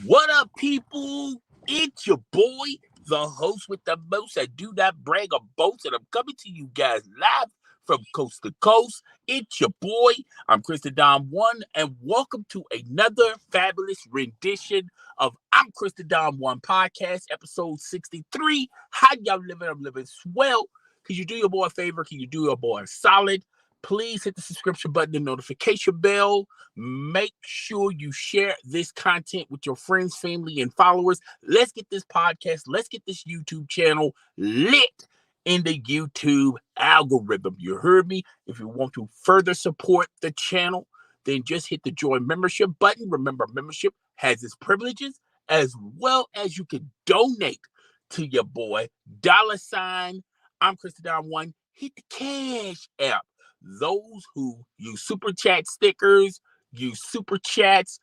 What up, people? It's your boy, the host with the most. I do not brag or boast, and I'm coming to you guys live from coast to coast. It's your boy. I'm Krista Dom One, and welcome to another fabulous rendition of I'm Krista Dom One podcast, episode 63. How y'all living? I'm living swell. Can you do your boy a favor? Can you do your boy a solid? Please hit the subscription button and notification bell. Make sure you share this content with your friends, family, and followers. Let's get this podcast, let's get this YouTube channel lit in the YouTube algorithm. You heard me? If you want to further support the channel, then just hit the join membership button. Remember, membership has its privileges as well as you can donate to your boy. $ I'm Krista Don One. Hit the cash app. Those who use super chat stickers, use super chats,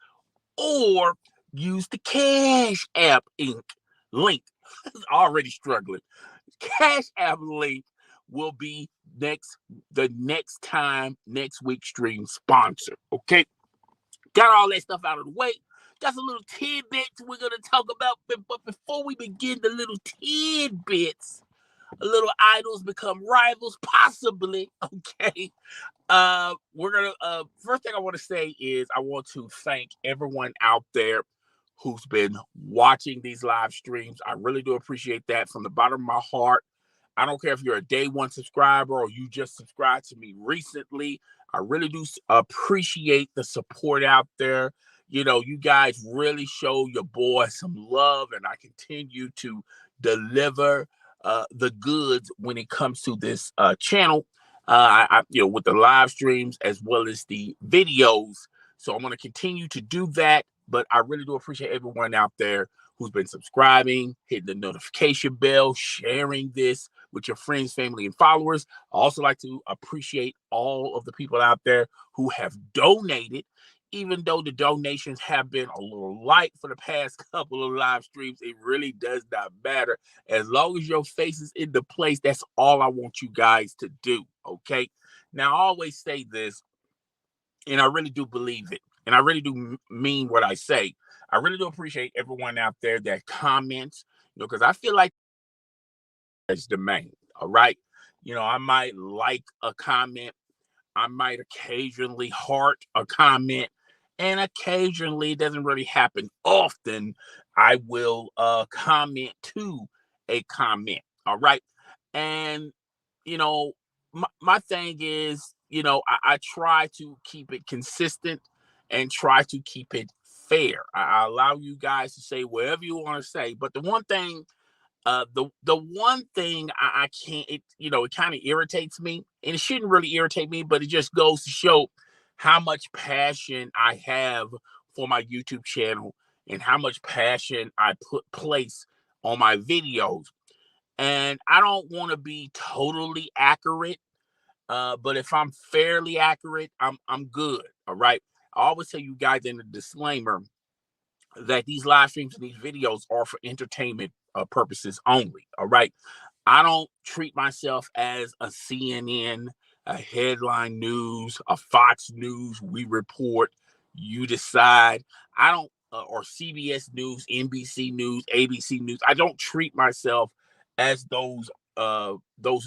or use the Cash App link. Already struggling. Cash App link will be the next week's stream sponsor. Okay, got all that stuff out of the way. Got some little tidbits we're gonna talk about, but before we begin the little tidbits, little idols become rivals, possibly. Okay. We're gonna first thing I want to say is I want to thank everyone out there who's been watching these live streams. I really do appreciate that from the bottom of my heart. I don't care if you're a day one subscriber or you just subscribed to me recently. I really do appreciate the support out there. You know, you guys really show your boy some love, and I continue to deliver the goods when it comes to this channel. With the live streams as well as the videos. So I'm going to continue to do that. But I really do appreciate everyone out there who's been subscribing, hitting the notification bell, sharing this with your friends, family, and followers. I also like to appreciate all of the people out there who have donated. Even though the donations have been a little light for the past couple of live streams, it really does not matter. As long as your face is in the place, that's all I want you guys to do. Okay. Now, I always say this, and I really do believe it, and I really do mean what I say. I really do appreciate everyone out there that comments, because I feel like that's the main. All right. I might like a comment, I might occasionally heart a comment, and occasionally, it doesn't really happen often, I will comment to a comment. All right. And, you know, my thing is, I try to keep it consistent and try to keep it fair. I allow you guys to say whatever you want to say. But the one thing I can't, it kind of irritates me, and it shouldn't really irritate me, but it just goes to show how much passion I have for my YouTube channel and how much passion I place on my videos. And I don't want to be totally accurate, but if I'm fairly accurate, I'm good. All right. I always tell you guys in the disclaimer that these live streams and these videos are for entertainment purposes only. All right. I don't treat myself as a CNN, a Headline News, a Fox News. We report, you decide. I don't, or CBS News, NBC News, ABC News. I don't treat myself as those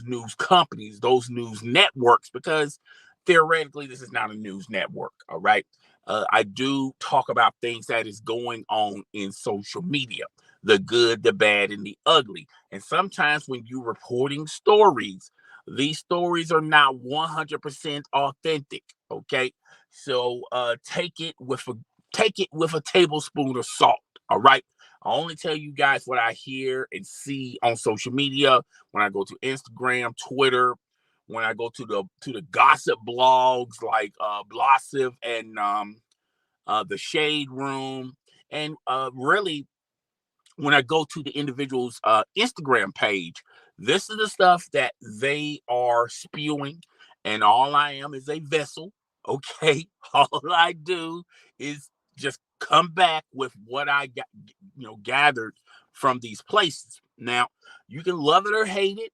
news companies, those news networks, because theoretically this is not a news network. All right. I do talk about things that is going on in social media, the good, the bad, and the ugly. And sometimes when you're reporting stories, these stories are not 100% authentic. Okay, so take it with a tablespoon of salt. All right. I only tell you guys what I hear and see on social media when I go to Instagram, Twitter, when I go to the gossip blogs like Blossive and the Shade Room, and really when I go to the individual's Instagram page. This is the stuff that they are spewing, and all I am is a vessel. Okay, all I do is just come back with what I got, gathered from these places. Now, you can love it or hate it.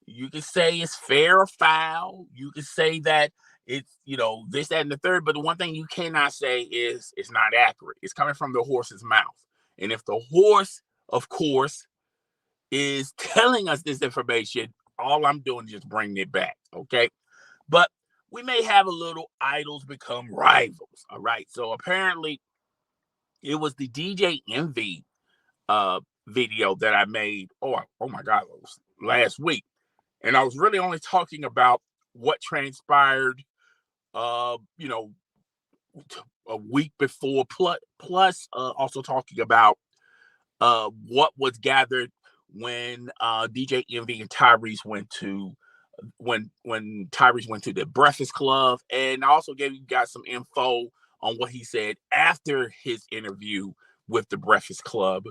You can say it's fair or foul. You can say that it's, this, that, and the third. But the one thing you cannot say is it's not accurate. It's coming from the horse's mouth. And if the horse, of course, is telling us this information, all I'm doing is just bringing it back. Okay. But we may have a little idols become rivals. All right. So apparently it was the DJ Envy video that I made. Oh my God, it was last week. And I was really only talking about what transpired, uh, you know, a week before, plus also talking about what was gathered when DJ Envy and Tyrese went to when Tyrese went to the Breakfast Club, and I also gave you guys some info on what he said after his interview with the Breakfast Club.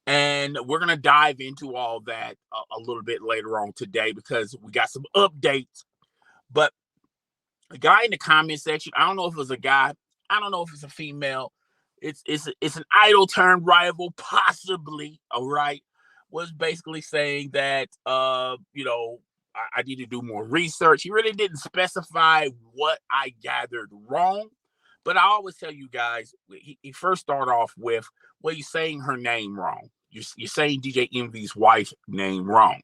And we're gonna dive into all that a little bit later on today because we got some updates. But a guy in the comment section, I don't know if it was a guy, I don't know if it's a female. It's an idol turned rival, possibly. All right, was basically saying that I need to do more research. He really didn't specify what I gathered wrong, but I always tell you guys, he first started off with, well, you're saying her name wrong. You're saying DJ Envy's wife's name wrong.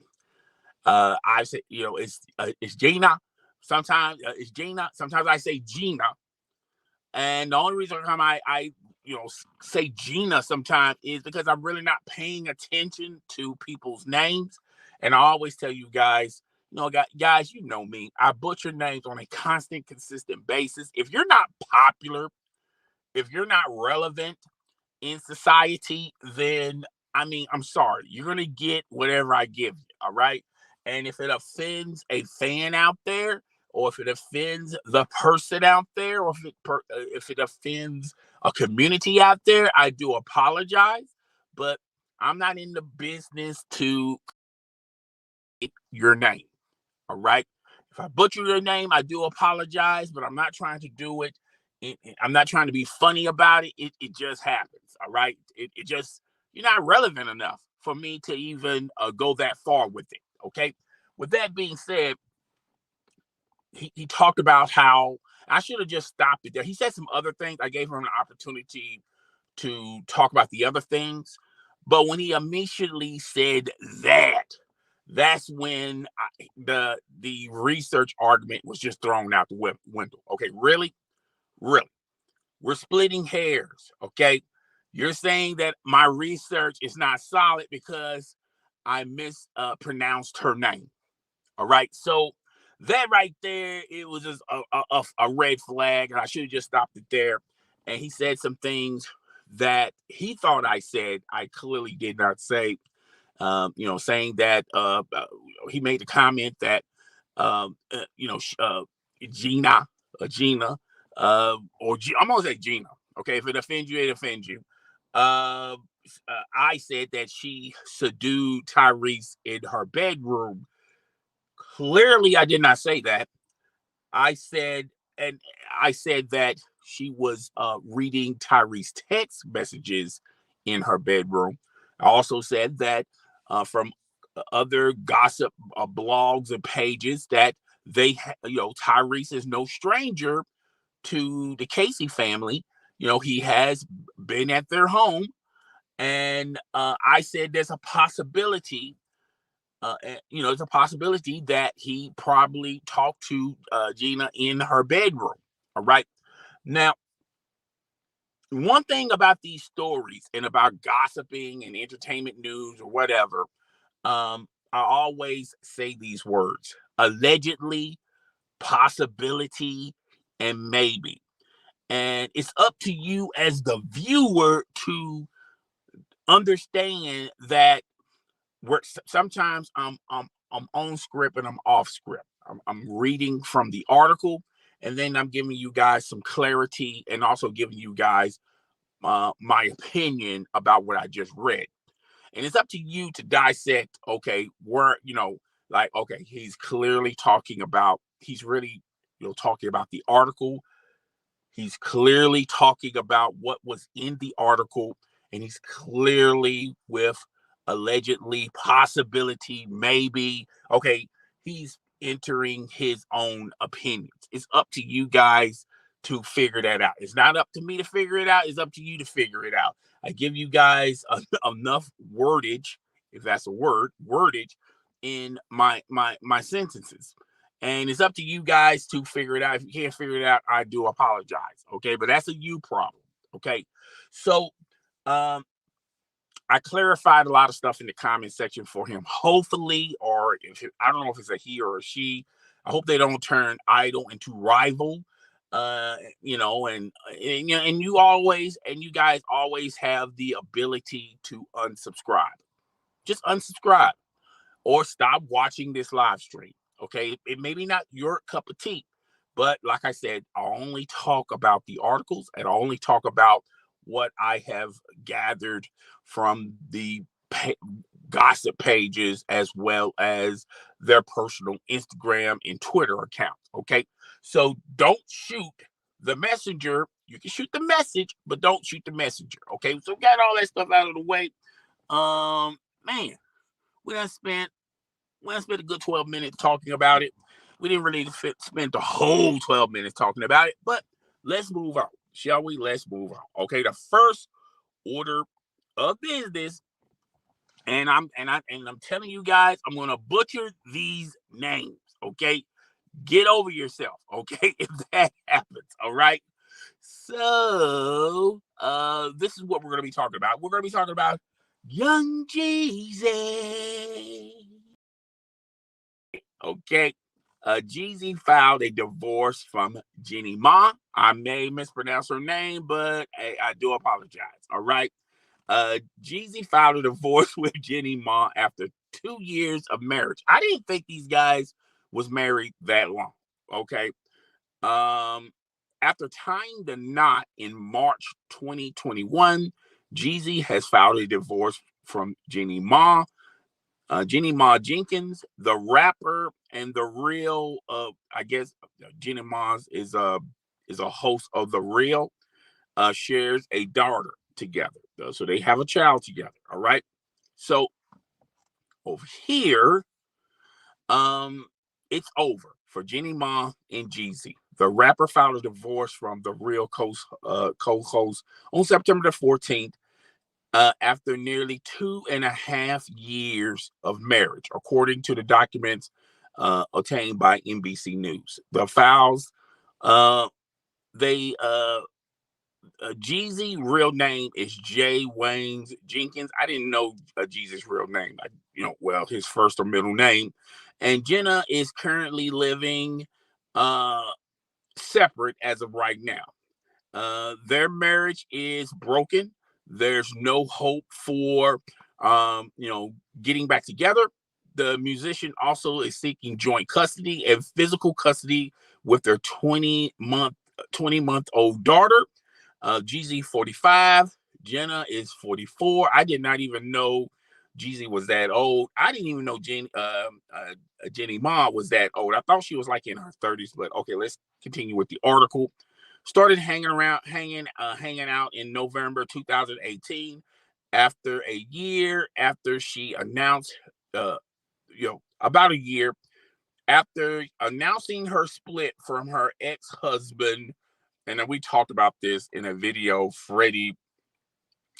I said, it's Gina. Sometimes it's Gina. Sometimes I say Gina. And the only reason I say Gina sometimes is because I'm really not paying attention to people's names. And I always tell you guys, guys, you know me. I butcher names on a constant, consistent basis. If you're not popular, if you're not relevant in society, then I'm sorry. You're gonna get whatever I give you. All right. And if it offends a fan out there, or if it offends the person out there, or if it offends a community out there, I do apologize. But I'm not in the business to your name. All right. If I butcher your name, I do apologize, but I'm not trying to do it. I'm not trying to be funny about it. It just happens. All right. It just, you're not relevant enough for me to even go that far with it. Okay. With that being said, he talked about how I should have just stopped it there. He said some other things. I gave him an opportunity to talk about the other things. But when he immediately said that's when the research argument was just thrown out the window. Okay, really? Really? We're splitting hairs, okay? You're saying that my research is not solid because I mispronounced her name. All right, so that right there, it was just a red flag, and I should have just stopped it there. And he said some things that he thought I said I clearly did not say. Saying that he made the comment that Gina, Gina, I'm gonna say Gina. Okay, if it offends you, it offends you. I said that she subdued Tyrese in her bedroom. Clearly, I did not say that. I said, and I said that she was reading Tyrese text messages in her bedroom. I also said that from other gossip blogs and pages that Tyrese is no stranger to the Casey family. He has been at their home, and I said there's a possibility. It's a possibility that he probably talked to Gina in her bedroom. All right. Now, one thing about these stories and about gossiping and entertainment news or whatever, I always say these words: allegedly, possibility, and maybe. And it's up to you as the viewer to understand that sometimes I'm on script and I'm off script. I'm reading from the article, and then I'm giving you guys some clarity and also giving you guys my opinion about what I just read. And it's up to you to dissect. Okay, okay, he's clearly talking about. He's really talking about the article. He's clearly talking about what was in the article, and he's clearly with allegedly, possibility, maybe. Okay, he's entering his own opinions. It's up to you guys to figure that out. It's not up to me to figure it out. It's up to you to figure it out. I give you guys enough wordage, if that's a word, wordage in my sentences. And it's up to you guys to figure it out. If you can't figure it out, I do apologize. Okay, but that's a you problem. Okay, so I clarified a lot of stuff in the comment section for him. Hopefully, or if I don't know if it's a he or a she, I hope they don't turn idol into rival. You know, and you guys always have the ability to unsubscribe. Just unsubscribe or stop watching this live stream. Okay, it may be not your cup of tea, but like I said, I only talk about the articles and I only talk about what I have gathered from the gossip pages as well as their personal Instagram and Twitter accounts. Okay, so don't shoot the messenger. You can shoot the message, but don't shoot the messenger. Okay, so we got all that stuff out of the way. Man, we done spent a good 12 minutes talking about it. We didn't really spend the whole 12 minutes talking about it, but let's move on, shall we? Let's move on. Okay, the first order of business, and I'm telling you guys, I'm gonna butcher these names. Okay, get over yourself. Okay, if that happens, all right. So, this is what we're gonna be talking about. We're gonna be talking about Young Jeezy. Okay. Jeezy filed a divorce from Jeannie Mai. I may mispronounce her name, but hey, I do apologize. All right. Jeezy filed a divorce with Jeannie Mai after 2 years of marriage. I didn't think these guys was married that long. Okay. After tying the knot in March 2021, Jeezy has filed a divorce from Jeannie Mai. Jeannie Mai Jenkins, the rapper and the real, I guess Jeannie Mai is a host of the real, shares a daughter together. So they have a child together. All right. So over here, it's over for Jeannie Mai and Jeezy. The rapper filed a divorce from the real co-host on September the 14th. After nearly 2.5 years of marriage, according to the documents obtained by NBC News. The files, Jeezy real name is Jay Waynes Jenkins. I didn't know Jeezy's real name. His first or middle name. And Jenna is currently living separate as of right now. Their marriage is broken. There's no hope for, getting back together. The musician also is seeking joint custody and physical custody with their 20-month-old daughter. Jeezy 45, Jenna is 44. I did not even know Jeezy was that old. I didn't even know Jeannie Mai was that old. I thought she was like in her 30s, but okay, let's continue with the article. Started hanging out in November 2018 after a year after she announced, about a year after announcing her split from her ex-husband. And then we talked about this in a video, Freddie.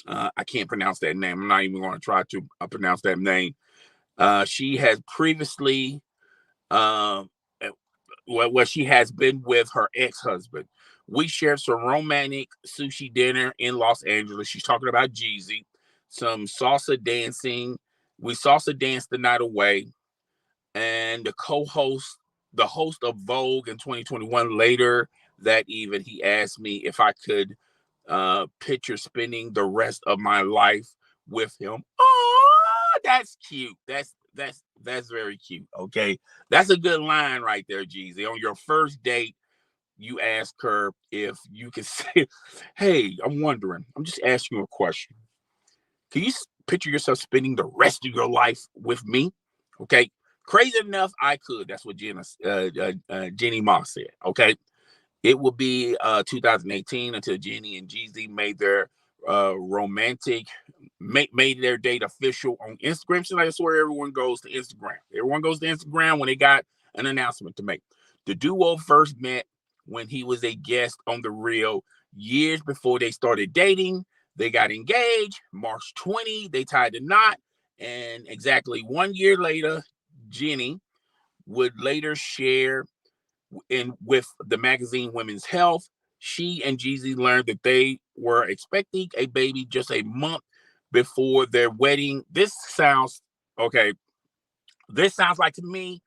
I can't pronounce that name. I'm not even going to try to pronounce that name. She has previously, she has been with her ex-husband. We shared some romantic sushi dinner in Los Angeles. She's talking about Jeezy. Some salsa dancing. We salsa danced the night away. And the host of Vogue in 2021, later that evening, he asked me if I could picture spending the rest of my life with him. Oh, that's cute. That's very cute. Okay, that's a good line right there, Jeezy. On your first date, you ask her if you can say, "Hey, I'm wondering. I'm just asking you a question. Can you picture yourself spending the rest of your life with me?" Okay, crazy enough, I could. That's what Jeannie Mai said. Okay. It will be 2018 until Jeannie and Jeezy made their made their date official on Instagram. So that's where everyone goes to Instagram. Everyone goes to Instagram when they got an announcement to make. The duo first met when he was a guest on The Real years before they started dating. They got engaged March 20. They tied the knot. And exactly 1 year later, Jeannie would later share with the magazine Women's Health. She and Jeezy learned that they were expecting a baby just a month before their wedding. This sounds okay. This sounds like to me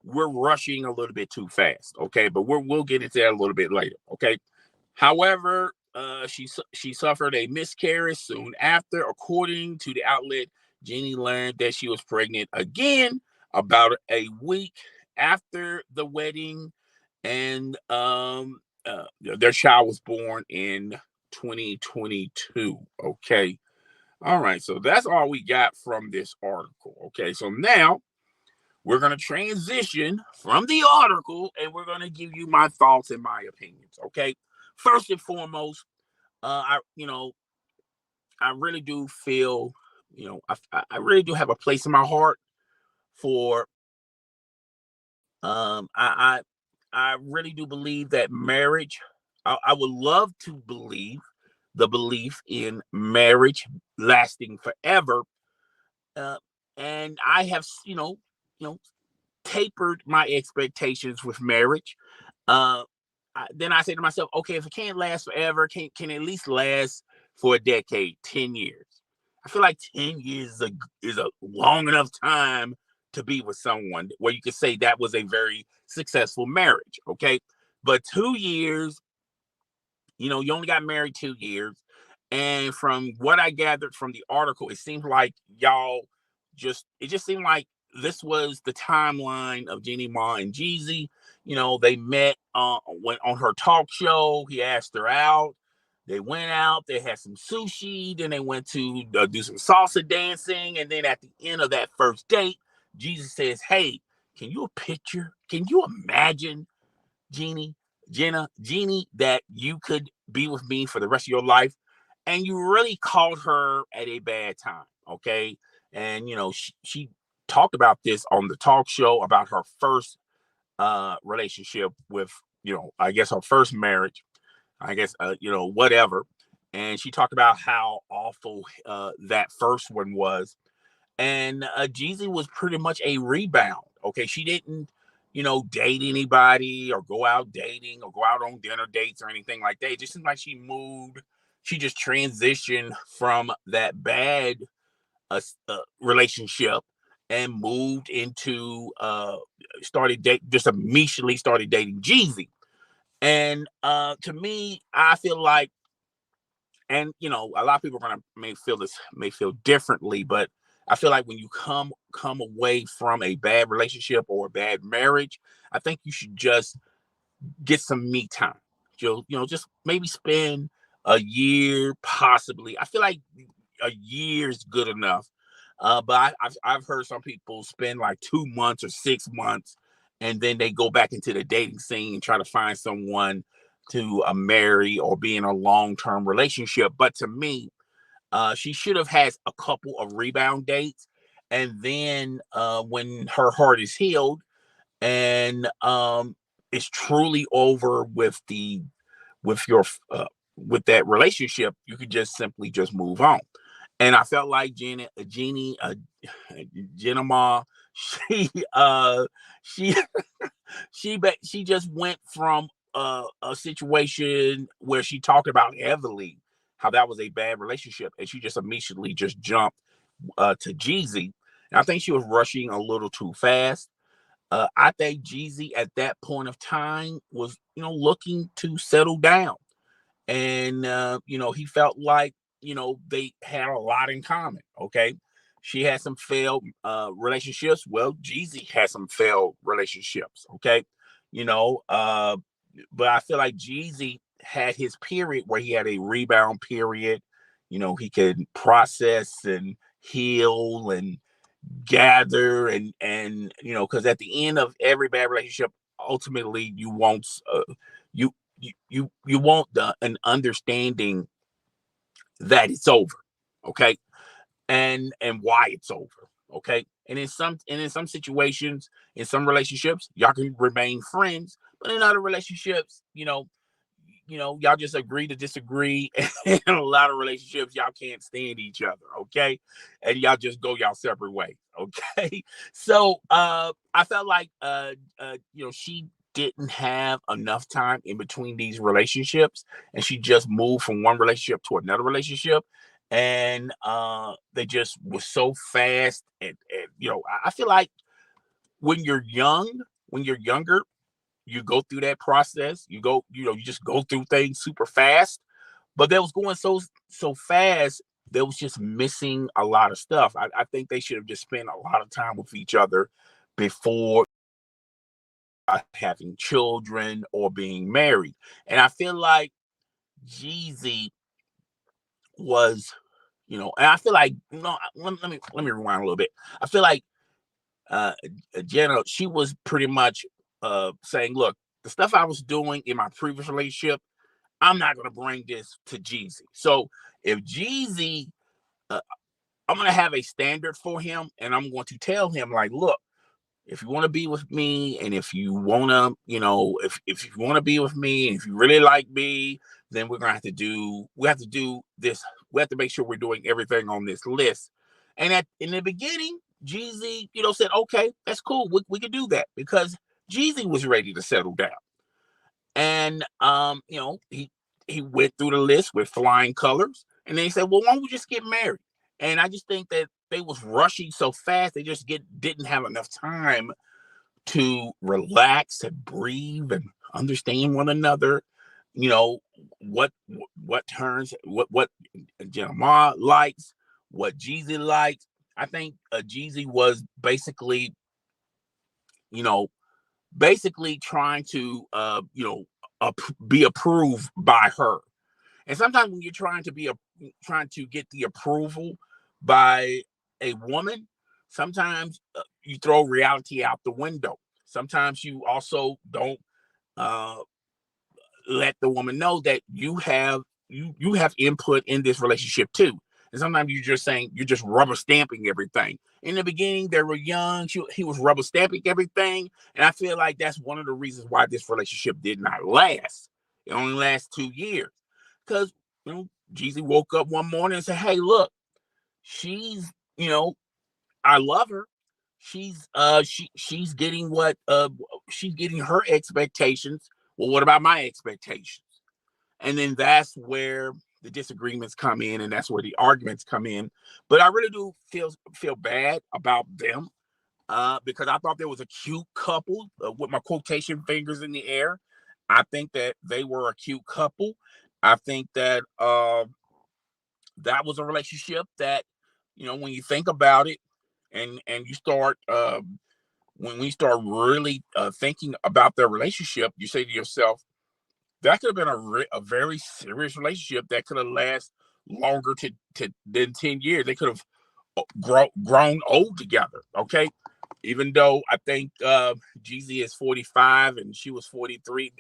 we're rushing a little bit too fast. Okay, but we'll get into that a little bit later. Okay. However, she suffered a miscarriage soon after. According to the outlet, Jeannie learned that she was pregnant again about a week after the wedding, and their child was born in 2022. Okay, all right. So that's all we got from this article. Okay, so now we're going to transition from the article and we're going to give you my thoughts and my opinions. Okay, first and foremost, I really do feel, I really do have a place in my heart for, I really do believe that marriage. I would love to believe the belief in marriage lasting forever, uh, and I have, tapered my expectations with marriage. Uh, then I say to myself, okay, if it can't last forever, can it at least last for a decade, 10 years? I feel like 10 years is a long enough time to be with someone where you could say that was a very successful marriage. Okay. But 2 years, you only got married 2 years. And from what I gathered from the article, it seems like it just seemed like this was the timeline of Jeannie Mai and Jeezy. They met went on her talk show. He asked her out. They went out. They had some sushi. Then they went to do some salsa dancing. And then at the end of that first date, Jesus says, "Hey, can you picture? Can you imagine, Jeannie, Jeannie, that you could be with me for the rest of your life?" And you really called her at a bad time, okay? And she talked about this on the talk show about her first relationship with, I guess her first marriage, I guess, whatever. And she talked about how awful that first one was. And Jeezy was pretty much a rebound. Okay, she didn't, date anybody or go out dating or go out on dinner dates or anything like that. It just seemed like she moved. She just transitioned from that bad relationship and moved into just immediately started dating Jeezy. And to me, I feel like, and a lot of people are gonna may feel differently, but I feel like when you come away from a bad relationship or a bad marriage, I think you should just get some me time. Just maybe spend a year, possibly. I feel like a year is good enough. But I've heard some people spend like 2 months or 6 months, and then they go back into the dating scene and try to find someone to marry or be in a long-term relationship. But to me, she should have had a couple of rebound dates, and then when her heart is healed and it's truly over with your with that relationship, you could just simply just move on. And I felt like Jeannie Ma, she she she just went from a situation where she talked about heavily how that was a bad relationship, and she just immediately just jumped to Jeezy. And I think she was rushing a little too fast. I think Jeezy at that point of time was, looking to settle down. And, he felt like, they had a lot in common. Okay. She had some failed relationships. Well, Jeezy had some failed relationships. Okay. You know, uh, but I feel like Jeezy had his period where he had a rebound period. He could process and heal and gather and because at the end of every bad relationship, ultimately you want you want an understanding that it's over, okay, and why it's over. Okay. And in some situations, in some relationships, y'all can remain friends, but in other relationships, y'all just agree to disagree. And in a lot of relationships, y'all can't stand each other, okay? And y'all just go y'all separate ways, okay? So I felt like she didn't have enough time in between these relationships, and she just moved from one relationship to another relationship. And they just was so fast. And I feel like when you're younger, you go through that process. You just go through things super fast. But they was going so fast, they was just missing a lot of stuff. I think they should have just spent a lot of time with each other before having children or being married. And I feel like Jeezy was, and I feel like let me rewind a little bit. I feel like uh Jenna, she was pretty much saying, look, the stuff I was doing in my previous relationship, I'm not going to bring this to Jeezy. So if Jeezy, uh, I'm going to have a standard for him, and I'm going to tell him, like, look, if you want to be with me, and if you want to, if you want to be with me, and if you really like me, then we have to do this. We have to make sure we're doing everything on this list. And in the beginning, Jeezy, said, okay, that's cool. We can do that, because Jeezy was ready to settle down. And he went through the list with flying colors, and then he said, "Well, why don't we just get married?" And I just think that they was rushing so fast, they just didn't have enough time to relax and breathe and understand one another. You know what turns what Jeannie Mai likes, what Jeezy likes. I think Jeezy was you know, basically trying to be approved by her. And sometimes when you're trying to get the approval by a woman, sometimes you throw reality out the window. Sometimes you also don't uh, let the woman know that you have input in this relationship too. And sometimes you're just rubber stamping everything. In the beginning, they were young. He was rubber stamping everything, and I feel like that's one of the reasons why this relationship did not last. It only lasts 2 years because Jeezy woke up one morning and said, "Hey, look, she's I love her. She's getting what she's getting her expectations. Well, what about my expectations?" And then that's where the disagreements come in, and that's where the arguments come in. But I really do feel bad about them, because I thought there was a cute couple, with my quotation fingers in the air. I think that they were a cute couple. I think that that was a relationship that, when you think about it, and you start when we start really thinking about their relationship, you say to yourself, that could have been a very serious relationship that could have lasted longer than 10 years. They could have grown old together. Okay. Even though I think Jeezy is 45 and she was 43,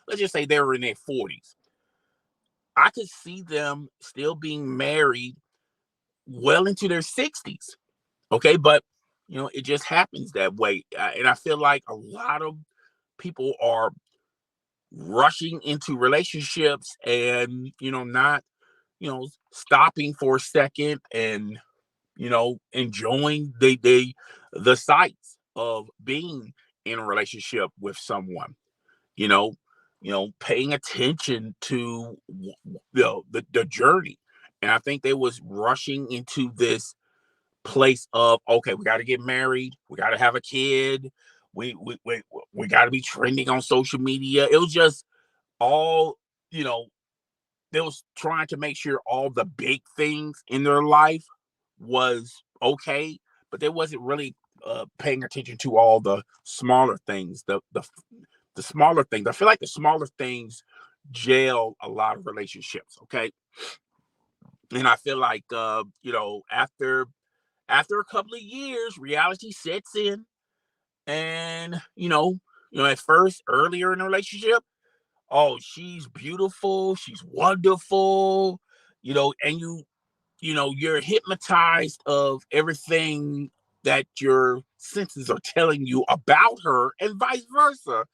let's just say they were in their 40s. I could see them still being married well into their 60s. Okay. But, it just happens that way. And I feel like a lot of people are rushing into relationships and not stopping for a second and enjoying the sights of being in a relationship with someone, you know paying attention to the journey. And I think they was rushing into this place of, okay, we got to get married, we got to have a kid, we got to be trending on social media. It was just all, you know, they was trying to make sure all the big things in their life was okay, but they wasn't really paying attention to all the smaller things, the smaller things. I feel like the smaller things jail a lot of relationships. Okay. And I feel like after a couple of years, reality sets in. And at first, earlier in the relationship, oh, she's beautiful, she's wonderful, and you're hypnotized of everything, that your senses are telling you about her, and vice versa.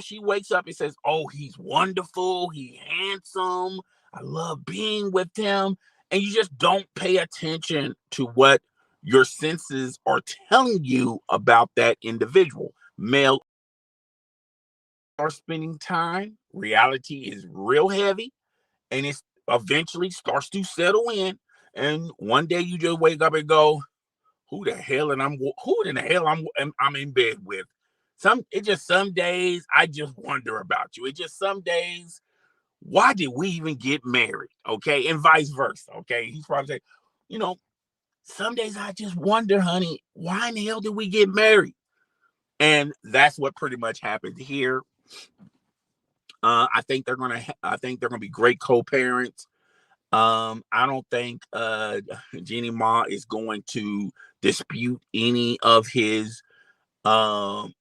She wakes up and says, "Oh, he's wonderful, he's handsome, I love being with him." And you just don't pay attention to what your senses are telling you about that individual. Male are spending time, reality is real heavy, and it eventually starts to settle in. And one day you just wake up and go, who in the hell I'm in bed with? Some days I just wonder about you. It just some days, why did we even get married? Okay, and vice versa. Okay, he's probably saying, you know, some days I just wonder, honey, why in the hell did we get married? And that's what pretty much happened here. I think they're gonna be great co-parents. I don't think Jeannie Mai is going to dispute any of his um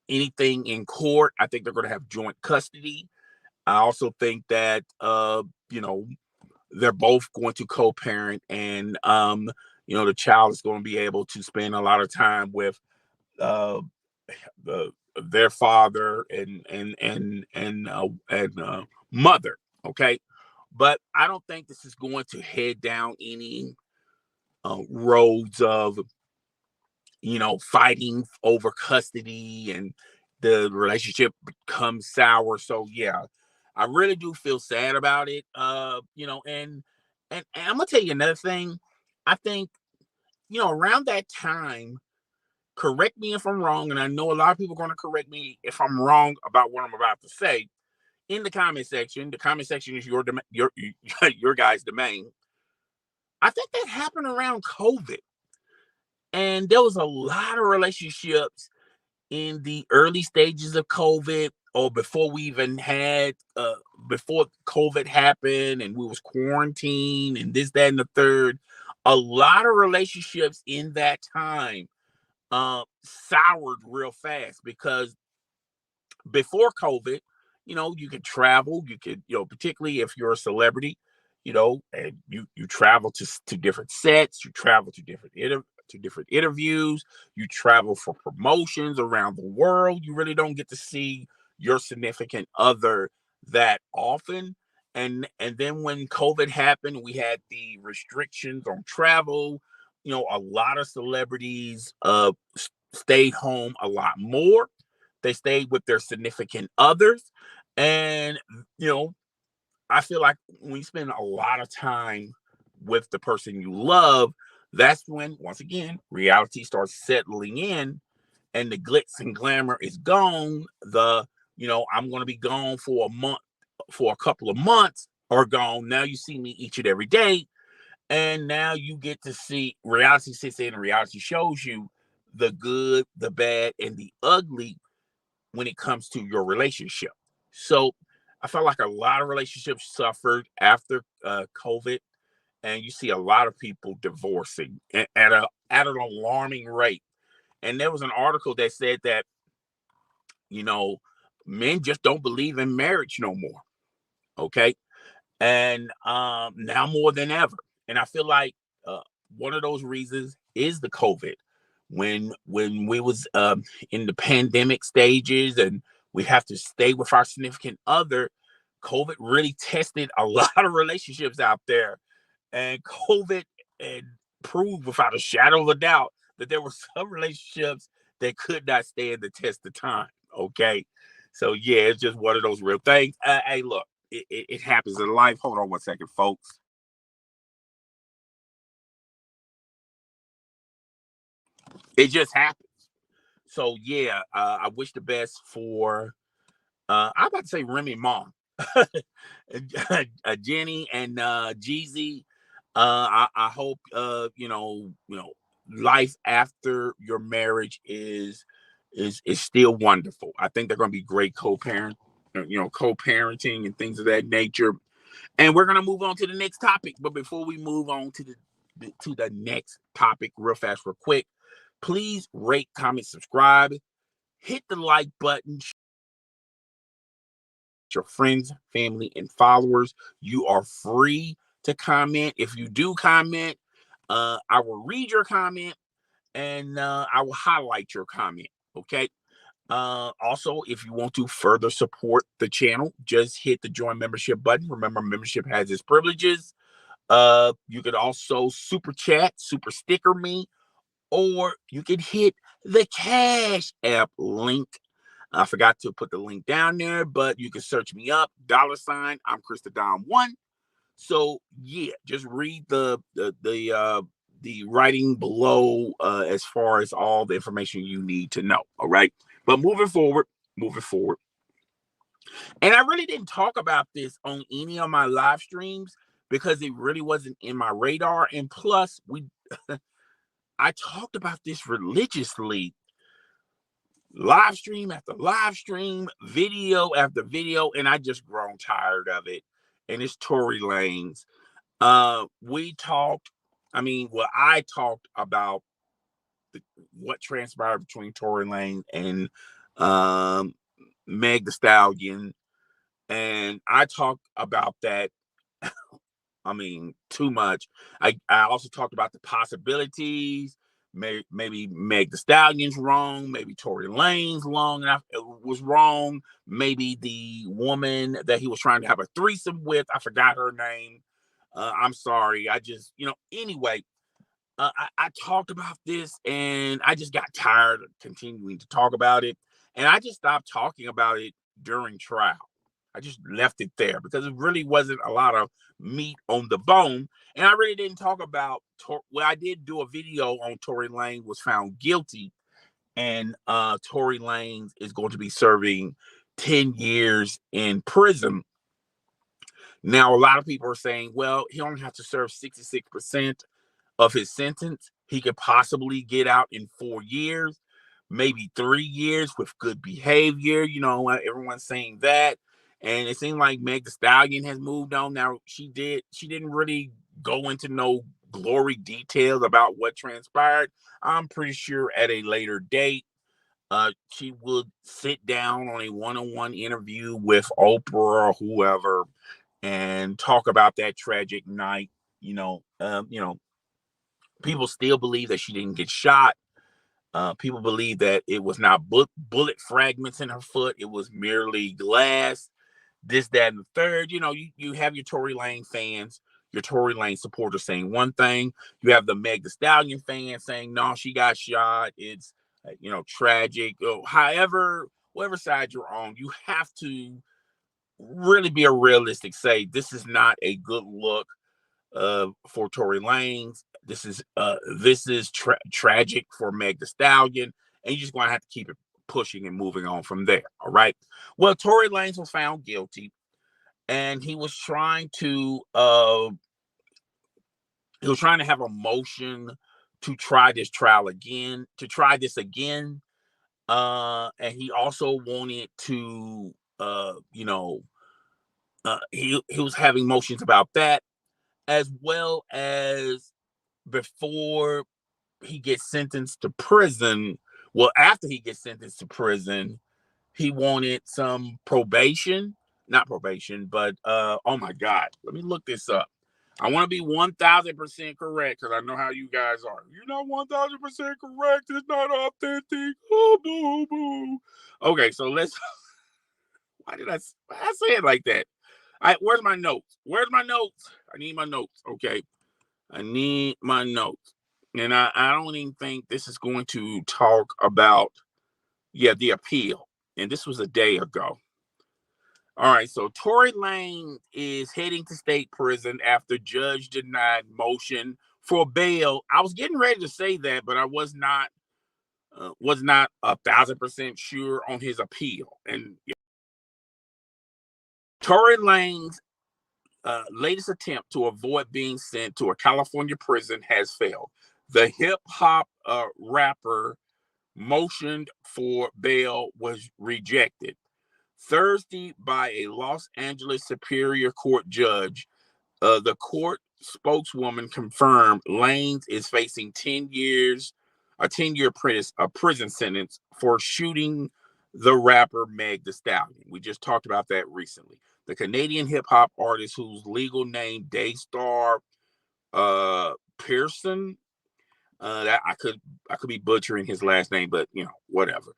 anything in court. I think they're going to have joint custody. I also think that they're both going to co-parent, and the child is going to be able to spend a lot of time with uh their father and mother. Okay, but I don't think this is going to head down any roads of fighting over custody and the relationship becomes sour. So yeah, I really do feel sad about it. And I'm gonna tell you another thing. I think, around that time, correct me if I'm wrong, and I know a lot of people are gonna correct me if I'm wrong about what I'm about to say in the comment section. The comment section is your your guys' domain. I think that happened around COVID. And there was a lot of relationships in the early stages of COVID, or before we even had before COVID happened and we was quarantined and this, that, and the third. A lot of relationships in that time soured real fast because before COVID, you could travel, you could, particularly if you're a celebrity, and you travel to different sets, you travel to different interviews, you travel for promotions around the world. You really don't get to see your significant other that often. And then when COVID happened, we had the restrictions on travel. A lot of celebrities stayed home a lot more. They stayed with their significant others. And, I feel like when you spend a lot of time with the person you love, that's when, once again, reality starts settling in and the glitz and glamour is gone. I'm going to be gone for a month, for a couple of months, are gone. Now you see me each and every day. And now you get to see reality sits in and reality shows you the good, the bad, and the ugly when it comes to your relationship. So I felt like a lot of relationships suffered after COVID, and you see a lot of people divorcing at an alarming rate. And there was an article that said that you know men just don't believe in marriage no more. Okay, and now more than ever. And I feel like uh, one of those reasons is the COVID. When we was in the pandemic stages and we have to stay with our significant other, COVID really tested a lot of relationships out there, and COVID and proved without a shadow of a doubt that there were some relationships that could not stand the test of time. Okay, so yeah, it's just one of those real things. Hey, look, it happens in life. Hold on one second, folks. It just happens. So yeah, I wish the best for I'm about to say Remy Ma, Jenny and Jeezy. I hope life after your marriage is still wonderful. I think they're going to be great co-parenting and things of that nature. And we're gonna move on to the next topic. But before we move on to the next topic, real fast, real quick, please rate, comment, subscribe, hit the like button. Your friends, family, and followers. You are free to comment. If you do comment, I will read your comment and I will highlight your comment. Okay. Also, if you want to further support the channel, just hit the join membership button. Remember, membership has its privileges. You could also super chat, super sticker me, or you can hit the Cash App link. I forgot to put the link down there, but you can search me up, $. I'm Chris the Don One. So yeah, just read the writing below as far as all the information you need to know. All right, but moving forward, and I really didn't talk about this on any of my live streams because it really wasn't in my radar. And plus, I talked about this religiously, live stream after live stream, video after video, and I just grown tired of it. And it's Tory Lanez. We talked. I mean, well, I talked about what transpired between Tory Lanez and um, Meg the Stallion, and I talked about that. I mean, too much. I also talked about the possibilities. Maybe Meg the Stallion's wrong. Maybe Tory Lanez was wrong. Maybe the woman that he was trying to have a threesome with, I forgot her name. I'm sorry. I just, anyway, I talked about this and I just got tired of continuing to talk about it. And I just stopped talking about it during trial. I just left it there because it really wasn't a lot of meat on the bone. And I really didn't talk about, well, I did do a video on Tory Lanez was found guilty. And Tory Lanez is going to be serving 10 years in prison. Now, a lot of people are saying, well, he only has to serve 66% of his sentence. He could possibly get out in 4 years, maybe 3 years with good behavior. Everyone's saying that. And it seemed like Meg the Stallion has moved on. Now, she didn't really go into no glory details about what transpired. I'm pretty sure at a later date, she would sit down on a one-on-one interview with Oprah or whoever and talk about that tragic night. People still believe that she didn't get shot. People believe that it was not bullet fragments in her foot. It was merely glass. This, that, and the third. You have your Tory Lanez fans, your Tory Lanez supporters saying one thing. You have the Meg the Stallion fans saying, no, she got shot. It's, tragic. However, whatever side you're on, you have to really be a realistic. Say, this is not a good look for Tory Lanez. This is tragic for Meg the Stallion, and you're just going to have to keep it pushing and moving on from there. All right. Well, Tory Lanez was found guilty, and he was trying to have a motion to try this trial again, and he also wanted to he was having motions about that, as well as before he gets sentenced to prison. Well, after he gets sentenced to prison, he wanted some probation, not probation, but oh my God, let me look this up. I want to be 1,000% correct because I know how you guys are. You're not 1,000% correct. It's not authentic. Oh, boo, boo. Okay, so let's. Why did I say it like that? All right, where's my notes? I need my notes. Okay, I need my notes. And I don't even think this is going to talk about, the appeal. And this was a day ago. All right, so Tory Lanez is heading to state prison after judge denied motion for bail. I was getting ready to say that, but I was not 1,000% sure on his appeal. And Tory Lanez latest attempt to avoid being sent to a California prison has failed. The hip hop rapper motioned for bail was rejected Thursday by a Los Angeles Superior Court judge. The court spokeswoman confirmed Lanez is facing 10-year prison sentence for shooting the rapper Meg the Stallion. We just talked about that recently. The Canadian hip hop artist, whose legal name Daystar Pearson, That I could be butchering his last name, but whatever.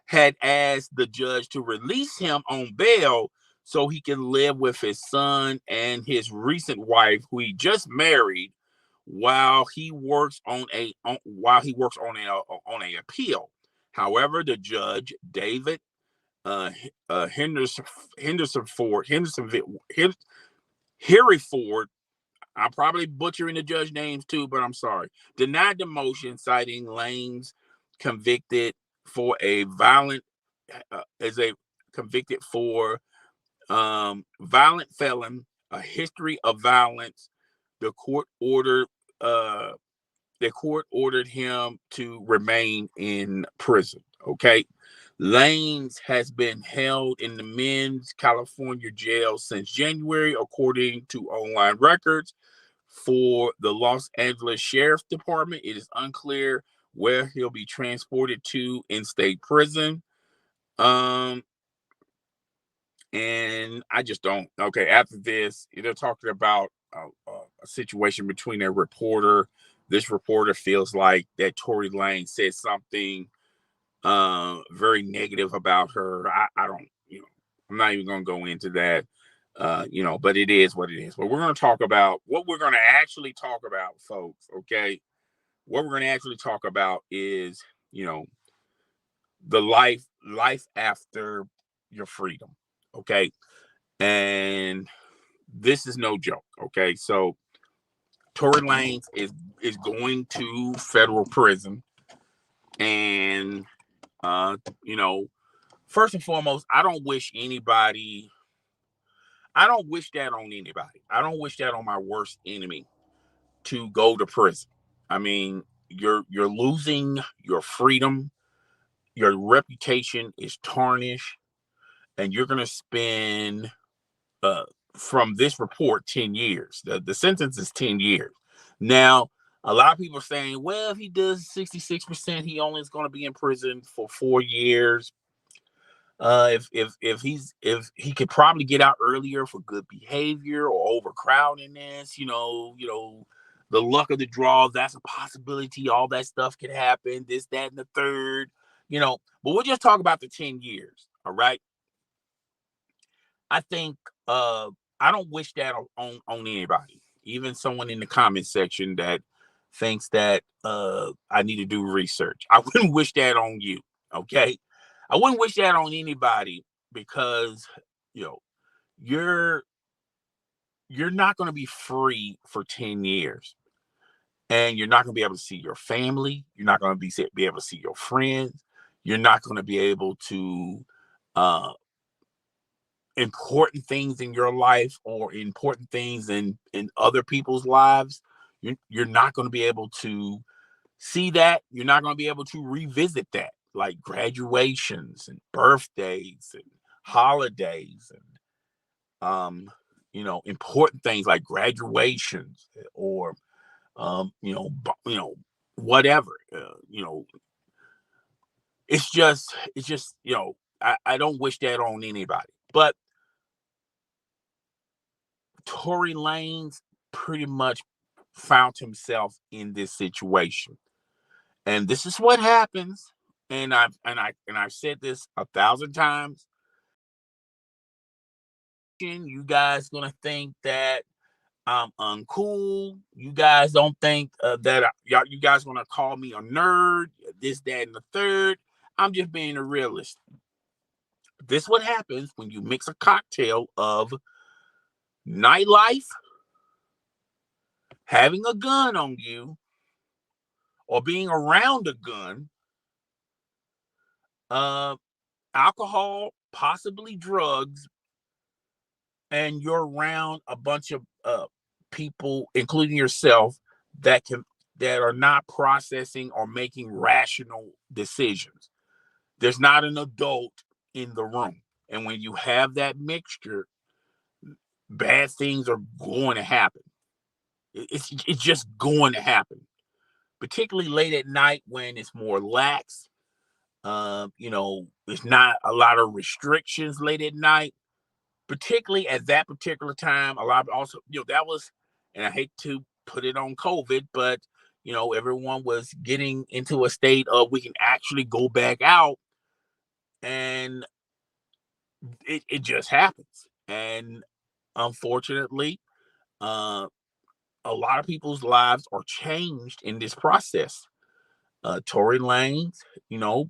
Had asked the judge to release him on bail so he can live with his son and his recent wife, who he just married, while he works on a appeal. However, the judge, David Henderson Ford, Harry Ford, I'm probably butchering the judge names too, but I'm sorry, denied the motion, citing Lanez convicted for a violent as a convicted for violent felon, a history of violence. The court ordered uh, him to remain in prison. Okay. Lanez has been held in the men's California jail since January, according to online records for the Los Angeles Sheriff's Department. It is unclear where he'll be transported to in state prison. And I just don't. Okay, after this, they're talking about a situation between a reporter. This reporter feels like that Tory Lanez said something very negative about her. I don't, I'm not even going to go into that. But it is what it is. But we're going to talk about what we're going to actually talk about, folks. Okay, what we're going to actually talk about is, the life after your freedom. Okay, and this is no joke. Okay, so Tory Lanez is going to federal prison, and first and foremost, I don't wish that on anybody. I don't wish that on my worst enemy to go to prison. I mean, you're losing your freedom, your reputation is tarnished, and you're gonna spend from this report 10 years. The sentence is 10 years. Now, a lot of people are saying, well, if he does 66%, he only is going to be in prison for 4 years. If he could probably get out earlier for good behavior or overcrowdedness, the luck of the draw, that's a possibility. All that stuff could happen. This, that, and the third, But we'll just talk about the 10 years. All right. I think I don't wish that on anybody, even someone in the comment section that thinks that I need to do research. I wouldn't wish that on you. Okay. I wouldn't wish that on anybody because you're not going to be free for 10 years, and you're not going to be able to see your family. You're not going to be able to see your friends. You're not going to be able to important things in your life or important things in other people's lives. You're not going to be able to see that. You're not going to be able to revisit that, like graduations and birthdays and holidays and important things like graduations or whatever. It's just I don't wish that on anybody. But Tory Lanez pretty much found himself in this situation, and this is what happens. And I've said this 1,000 times. You guys gonna think that I'm uncool. You guys don't think that you guys gonna call me a nerd. This, that, and the third. I'm just being a realist. This is what happens when you mix a cocktail of nightlife, having a gun on you, or being around a gun, alcohol, possibly drugs, and you're around a bunch of people, including yourself, that are not processing or making rational decisions. There's not an adult in the room, and when you have that mixture, bad things are going to happen. It's just going to happen, particularly late at night when it's more lax. There's not a lot of restrictions late at night, particularly at that particular time. A lot of also, that was, and I hate to put it on COVID, but everyone was getting into a state of we can actually go back out, and it just happens. And unfortunately, uh, a lot of people's lives are changed in this process. Tory Lanez,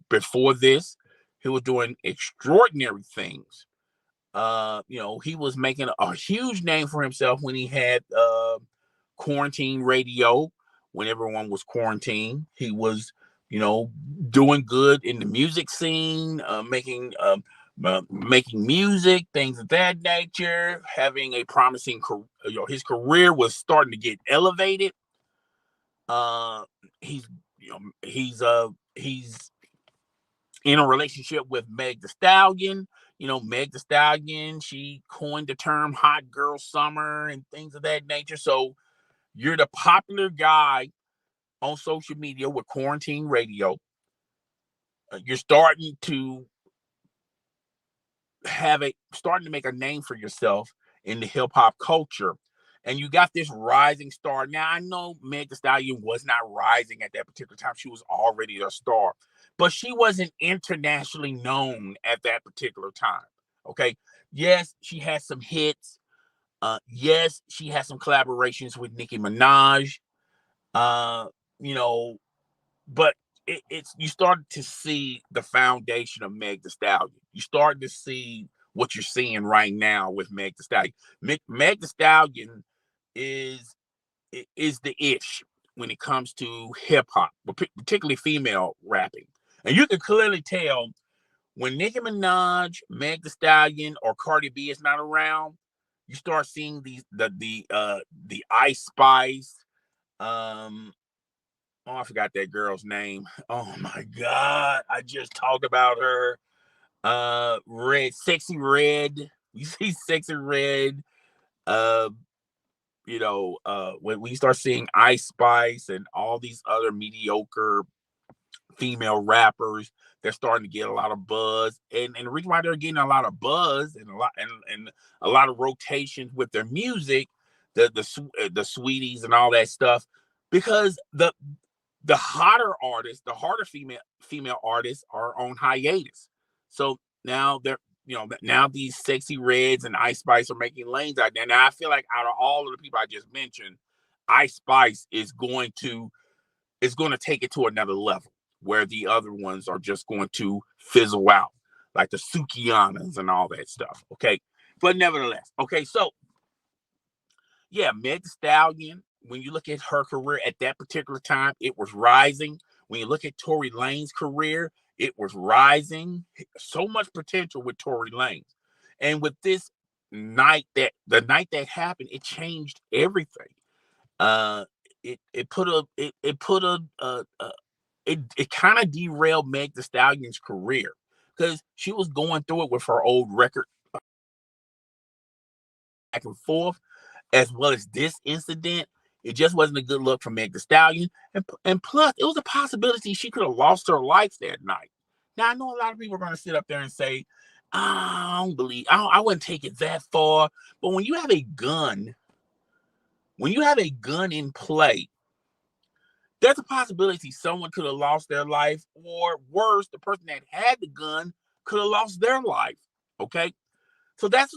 before this, he was doing extraordinary things. He was making a huge name for himself when he had quarantine radio. When everyone was quarantined, he was, doing good in the music scene, making music, things of that nature, having a promising career. His career was starting to get elevated. Uh, he's, he's in a relationship with Meg The Stallion. Meg The Stallion, she coined the term hot girl summer and things of that nature. So you're the popular guy on social media with quarantine radio. You're starting to make a name for yourself in the hip hop culture. And you got this rising star. Now, I know Meg The Stallion was not rising at that particular time. She was already a star, but she wasn't internationally known at that particular time. Okay. Yes, she had some hits. Yes, she had some collaborations with Nicki Minaj. Uh, you know, but it's you started to see the foundation of Meg The Stallion. You started to see what you're seeing right now with Meg The Stallion. Meg The Stallion is is the ish when it comes to hip hop, particularly female rapping, and you can clearly tell when Nicki Minaj, Meg The Stallion, or Cardi B is not around. You start seeing the Ice Spice. Um, Oh, I forgot that girl's name. Oh my God. I just talked about her. Sexy Red. You see Sexy Red. Uh, when we start seeing Ice Spice and all these other mediocre female rappers, they're starting to get a lot of buzz. And the reason why they're getting a lot of buzz and a lot of rotations with their music, the sweeties and all that stuff, because the hotter artists, the harder female artists are on hiatus. So now now these Sexy Reds and Ice Spice are making lanes out there. Now I feel like out of all of the people I just mentioned, Ice Spice is going to take it to another level where the other ones are just going to fizzle out, like the Sukianas and all that stuff. Okay. But nevertheless, okay, so yeah, Meg Thee Stallion, when you look at her career at that particular time, it was rising. When you look at Tory Lanez's career, it was rising. So much potential with Tory Lanez. And with this the night that happened, it changed everything. Uh it put a it put a it kind of derailed Meg Thee Stallion's career because she was going through it with her old record back and forth, as well as this incident. It just wasn't a good look for Meg Thee Stallion, and plus, it was a possibility she could have lost her life that night. Now, I know a lot of people are going to sit up there and say, "I don't believe I wouldn't take it that far." But when you have a gun in play, there's a possibility someone could have lost their life, or worse, the person that had the gun could have lost their life. Okay, so that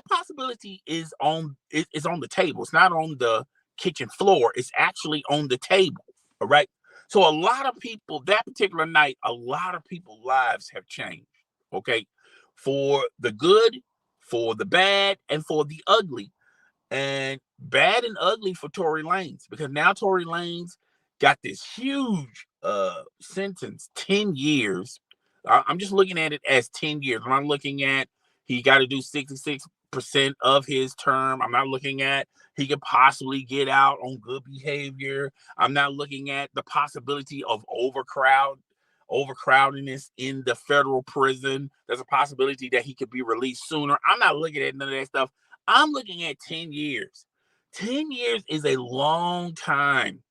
possibility is on the table. It's not on the kitchen floor. It's actually on the table. All right. So a lot of people that particular night, a lot of people's lives have changed. Okay, for the good, for the bad, and for the ugly. And bad and ugly for Tory Lanez, because now Tory Lanez got this huge sentence, 10 years. I'm just looking at it as 10 years. I'm not looking at he got to do 66% of his term. I'm not looking at he could possibly get out on good behavior. I'm not looking at the possibility of overcrowdedness in the federal prison. There's a possibility that he could be released sooner. I'm not looking at none of that stuff. I'm looking at 10 years. 10 years is a long time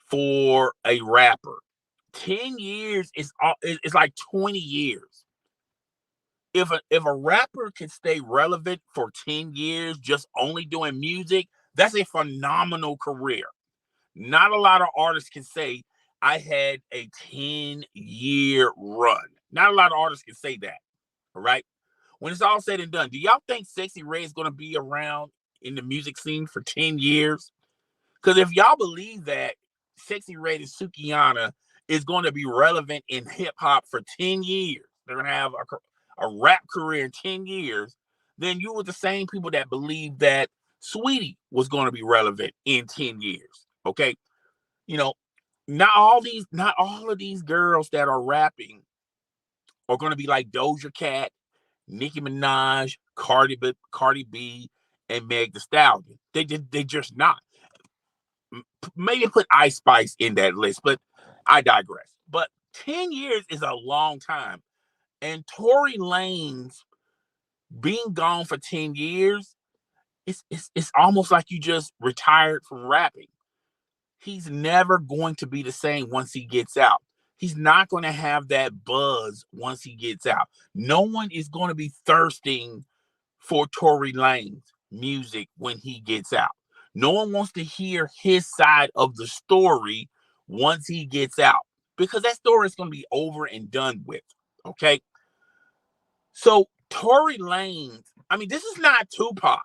for a rapper. 10 years is like 20 years. If a rapper can stay relevant for 10 years just only doing music, that's a phenomenal career. Not a lot of artists can say, I had a 10-year run. Not a lot of artists can say that. All right. When it's all said and done, do y'all think Sexy Red is going to be around in the music scene for 10 years? Because if y'all believe that Sexy Red and Sukihana is going to be relevant in hip hop for 10 years, they're going to have a rap career in 10 years, then you were the same people that believed that Sweetie was going to be relevant in 10 years. Okay. You know, not all of these girls that are rapping are going to be like Doja Cat, Nicki Minaj, Cardi B, and Meg Thee Stallion. They just not. Maybe put Ice Spice in that list, but I digress. But 10 years is a long time. And Tory Lanez being gone for 10 years, it's almost like you just retired from rapping. He's never going to be the same once he gets out. He's not going to have that buzz once he gets out. No one is going to be thirsting for Tory Lanez music when he gets out. No one wants to hear his side of the story once he gets out because that story is going to be over and done with. Okay. So Tory Lanez, I mean, this is not Tupac.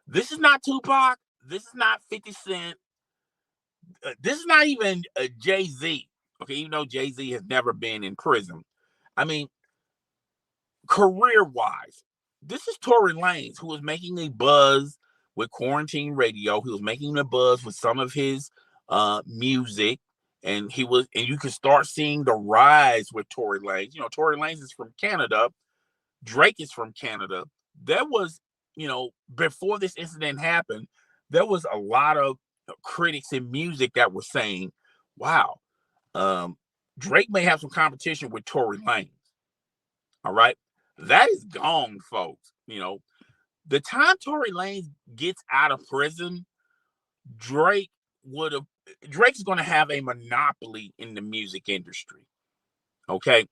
This is not Tupac. This is not 50 Cent. This is not even Jay-Z. Okay, even though Jay-Z has never been in prison. I mean, career-wise, this is Tory Lanez, who was making a buzz with Quarantine Radio. He was making a buzz with some of his music, and you can start seeing the rise with Tory Lanez. You know, Tory Lanez is from Canada. Drake is from Canada. There was, before this incident happened, there was a lot of critics in music that were saying, wow, Drake may have some competition with Tory Lanez. All right. That is gone, folks. The time Tory Lanez gets out of prison, Drake's going to have a monopoly in the music industry. Okay.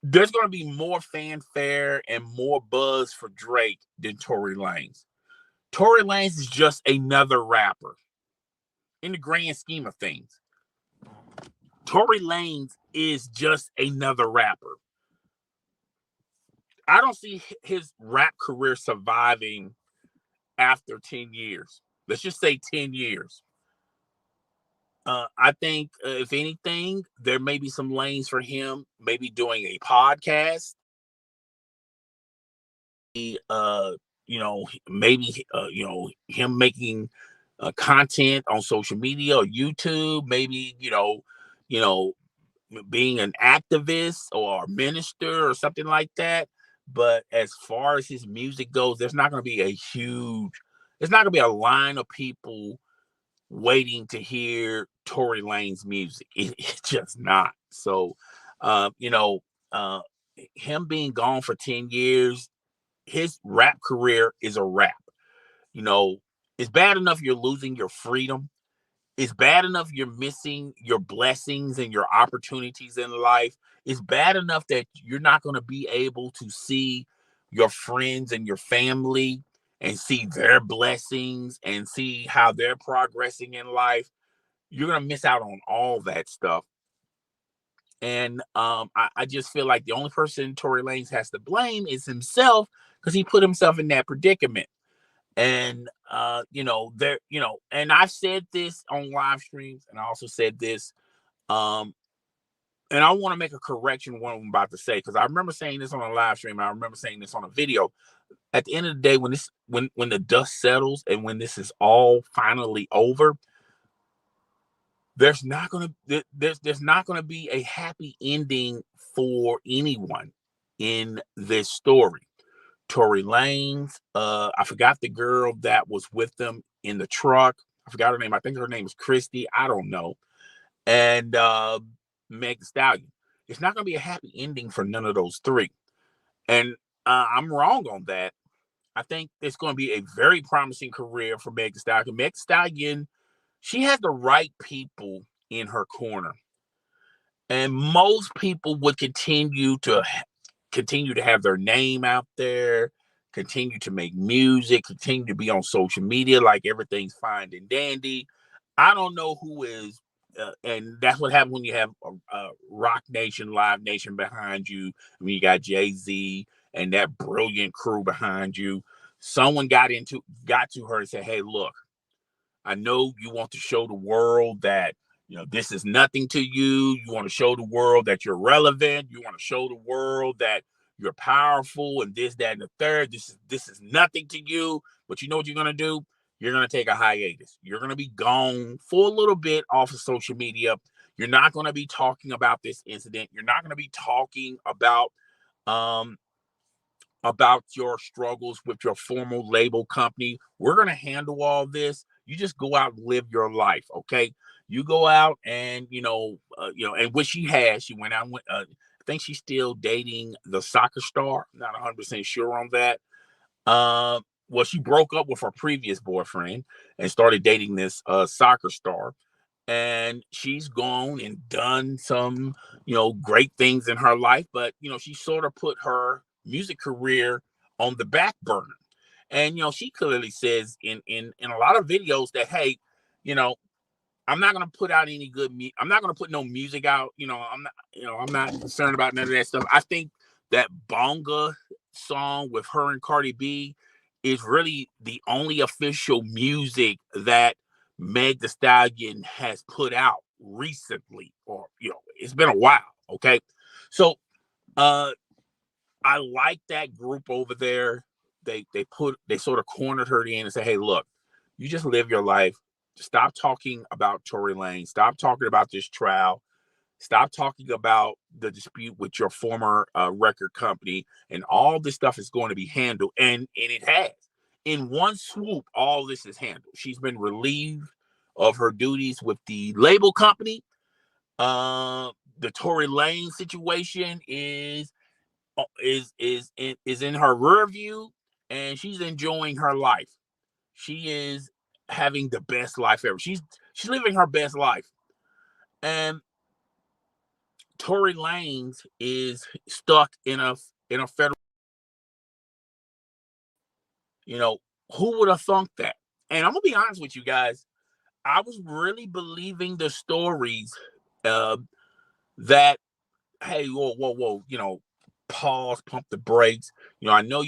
There's going to be more fanfare and more buzz for Drake than Tory Lanez. Tory Lanez is just another rapper in the grand scheme of things. Tory Lanez is just another rapper. I don't see his rap career surviving after 10 years. Let's just say 10 years. I think, if anything, there may be some lanes for him, maybe doing a podcast. Maybe him making content on social media or YouTube, maybe, being an activist or a minister or something like that. But as far as his music goes, there's not going to be a line of people waiting to hear Tory Lanez music. It's just not. So, him being gone for 10 years, his rap career is a wrap. It's bad enough you're losing your freedom. It's bad enough you're missing your blessings and your opportunities in life. It's bad enough that you're not going to be able to see your friends and your family and see their blessings and see how they're progressing in life. You're going to miss out on all that stuff. And I just feel like the only person Tory Lanez has to blame is himself because he put himself in that predicament. And and I've said this on live streams, and I also said this, and I want to make a correction what I'm about to say, because I remember saying this on a live stream, and I remember saying this on a video. At the end of the day, when the dust settles and when this is all finally over, there's not gonna be a happy ending for anyone in this story. Tory Lanez, I forgot the girl that was with them in the truck. I forgot her name. I think her name is Christy. I don't know. And Meg Thee Stallion. It's not going to be a happy ending for none of those three. And I'm wrong on that. I think it's going to be a very promising career for Meg Thee Stallion. Meg Thee Stallion, she has the right people in her corner. And most people would continue to have their name out there, continue to make music, continue to be on social media like everything's fine and dandy. I don't know who is, and that's what happens when you have a Rock Nation, Live Nation behind you. I mean, you got Jay-Z and that brilliant crew behind you. Someone got to her and said, "Hey, look, I know you want to show the world that this is nothing to you. You want to show the world that you're relevant. You want to show the world that you're powerful and this, that, and the third. This is nothing to you. But you know what you're gonna do? You're gonna take a hiatus. You're gonna be gone for a little bit off of social media. You're not gonna be talking about this incident. You're not gonna be talking um about your struggles with your former label company. We're going to handle all this. You just go out and live your life, okay? You go out and and what she went out. I think she's still dating the soccer star. Not 100% sure on that. Well, she broke up with her previous boyfriend and started dating this soccer star, and she's gone and done some great things in her life, but she sort of put her music career on the back burner. And she clearly says in a lot of videos that, hey, you know I'm not gonna put out any I'm not gonna put no music out. I'm not concerned about none of that stuff. I think that Bonga song with her and Cardi B is really the only official music that Meg Thee Stallion has put out recently, or it's been a while. Okay, so uh, I like that group over there. They sort of cornered her in and said, "Hey, look, you just live your life. Stop talking about Tory Lanez. Stop talking about this trial. Stop talking about the dispute with your former record company, and all this stuff is going to be handled." And it has. In one swoop, all this is handled. She's been relieved of her duties with the label company. The Tory Lanez situation is in her rear view, and she's enjoying her life. She is having the best life ever. She's living her best life. And Tory Lanez is stuck in a federal. You know, who would have thunk that? And I'm gonna be honest with you guys. I was really believing the stories uh, that, hey, whoa, whoa, whoa, pause, pump the brakes. I know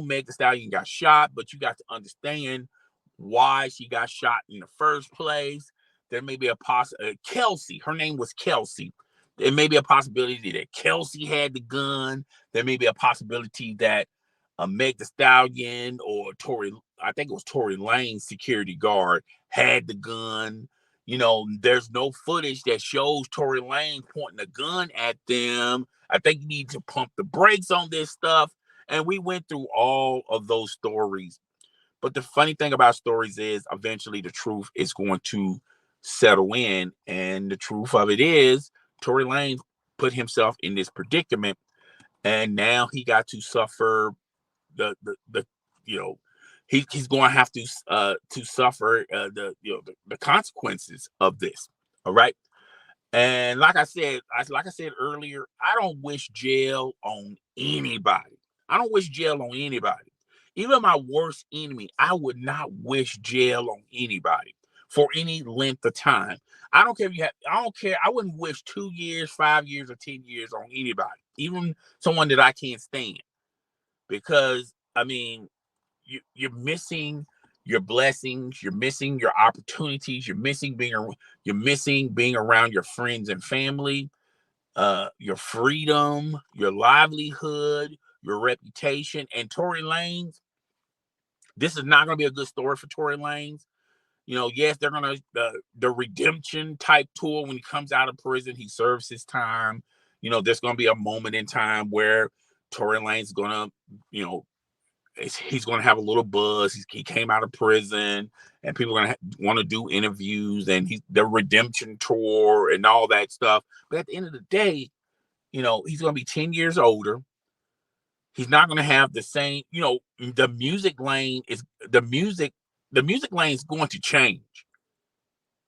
Meg Thee Stallion got shot, but you got to understand why she got shot in the first place. There may be a Kelsey, her name was Kelsey. There may be a possibility that Kelsey had the gun. There may be a possibility that Meg Thee Stallion or I think it was Tory Lane's security guard had the gun. There's no footage that shows Tory Lanez pointing a gun at them. I think you need to pump the brakes on this stuff. And we went through all of those stories. But the funny thing about stories is eventually the truth is going to settle in. And the truth of it is Tory Lanez put himself in this predicament. And now he got to suffer the he's going to have to suffer the consequences of this. All right. And like I said earlier, I don't wish jail on anybody. I don't wish jail on anybody. Even my worst enemy, I would not wish jail on anybody for any length of time. I don't care if I don't care. I wouldn't wish 2 years, 5 years, or 10 years on anybody, even someone that I can't stand. Because I mean, you're missing your blessings, you're missing your opportunities, you're missing being around your friends and family, your freedom, your livelihood, your reputation. And Tory Lanez, this is not going to be a good story for Tory Lanez. Yes, they're going to the redemption type tour when he comes out of prison, he serves his time. There's going to be a moment in time where Tory Lanez is going to, he's going to have a little buzz. He came out of prison, and people are going to want to do interviews, and the redemption tour and all that stuff. But at the end of the day, he's going to be 10 years older. He's not going to have the same, the music lane is the music lane is going to change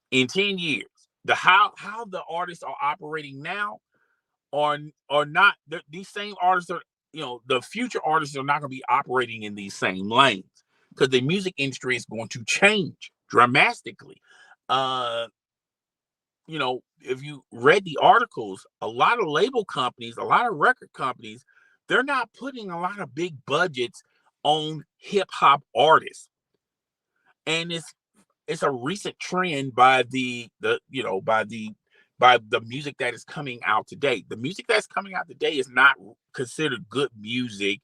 in 10 years. How the artists are operating now are not these same artists the future artists are not going to be operating in these same lanes because the music industry is going to change dramatically. If you read the articles, a lot of label companies, a lot of record companies, they're not putting a lot of big budgets on hip hop artists. And it's a recent trend by the music that is coming out today. The music that's coming out today is not considered good music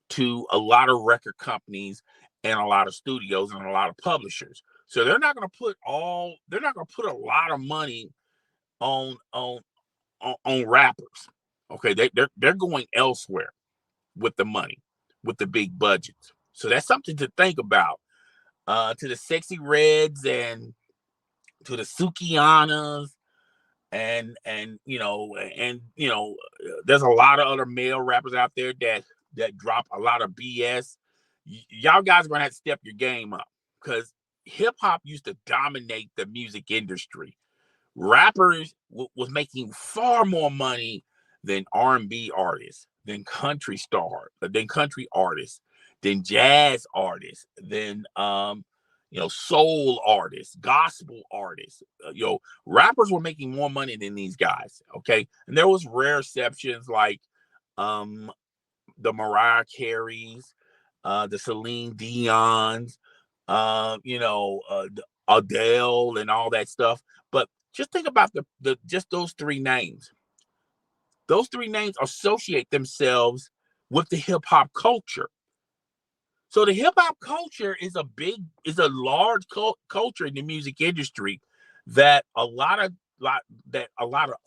to a lot of record companies and a lot of studios and a lot of publishers. So they're not going to put a lot of money on rappers. Okay, they're going elsewhere with the money, with the big budgets. So that's something to think about. To the Sexy Reds and to the Sukianas and there's a lot of other male rappers out there that drop a lot of BS. Y'all guys are gonna have to step your game up because hip hop used to dominate the music industry. Rappers was making far more money than R&B artists, than country artists, than jazz artists, than soul artists, gospel artists. Rappers were making more money than these guys. Okay, and there was rare exceptions like the Mariah Careys, the Celine Dion's, the Adele, and all that stuff. But just think about just those three names. Those three names associate themselves with the hip hop culture. So the hip hop culture is a large culture in the music industry that a lot of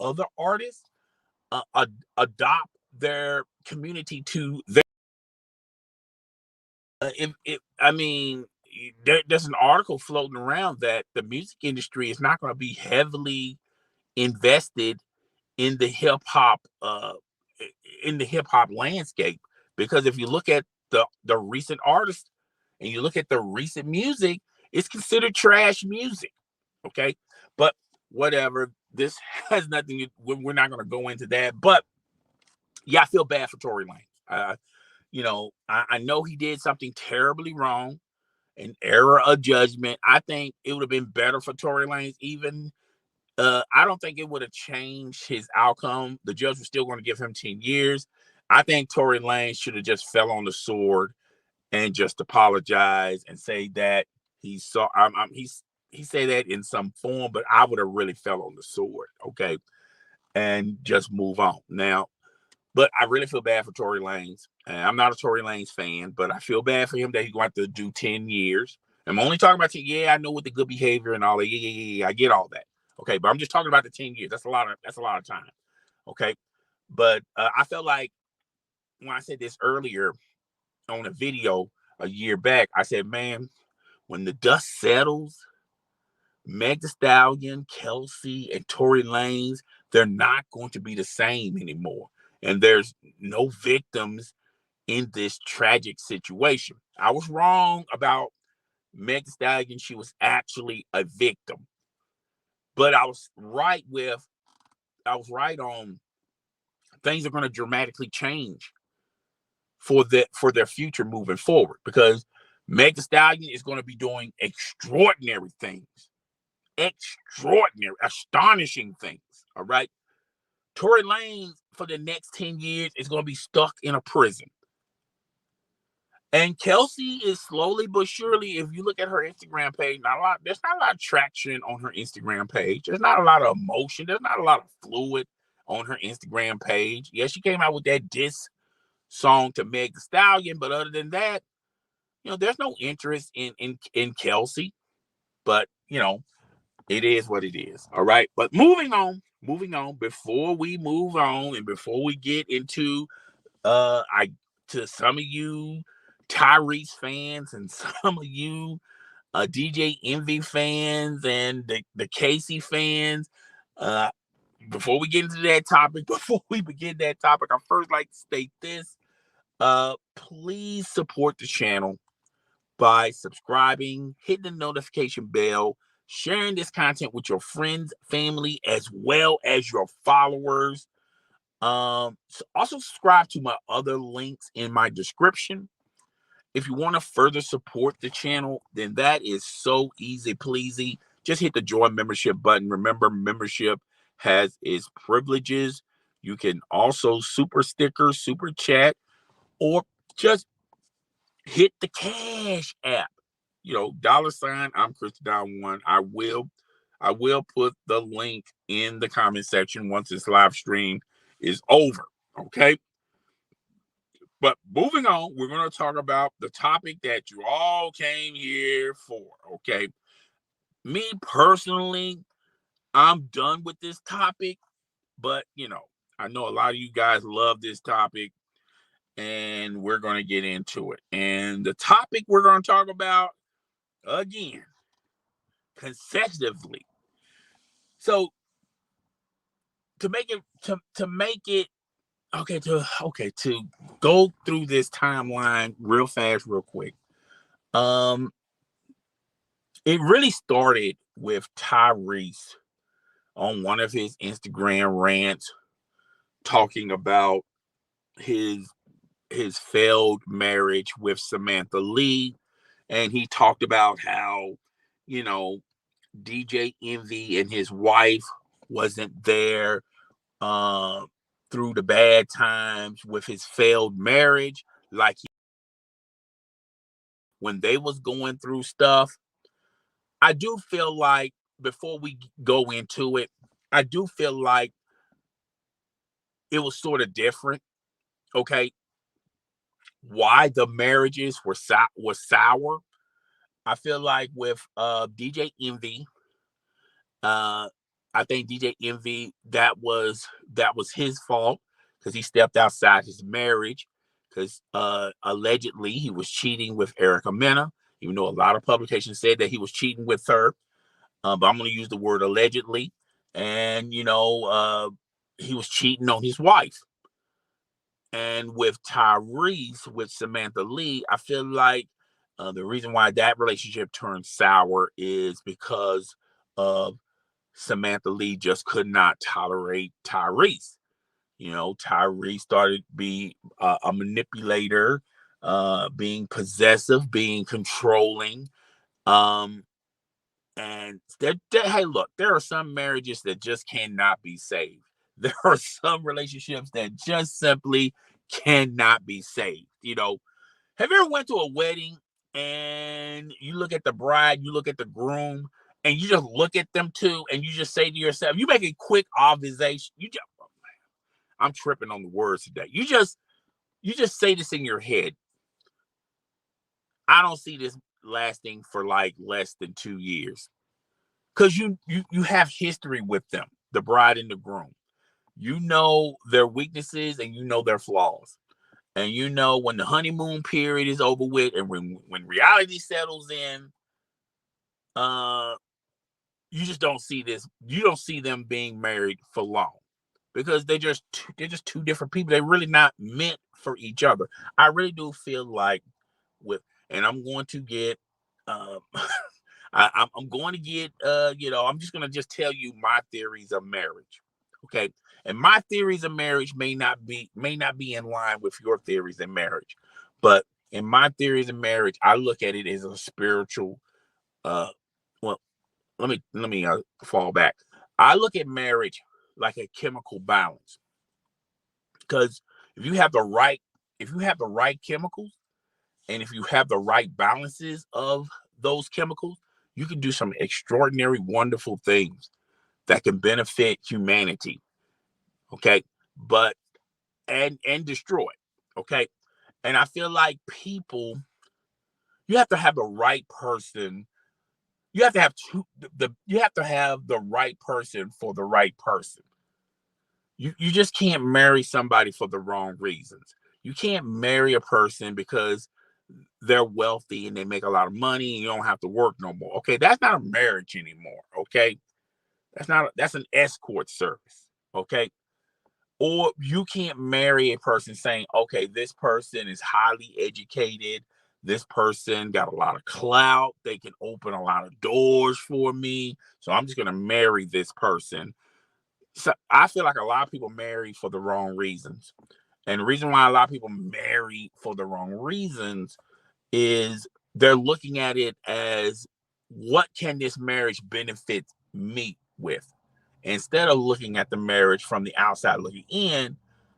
other artists adopt their community to their. There's an article floating around that the music industry is not going to be heavily invested in the hip hop landscape, because if you look at the recent artists and you look at the recent music, it's considered trash music. Okay, but whatever. This has nothing. We're not going to go into that. But yeah, I feel bad for Tory Lanez. I know he did something terribly wrong, an error of judgment. I think it would have been better for Tory Lanez even. I don't think it would have changed his outcome. The judge was still going to give him 10 years. I think Tory Lanez should have just fell on the sword and just apologize and say that he said that in some form, but I would have really fell on the sword, okay, and just move on. Now, but I really feel bad for Tory Lanez. I'm not a Tory Lanez fan, but I feel bad for him that he's going to have to do 10 years. I'm only talking about 10. Yeah, I know with the good behavior and all that. Yeah, I get all that. Okay, but I'm just talking about the 10 years. That's a lot of time. Okay, but I felt like when I said this earlier on a video a year back, I said, man, when the dust settles, Meg Thee Stallion, Kelsey, and Tory Lanez, they're not going to be the same anymore. And there's no victims in this tragic situation. I was wrong about Meg Thee Stallion. She was actually a victim. But I was right on things are going to dramatically change for their future moving forward, because Meg Thee Stallion is going to be doing extraordinary things. Astonishing things. All right. Tory Lanez for the next 10 years is going to be stuck in a prison. And Kelsey is slowly but surely, if you look at her Instagram page, there's not a lot of traction on her Instagram page. There's not a lot of emotion. There's not a lot of fluid on her Instagram page. Yeah, she came out with that diss song to Meg Thee Stallion, but other than that, there's no interest in Kelsey. But it is what it is. All right. But moving on, before we move on and before we get into to some of you TYRESE fans and some of you DJ Envy fans and the Casey fans, before we get into that topic, I first like to state this. Please support the channel by subscribing, hitting the notification bell, sharing this content with your friends, family, as well as your followers. Also subscribe to my other links in my description. If you want to further support the channel, then that is so easy pleasy. Just hit the join membership button. Remember, membership has its privileges. You can also super sticker, super chat, or just hit the cash app. $ I'm Chris Down One. I will put the link in the comment section once this live stream is over. Okay. But moving on, we're going to talk about the topic that you all came here for. Okay. Me personally, I'm done with this topic, but I know a lot of you guys love this topic, and we're going to get into it. And the topic we're going to talk about again, consecutively. So to make it to go through this timeline real fast, real quick. It really started with TYRESE on one of his Instagram rants talking about his failed marriage with Samantha Lee, and he talked about how DJ Envy and his wife wasn't there through the bad times with his failed marriage, like when they was going through stuff. I do feel like, before we go into it, I do feel like it was sort of different. Okay, why the marriages were sour? I feel like with DJ Envy, I think DJ Envy, that was his fault, because he stepped outside his marriage, because allegedly he was cheating with Erica Mena, even though a lot of publications said that he was cheating with her. But I'm going to use the word allegedly. And he was cheating on his wife. And with TYRESE, with Samantha Lee, I feel like the reason why that relationship turned sour is because of Samantha Lee just could not tolerate TYRESE. TYRESE started to be a manipulator, being possessive, being controlling. And hey, look, there are some marriages that just cannot be saved. There are some relationships that just simply cannot be saved. Have you ever went to a wedding and you look at the bride, you look at the groom, and you just look at them too, and you just say to yourself, you make a quick observation. I'm tripping on the words today. You just say this in your head. I don't see this lasting for like less than 2 years, because you have history with them, the bride and the groom. You know their weaknesses and you know their flaws. And when the honeymoon period is over with, and when reality settles in, you just don't see this. You don't see them being married for long, because they're just two different people. They're really not meant for each other. I really do feel like and I'm going to get, I'm going to get, I'm just going to just tell you my theories of marriage. Okay. And my theories of marriage may not be in line with your theories in marriage, but in my theories of marriage, I look at it as a spiritual, well, let me fall back. I look at marriage like a chemical balance, because if you have the right chemicals, and if you have the right balances of those chemicals, you can do some extraordinary, wonderful things that can benefit humanity. Okay. But and destroy. Okay. And I feel like you have to have the right person. You have to have you have to have the right person for the right person. You just can't marry somebody for the wrong reasons. You can't marry a person because they're wealthy and they make a lot of money and you don't have to work no more. Okay, that's not a marriage anymore. Okay, that's an escort service. Okay, or you can't marry a person saying, okay, this person is highly educated, this person got a lot of clout, they can open a lot of doors for me, so I'm just going to marry this person. So I feel like a lot of people marry for the wrong reasons. And the reason why a lot of people marry for the wrong reasons is they're looking at it as, what can this marriage benefit me with? Instead of looking at the marriage from the outside looking in,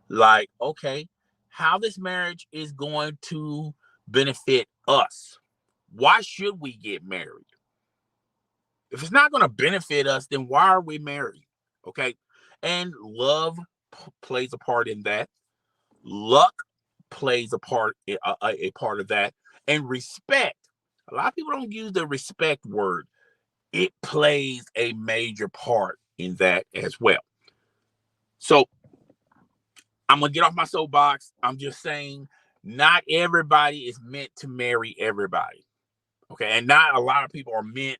like, okay, how this marriage is going to benefit us. Why should we get married? If it's not going to benefit us, then why are we married? Okay. And love plays a part in that. Luck plays a part of that, and respect. A lot of people don't use the respect word. It plays a major part in that as well. So I'm gonna get off my soapbox. I'm just saying, not everybody is meant to marry everybody. Okay, and not a lot of people are meant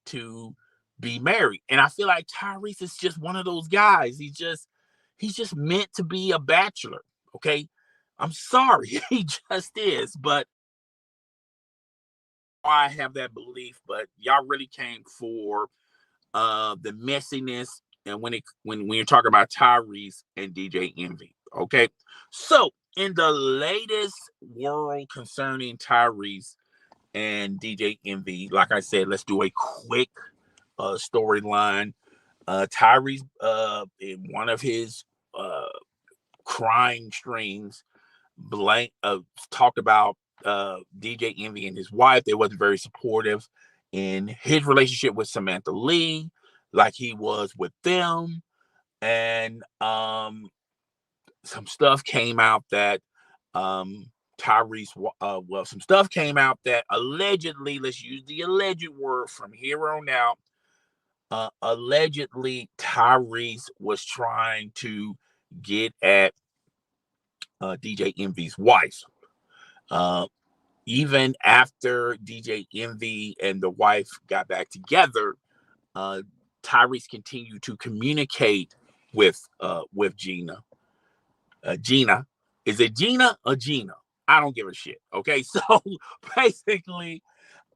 to be married. And I feel like Tyrese is just one of those guys. He's just meant to be a bachelor. Okay, I'm sorry, he just is. But I have that belief. But y'all really came for the messiness, and when you're talking about Tyrese and DJ Envy. Okay, so in the latest world concerning Tyrese and DJ Envy, like I said, let's do a quick storyline. Tyrese, in one of his crying streams, blank talked about DJ Envy and his wife. They wasn't very supportive in his relationship with Samantha Lee, like he was with them. And some stuff came out that Tyrese, some stuff came out that allegedly, let's use the alleged word from here on out, allegedly Tyrese was trying to get at DJ Envy's wife. Uh, Even after DJ Envy and the wife got back together, uh, Tyrese continued to communicate with Gina. Gina, is it Gina or Gina? I don't give a shit. Okay, so basically,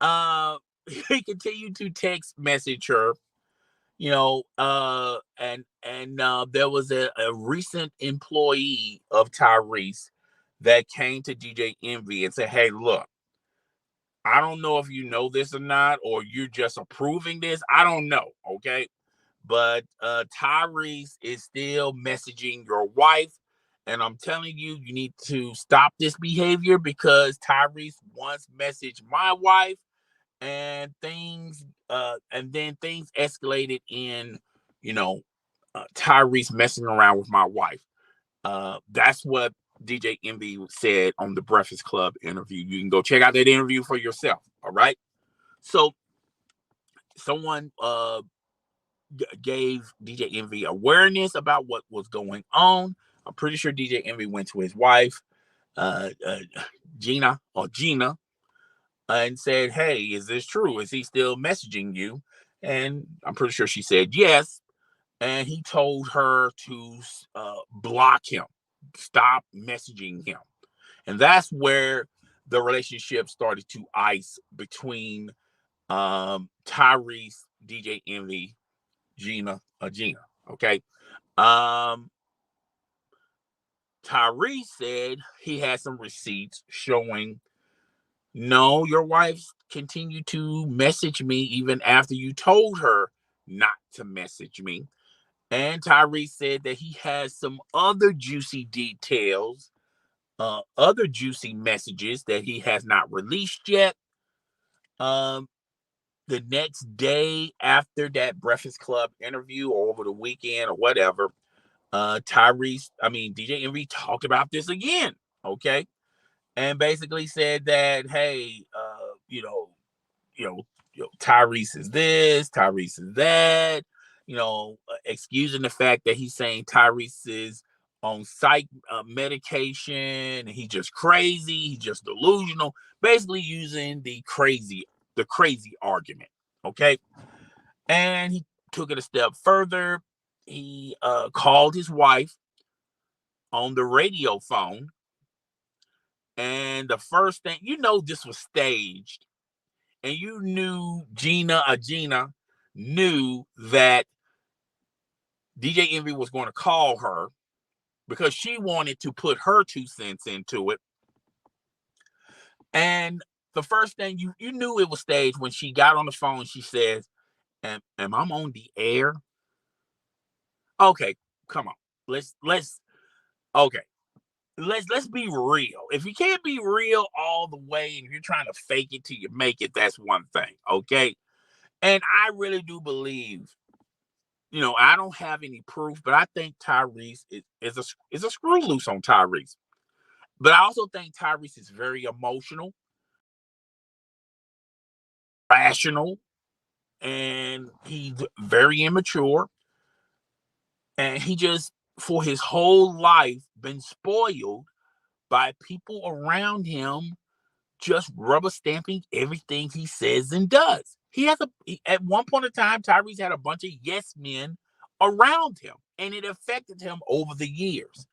uh, he continued to text message her. And there was a recent employee of Tyrese that came to DJ Envy and said, "Hey, look, I don't know if you know this or not, or you're just approving this. I don't know, okay? But Tyrese is still messaging your wife, and I'm telling you, you need to stop this behavior, because Tyrese once messaged my wife, and then things escalated in, you know, Tyrese messing around with my wife." That's what DJ Envy said on the Breakfast Club interview. You can go check out that interview for yourself. All right. So someone gave DJ Envy awareness about what was going on. I'm pretty sure DJ Envy went to his wife, uh, uh, Gina, and said, "Hey, is this true? Is he still messaging you?" And I'm pretty sure she said yes. And he told her to block him, stop messaging him. And that's where the relationship started to ice between Tyrese, DJ Envy, Gina. Okay. Um, Tyrese said he had some receipts showing, no, your wife continued to message me even after you told her not to message me. And Tyrese said that he has some other juicy details, other juicy messages that he has not released yet. Um, the next day after that Breakfast Club interview, or over the weekend or whatever, DJ Envy talked about this again. Okay. And basically said that, hey, you know, Tyrese is this, Tyrese is that, excusing the fact that he's saying Tyrese is on psych medication and he's just crazy, he's just delusional, basically using the crazy argument. Okay. And he took it a step further. He called his wife on the radio phone. And the first thing, this was staged. And you knew Gina knew that DJ Envy was going to call her because she wanted to put her 2 cents into it. And the first thing you knew it was staged when she got on the phone. She says, am I on the air? Okay, come on. Let's okay. Let's be real. If you can't be real all the way and you're trying to fake it till you make it, that's one thing. Okay. And I really do believe, I don't have any proof, but I think Tyrese is a screw loose on Tyrese. But I also think Tyrese is very emotional, rational, and he's very immature. And he just, for his whole life, been spoiled by people around him just rubber stamping everything he says and does. At one point in time, Tyrese had a bunch of yes men around him, and it affected him over the years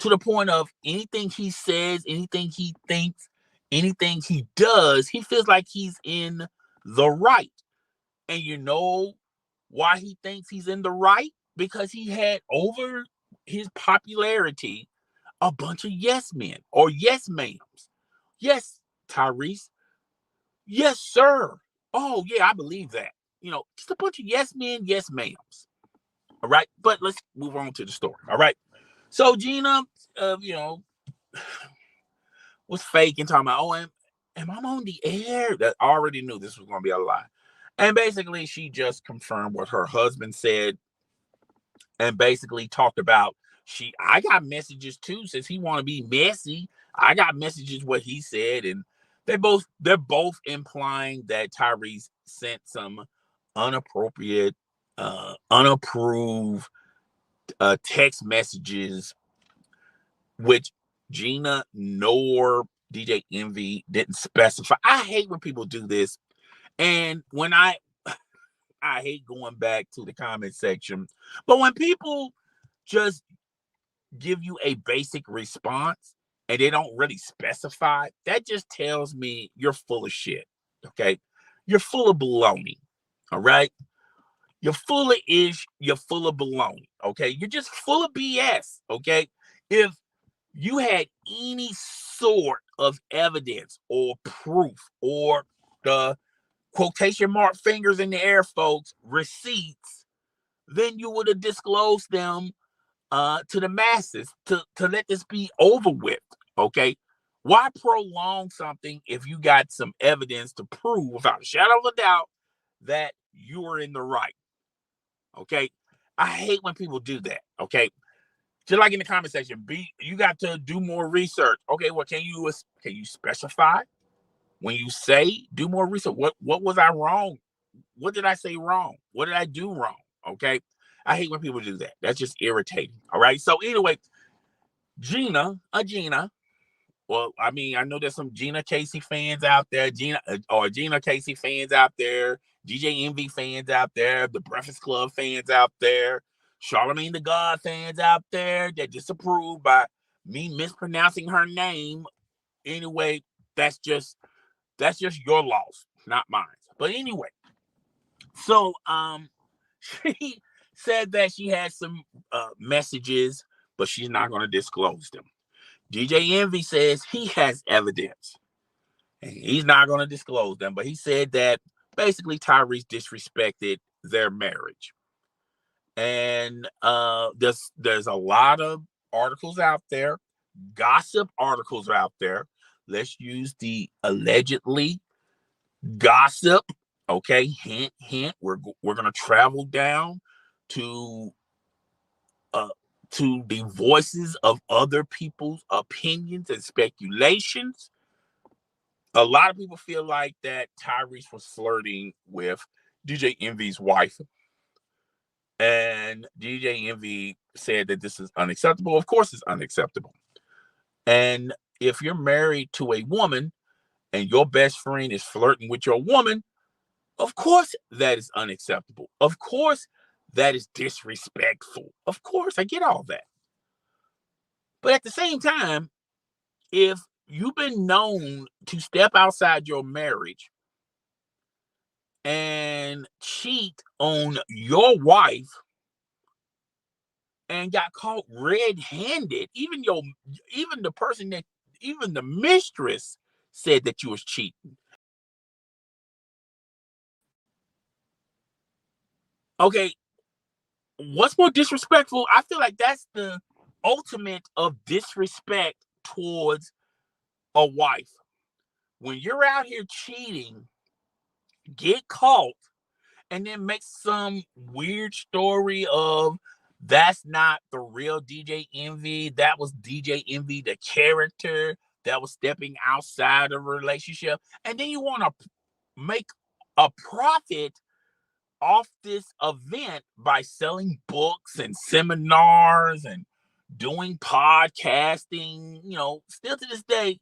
to the point of anything he says, anything he thinks, anything he does, he feels like he's in the right. And you know why he thinks he's in the right? Because he had over his popularity a bunch of yes men or yes ma'ams. Yes, Tyrese. Yes, sir. Oh, yeah, I believe that. Just a bunch of yes men, yes ma'ams. All right. But let's move on to the story. All right. So Gina, was faking, talking about, am I on the air? That I already knew this was going to be a lie. And basically, she just confirmed what her husband said and basically talked about, I got messages too, since he want to be messy. I got messages what he said, and they're both implying that Tyrese sent some inappropriate, unapproved text messages, which Gina nor DJ Envy didn't specify. I hate when people do this, and when I hate going back to the comment section, but when people just give you a basic response and they don't really specify, that just tells me you're full of shit. Okay. You're full of baloney. All right. You're full of ish. You're full of baloney. Okay. You're just full of BS. Okay. If you had any sort of evidence or proof or the quotation mark fingers in the air, folks, receipts, then you would have disclosed them to the masses to let this be over with. Okay. Why prolong something if you got some evidence to prove without a shadow of a doubt that you are in the right? Okay. I hate when people do that. Okay. Just like in the comment section, you got to do more research. Okay, well, can you specify when you say do more research? What was I wrong? What did I say wrong? What did I do wrong? Okay, I hate when people do that. That's just irritating. All right. So anyway, Gina. Well, I mean, I know there's some Gina Casey fans out there, Gina Casey fans out there, DJ Envy fans out there, the Breakfast Club fans out there, Charlamagne the God fans out there that disapprove by me mispronouncing her name. Anyway, that's just your loss, not mine. But anyway, so she said that she had some messages, but she's not going to disclose them. DJ Envy says he has evidence and he's not going to disclose them, but he said that basically Tyrese disrespected their marriage. And there's a lot of articles out there, gossip articles out there. Let's use the allegedly gossip. Okay, hint, hint. We're going to travel down to uh, to the voices of other people's opinions and speculations. A lot of people feel like that Tyrese was flirting with DJ Envy's wife. And DJ Envy said that this is unacceptable. Of course, it's unacceptable. And if you're married to a woman and your best friend is flirting with your woman, of course that is unacceptable. Of course that is disrespectful. Of course, I get all that. But at the same time, if you've been known to step outside your marriage and cheat on your wife and got caught red-handed. Even the person that, even the mistress said that you was cheating. Okay, what's more disrespectful? I feel like that's the ultimate of disrespect towards a wife. When you're out here cheating, get caught, and then make some weird story of that's not the real DJ Envy. That was DJ Envy, the character that was stepping outside of a relationship. And then you want to make a profit off this event by selling books and seminars and doing podcasting. Still to this day,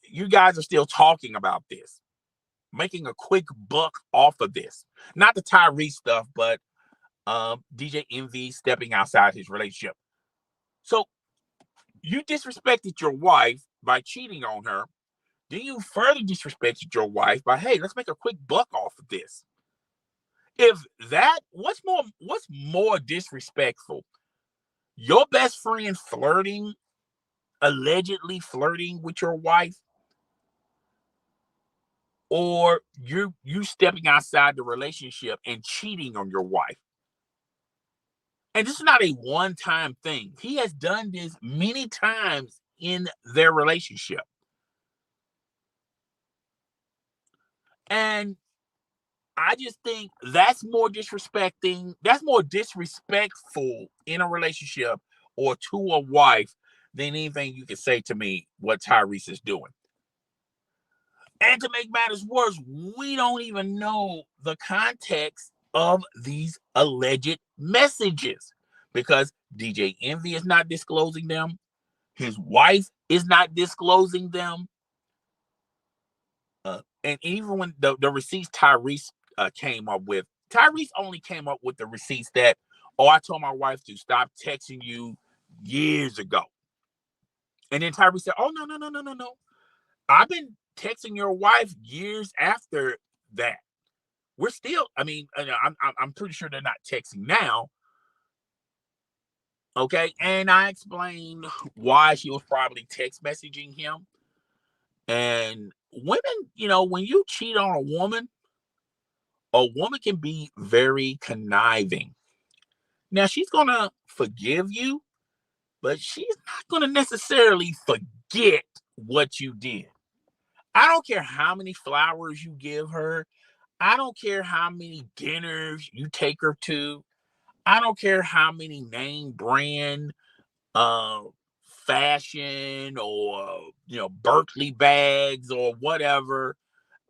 you guys are still talking about this, making a quick buck off of this. Not the TYRESE stuff, but DJ Envy stepping outside his relationship. So you disrespected your wife by cheating on her. Then you further disrespected your wife by, hey, let's make a quick buck off of this. If that, what's more disrespectful? Your best friend allegedly flirting with your wife, or you stepping outside the relationship and cheating on your wife? And this is not a one-time thing. He has done this many times in their relationship. And I just think that's more disrespecting. That's more disrespectful in a relationship or to a wife than anything you can say to me what TYRESE is doing. And to make matters worse, we don't even know the context of these alleged messages because DJ Envy is not disclosing them. His wife is not disclosing them. And even when the receipts TYRESE came up with, TYRESE only came up with the receipts that, oh, I told my wife to stop texting you years ago. And then TYRESE said, oh, no, no, no, no, no, no. I've been texting your wife years after that. We're still, I'm pretty sure they're not texting now. Okay. And I explained why she was probably text messaging him. And women, when you cheat on a woman can be very conniving. Now, she's going to forgive you, but she's not going to necessarily forget what you did. I don't care how many flowers you give her. I don't care how many dinners you take her to. I don't care how many name brand uh fashion or Berkeley bags or whatever.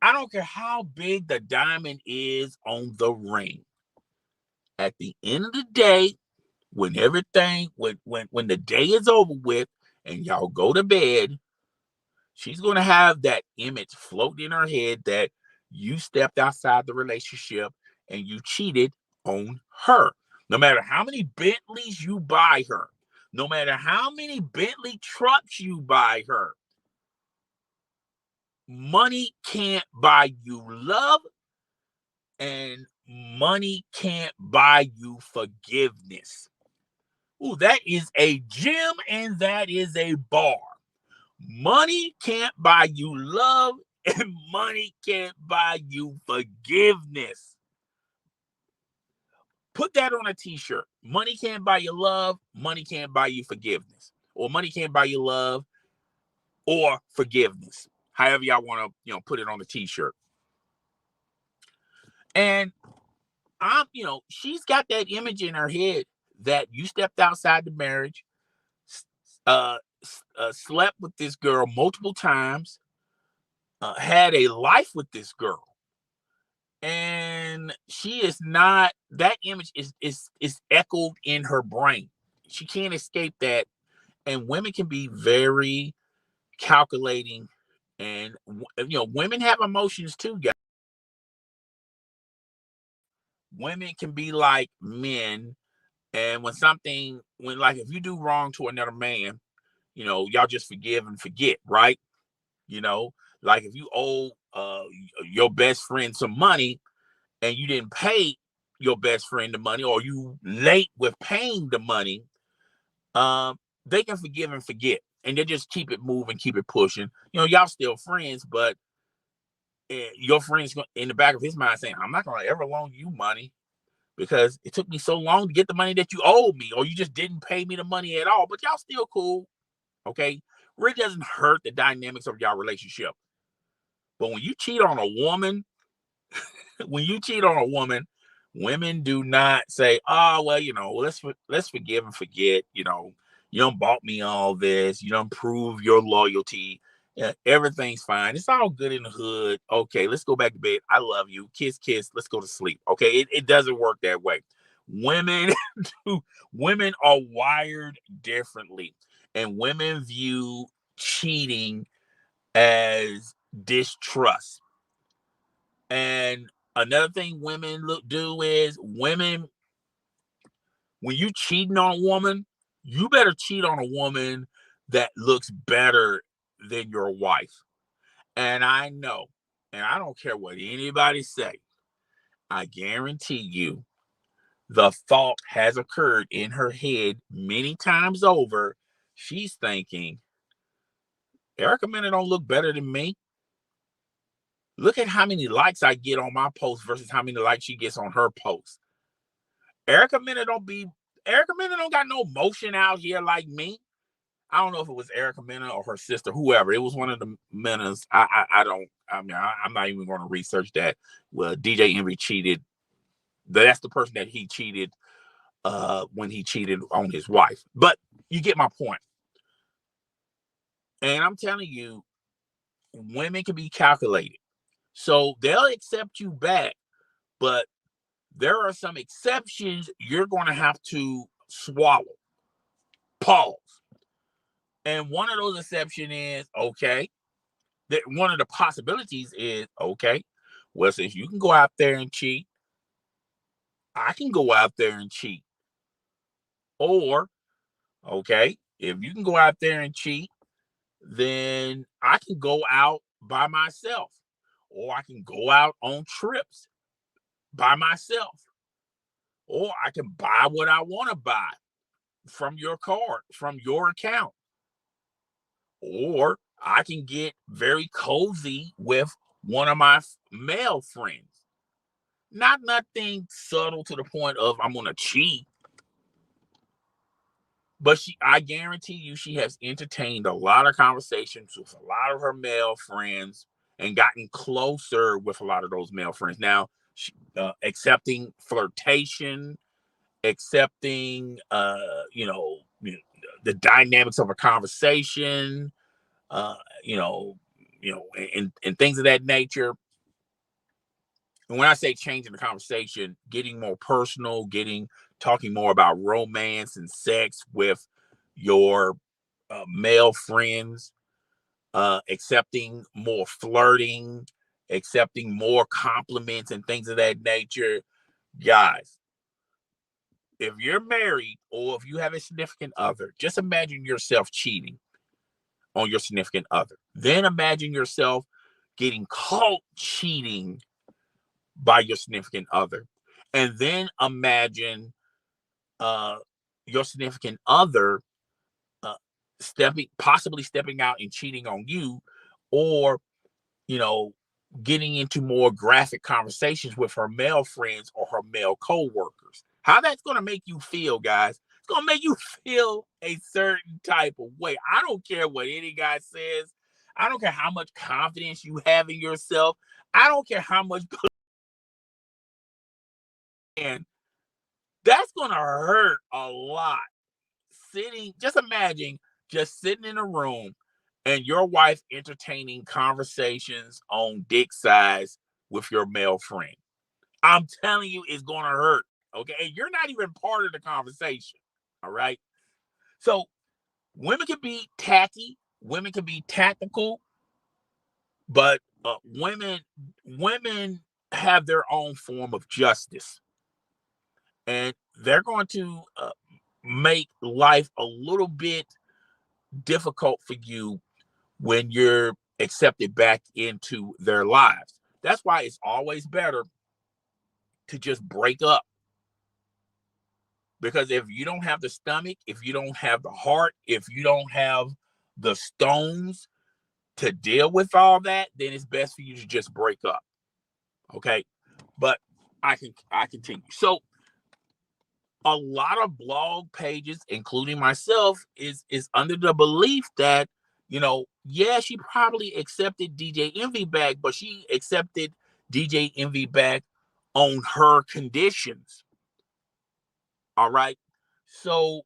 I don't care how big the diamond is on the ring. At the end of the day, when everything when the day is over with and y'all go to bed, she's going to have that image floating in her head that you stepped outside the relationship and you cheated on her. No matter how many Bentleys you buy her, no matter how many Bentley trucks you buy her, money can't buy you love, and money can't buy you forgiveness. Ooh, that is a gem and that is a bar. Money can't buy you love, and money can't buy you forgiveness. Put that on a t-shirt. Money can't buy you love, money can't buy you forgiveness. Or money can't buy you love or forgiveness. However y'all want to, put it on the t-shirt. And she's got that image in her head that you stepped outside the marriage, slept with this girl multiple times, had a life with this girl, and she is not. That image is echoed in her brain. She can't escape that, and women can be very calculating, and women have emotions too, guys. Women can be like men, and when if you do wrong to another man, y'all just forgive and forget, right? Like if you owe your best friend some money and you didn't pay your best friend the money, or you late with paying the money, they can forgive and forget, and they just keep it moving, keep it pushing. Y'all still friends, but your friend's in the back of his mind saying, I'm not going to ever loan you money because it took me so long to get the money that you owed me, or you just didn't pay me the money at all, but y'all still cool. Okay. Really doesn't hurt the dynamics of y'all relationship. But when you cheat on a woman, women do not say, oh, well, let's forgive and forget. You don't bought me all this. You don't prove your loyalty. Yeah, everything's fine. It's all good in the hood. Okay, let's go back to bed. I love you. Kiss, kiss. Let's go to sleep. Okay, it doesn't work that way. Women, women are wired differently, and women view cheating as distrust. And another thing women do is when you cheating on a woman, you better cheat on a woman that looks better than your wife. And I know, and I don't care what anybody say, I guarantee you the thought has occurred in her head many times over. She's thinking, Erica Mena don't look better than me. Look at how many likes I get on my post versus how many likes she gets on her post. Erica Mena don't got no motion out here like me. I don't know if it was Erica Mena or her sister, whoever. It was one of the Menas. I'm not even going to research that. Well, DJ Envy cheated. That's the person that he cheated when he cheated on his wife. But you get my point. And I'm telling you, women can be calculated. So they'll accept you back, but there are some exceptions you're going to have to swallow. Pause. And one of those exceptions is, okay, that one of the possibilities is, okay, well, since you can go out there and cheat, I can go out there and cheat. Or, okay, if you can go out there and cheat, then I can go out by myself. Or I can go out on trips by myself. Or I can buy what I want to buy from your card, from your account. Or I can get very cozy with one of my male friends. Not nothing subtle to the point of I'm gonna cheat. But I guarantee you, she has entertained a lot of conversations with a lot of her male friends and gotten closer with a lot of those male friends. Now, accepting flirtation, accepting, the dynamics of a conversation, uh, you know, and things of that nature. And when I say changing the conversation, getting more personal, talking more about romance and sex with your male friends, accepting more flirting, accepting more compliments and things of that nature. Guys, if you're married or if you have a significant other, just imagine yourself cheating on your significant other. Then imagine yourself getting caught cheating by your significant other. And then imagine uh, your significant other uh, possibly stepping out and cheating on you, or, you know, getting into more graphic conversations with her male friends or her male co-workers. How that's going to make you feel, guys. It's going to make you feel a certain type of way. I don't care what any guy says. I don't care how much confidence you have in yourself. I don't care how much and that's going to hurt a lot. Just imagine just sitting in a room and your wife entertaining conversations on dick size with your male friend. I'm telling you, it's going to hurt. Okay. And you're not even part of the conversation. All right. So women can be tacky, women can be tactical, but women have their own form of justice, and they're going to make life a little bit difficult for you when you're accepted back into their lives. That's why it's always better to just break up. Because if you don't have the stomach, if you don't have the heart, if you don't have the stones to deal with all that, then it's best for you to just break up. Okay. But I continue. So a lot of blog pages, including myself, is under the belief that, yeah, she probably accepted DJ Envy back, but she accepted DJ Envy back on her conditions. All right. So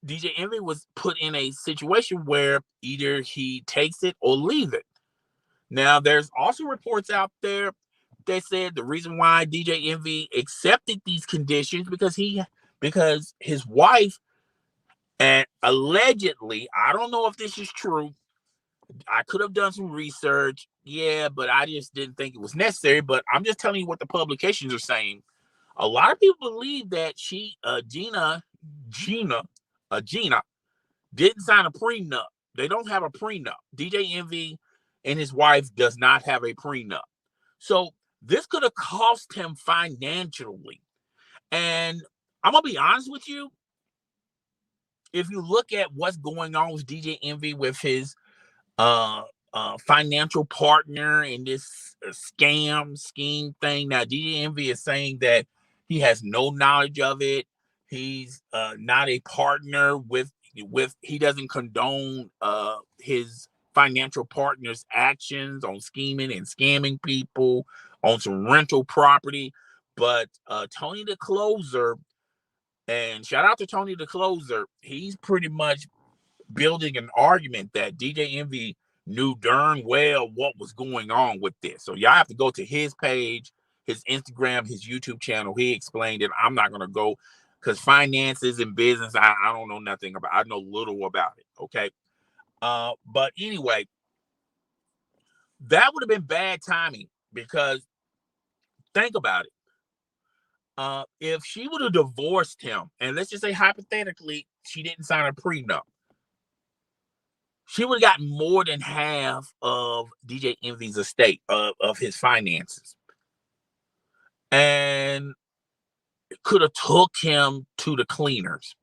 DJ Envy was put in a situation where either he takes it or leave it. Now, there's also reports out there that said the reason why DJ Envy accepted these conditions because his wife, and allegedly, I don't know if this is true. I could have done some research, yeah, but I just didn't think it was necessary. But I'm just telling you what the publications are saying. A lot of people believe that Gina didn't sign a prenup. They don't have a prenup. DJ Envy and his wife does not have a prenup. So this could have cost him financially. And I'm going to be honest with you. If you look at what's going on with DJ Envy with his uh, financial partner in this scheme thing. Now, DJ Envy is saying that he has no knowledge of it. He's not a partner with. He doesn't condone his financial partner's actions on scheming and scamming people on some rental property. But Tony the Closer, and shout out to Tony the Closer, he's pretty much building an argument that DJ Envy knew darn well what was going on with this. So y'all have to go to his page, his Instagram, his YouTube channel. He explained it. I'm not going to go because finances and business, I don't know nothing about. I know little about it. Okay. But anyway, that would have been bad timing because think about it. If she would have divorced him, and let's just say hypothetically, she didn't sign a prenup, she would have gotten more than half of DJ Envy's estate of his finances, and could have took him to the cleaners.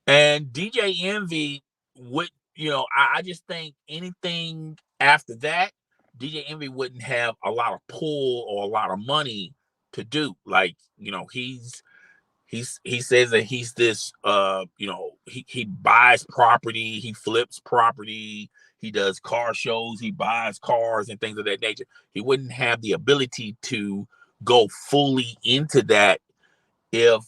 And DJ Envy would, I just think anything after that, DJ Envy wouldn't have a lot of pull or a lot of money to do. Like, he says that he's this he buys property, he flips property, he does car shows, he buys cars and things of that nature. He wouldn't have the ability to go fully into that if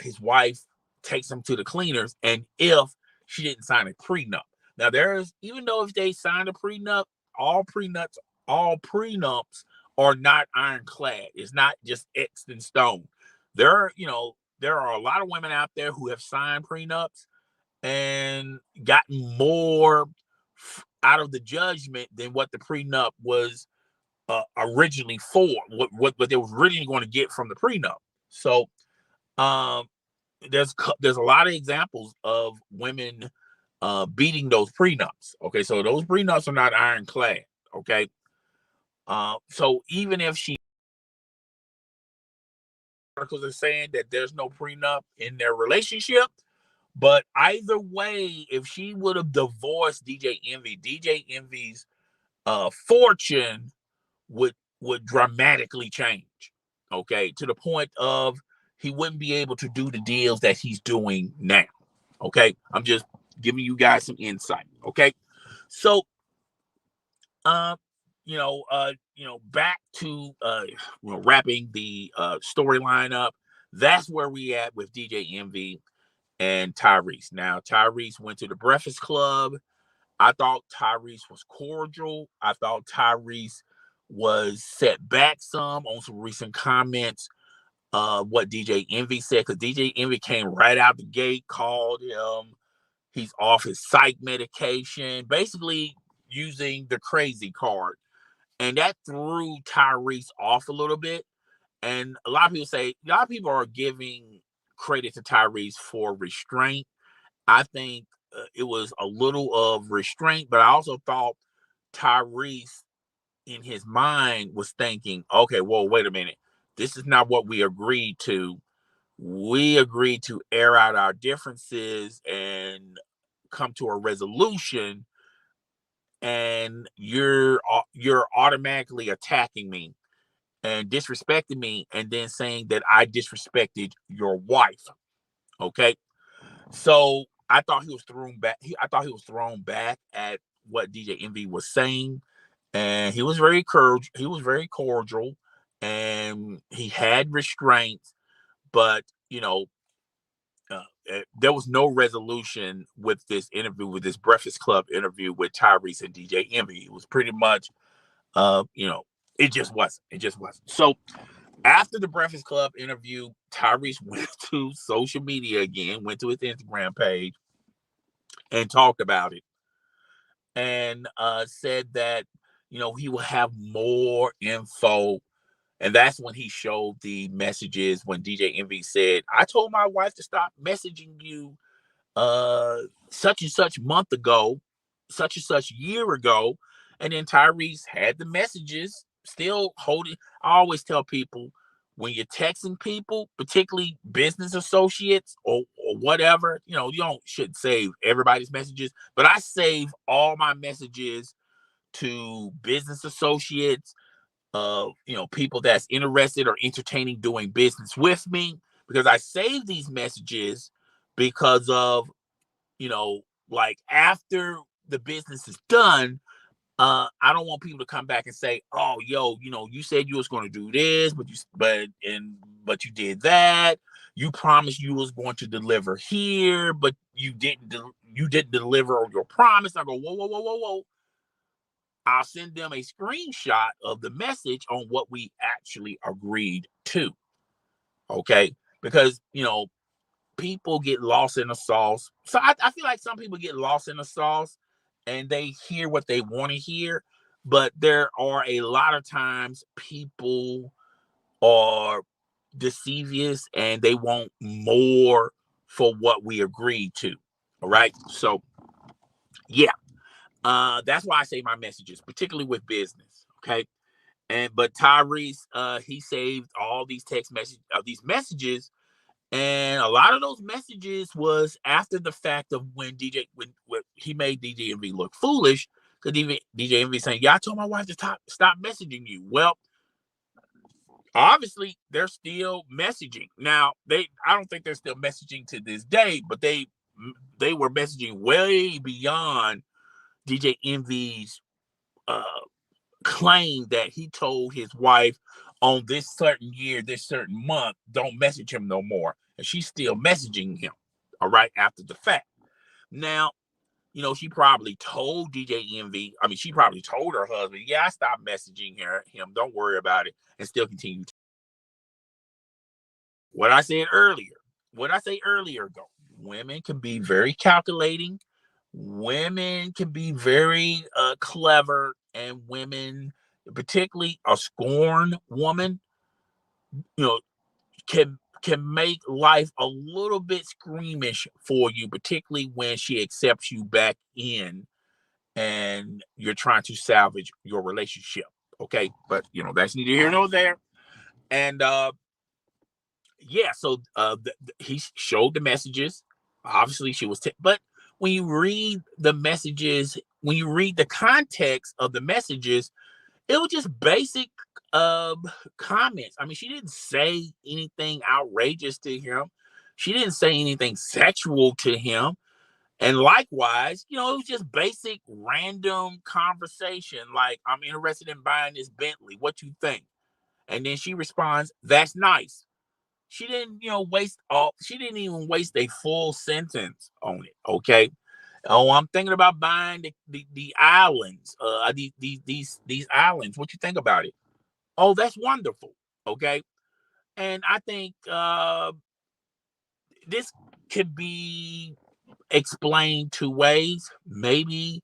his wife takes him to the cleaners and if she didn't sign a prenup. Now, even though if they signed a prenup, all prenups are not ironclad. It's not just X'd in stone. There are a lot of women out there who have signed prenups and gotten more out of the judgment than what the prenup was originally for, what they were originally going to get from the prenup. So there's a lot of examples of women beating those prenups. Okay, so those prenups are not ironclad. Okay, so even if articles are saying that there's no prenup in their relationship, but either way, if she would have divorced DJ Envy's fortune would dramatically change. Okay, to the point of he wouldn't be able to do the deals that he's doing now. Okay, I'm just giving you guys some insight. Okay, so back to wrapping the storyline up. That's where we at with DJ Envy and Tyrese. Now, Tyrese went to the Breakfast Club. I thought Tyrese was cordial. I thought Tyrese was set back some on some recent comments what DJ Envy said, because DJ Envy came right out the gate, called him, he's off his psych medication, basically using the crazy card. And that threw Tyrese off a little bit. And a lot of people are giving credit to Tyrese for restraint. I think it was a little of restraint, but I also thought Tyrese in his mind was thinking, okay, well, wait a minute. This is not what we agreed to we agreed to air out our differences and come to a resolution, and you're automatically attacking me and disrespecting me, and then saying that I disrespected your wife. Okay, so I thought he was thrown back. I thought he was thrown back at what DJ Envy was saying, and he was very cordial. He was very cordial, and he had restraints. But there was no resolution with this interview, with this Breakfast Club interview with Tyrese and DJ Envy. It was pretty much, uh, you know, it just wasn't. It just wasn't. So after the Breakfast Club interview, Tyrese went to social media again, went to his Instagram page and talked about it, and said that he will have more info. And that's when he showed the messages when DJ Envy said, "I told my wife to stop messaging you uh such and such month ago, such and such year ago." And then Tyrese had the messages still holding. I always tell people, when you're texting people, particularly business associates or whatever, you don't should save everybody's messages, but I save all my messages to business associates, people that's interested or entertaining doing business with me, because I save these messages because of, like, after the business is done, I don't want people to come back and say, "Oh, yo, you said you was going to do this, but you did that. You promised you was going to deliver here, but you didn't deliver on your promise." I go, "Whoa, whoa, whoa, whoa, whoa." I'll send them a screenshot of the message on what we actually agreed to. Okay, because people get lost in the sauce. So I feel like some people get lost in the sauce and they hear what they want to hear. But there are a lot of times people are deceivious and they want more for what we agreed to. All right. So yeah, that's why I say my messages, particularly with business. Okay. But Tyrese, he saved all these these messages, and a lot of those messages was after the fact of when he made DJ Envy look foolish, because even DJ Envy saying, "Yeah, I told my wife to stop messaging you." Well, obviously they're still messaging now. I don't think they're still messaging to this day, but they were messaging way beyond DJ Envy's uh, claim that he told his wife on this certain year, this certain month, don't message him no more. And she's still messaging him, all right, after the fact. Now, she probably told DJ Envy, she probably told her husband, "Yeah, I stopped messaging him. Don't worry about it," and still continue. What I said earlier, though, women can be very calculating. Women can be very clever, and women, particularly a scorned woman, you know, can make life a little bit squeamish for you, particularly when she accepts you back in and you're trying to salvage your relationship. Okay, but that's neither here nor there. And yeah, so he showed the messages. Obviously, she was, but when you read the messages, when you read the context of the messages, it was just basic um comments. She didn't say anything outrageous to him. She didn't say anything sexual to him. And likewise, it was just basic random conversation, like, "I'm interested in buying this Bentley. What you think?" And then she responds, "That's nice." She didn't, she didn't even waste a full sentence on it. Okay. "Oh, I'm thinking about buying the islands. These islands. What you think about it?" "Oh, that's wonderful." Okay. And I think this could be explained two ways. Maybe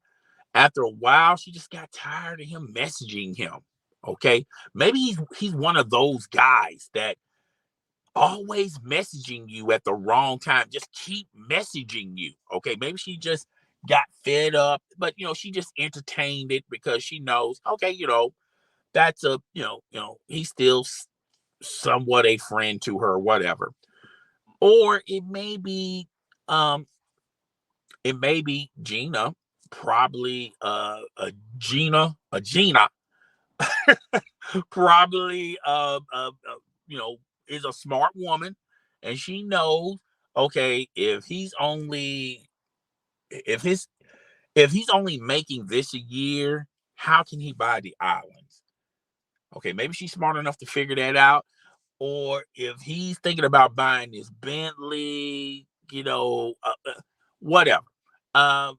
after a while, she just got tired of him messaging him. Okay. Maybe he's one of those guys that always messaging you at the wrong time. Just keep messaging you. Okay. Maybe she just got fed up, but she just entertained it because she knows, okay, that's he's still somewhat a friend to her, whatever. Or it may be Gina, probably Gina, probably you know, is a smart woman, and she knows, okay, if his if he's only making this a year, how can he buy the islands? Okay, maybe she's smart enough to figure that out. Or if he's thinking about buying this Bentley, whatever. Um,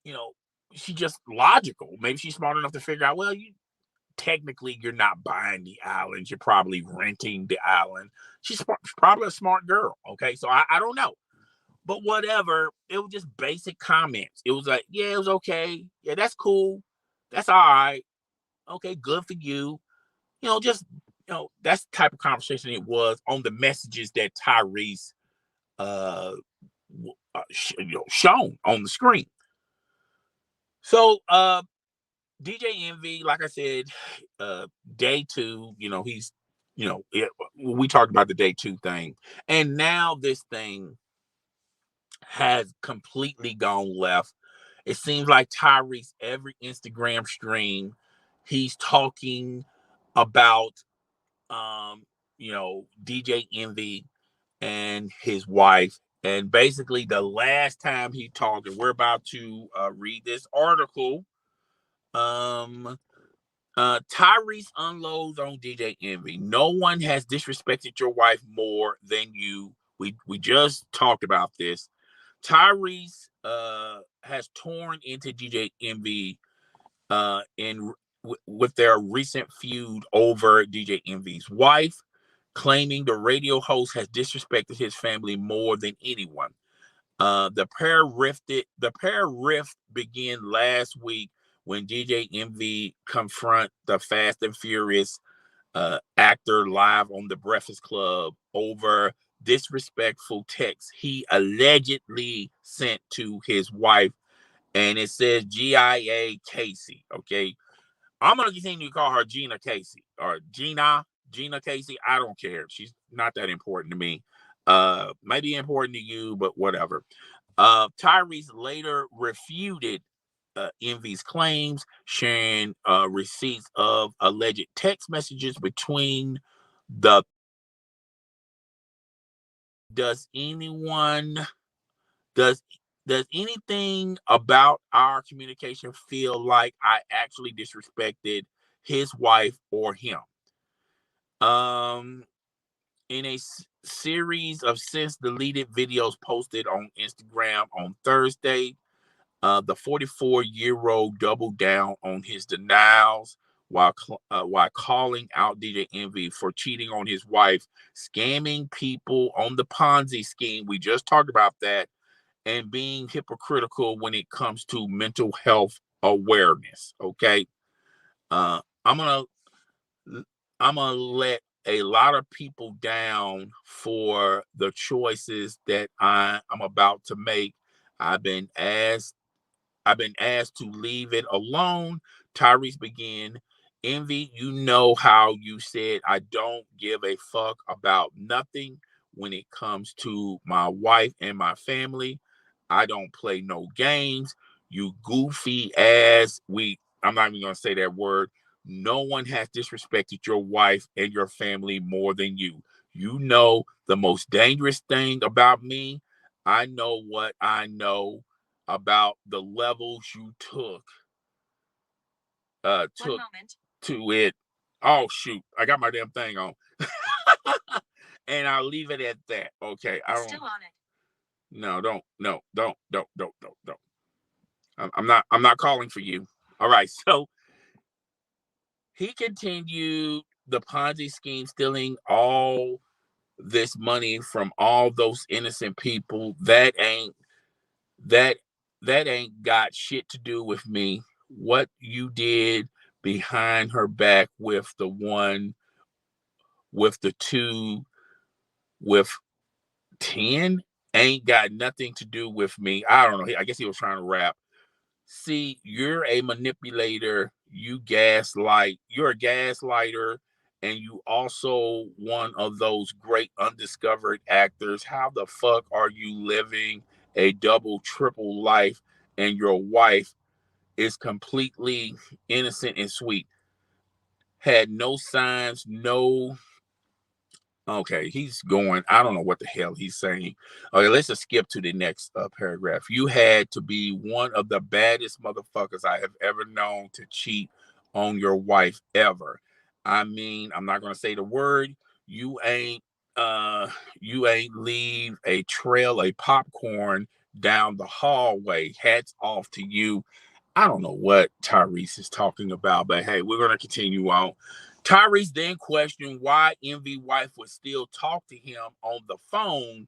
you know, she just logical. Maybe she's smart enough to figure out, well, you're not buying the island. You're probably renting the island. She's probably a smart girl. Okay. So I don't know. But whatever. It was just basic comments. It was like, yeah, it was okay. Yeah, that's cool. That's all right. Okay, good for you. Just that's the type of conversation it was on the messages that Tyrese uh, shown on the screen. So DJ Envy, like I said, day two, we talked about the day two thing, and now this thing has completely gone left. It seems like Tyrese, every Instagram stream, he's talking about, DJ Envy and his wife. And basically, the last time he talked, and we're about to read this article. Tyrese unloads on DJ Envy. No one has disrespected your wife more than you. We just talked about this. Tyrese has torn into DJ Envy with their recent feud over DJ Envy's wife, claiming the radio host has disrespected his family more than anyone. The pair rift began last week when DJ Envy confront the Fast and Furious actor live on the Breakfast Club over disrespectful texts he allegedly sent to his wife, and it says GIA Casey. Okay, I'm gonna continue to call her Gina Casey or Gina Casey. I don't care. She's not that important to me. Maybe important to you, but whatever. Tyrese later refuted Envy's claims, sharing receipts of alleged text messages between the. Does anyone does does anything about our communication feel like I actually disrespected his wife or him? Um, in a series of since deleted videos posted on Instagram on Thursday, the 44-year-old doubled down on his denials while calling out DJ Envy for cheating on his wife, scamming people on the Ponzi scheme. We just talked about that, and being hypocritical when it comes to mental health awareness. Okay, uh, I'm gonna I'm gonna let a lot of people down for the choices that I'm about to make. I've been asked I've been asked to leave it alone. Tyrese began. Envy, you know how you said I don't give a fuck about nothing when it comes to my wife and my family. I don't play no games. You goofy ass. I'm not even gonna say that word. No one has disrespected your wife and your family more than you. You know the most dangerous thing about me. I know what I know about the levels you took to it. Oh shoot, I got my damn thing on. And I'll leave it at that. Okay. I don't still on it. No, don't. No, don't. I'm not calling for you. All right. So he continued the Ponzi scheme, stealing all this money from all those innocent people. That that ain't got shit to do with me. What you did behind her back with the one with the two with 10 ain't got nothing to do with me. I don't know. I guess he was trying to rap. See, you're a manipulator. You're a gaslighter, and you also one of those great undiscovered actors. How the fuck are you living a double, triple life and your wife is completely innocent and sweet? Had no signs, no. Okay, he's going. I don't know what the hell he's saying. Okay, let's just skip to the next paragraph. You had to be one of the baddest motherfuckers I have ever known to cheat on your wife ever. I mean, I'm not gonna say the word. You ain't you ain't leave a trail of popcorn down the hallway. Hats off to you. I don't know what Tyrese is talking about, but hey, we're going to continue on. Tyrese then questioned why Envy wife would still talk to him on the phone.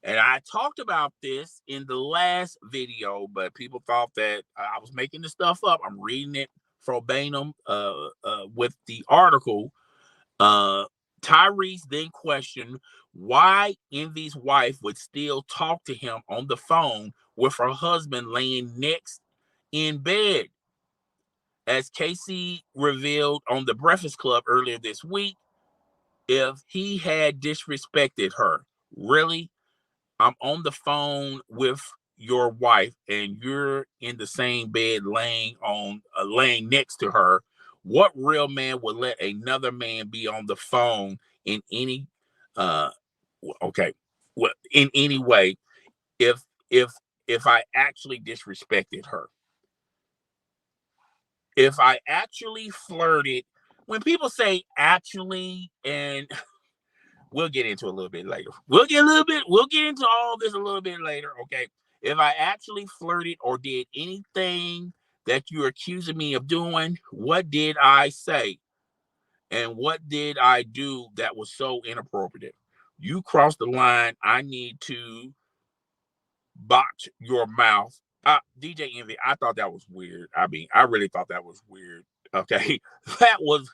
And I talked about this in the last video, but people thought that I was making the stuff up. I'm reading it verbatim with the article. Uh, Tyrese then questioned why Envy's wife would still talk to him on the phone with her husband laying next in bed. As Casey revealed on the Breakfast Club earlier this week, if he had disrespected her, really, I'm on the phone with your wife and you're in the same bed laying next to her. What real man would let another man be on the phone in any uh okay, well, in any way if if if I actually disrespected her? If I actually flirted, when people say actually, and we'll get into a little bit later. We'll get into all this a little bit later, okay? If I actually flirted or did anything that you're accusing me of doing, what did I say? And what did I do that was so inappropriate? You crossed the line. I need to box your mouth. DJ Envy, I thought that was weird. I mean, I really thought that was weird. Okay. That was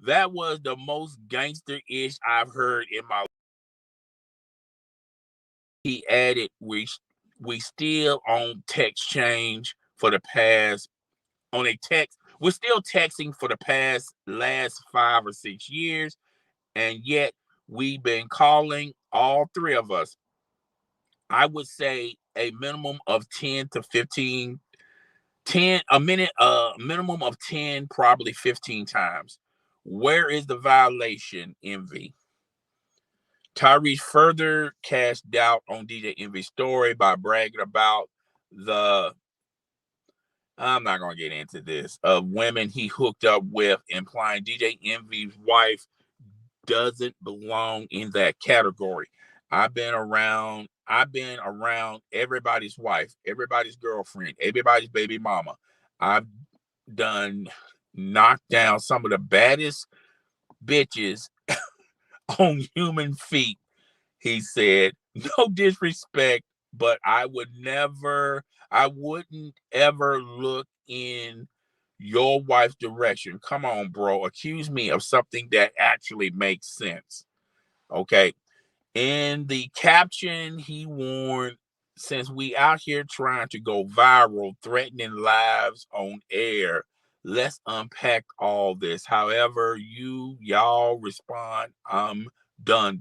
the most gangster-ish I've heard in my life. He added, we still on text change for the past on a text. We're still texting for the last 5 or 6 years, and yet we've been calling, all three of us. I would say a minimum of 10 to 15 10 a minute, minimum of 10, probably 15 times. Where is the violation, Envy? Tyrese further cast doubt on DJ Envy's story by bragging about the, I'm not going to get into this, of women he hooked up with, implying DJ Envy's wife doesn't belong in that category. I've been around everybody's wife, everybody's girlfriend, everybody's baby mama. I've done knocked down some of the baddest bitches on human feet. He said, no disrespect, but I wouldn't ever look in your wife's direction. Come on, bro. Accuse me of something that actually makes sense. Okay. In the caption, he warned, since we out here trying to go viral, threatening lives on air, let's unpack all this. However, y'all respond, I'm done.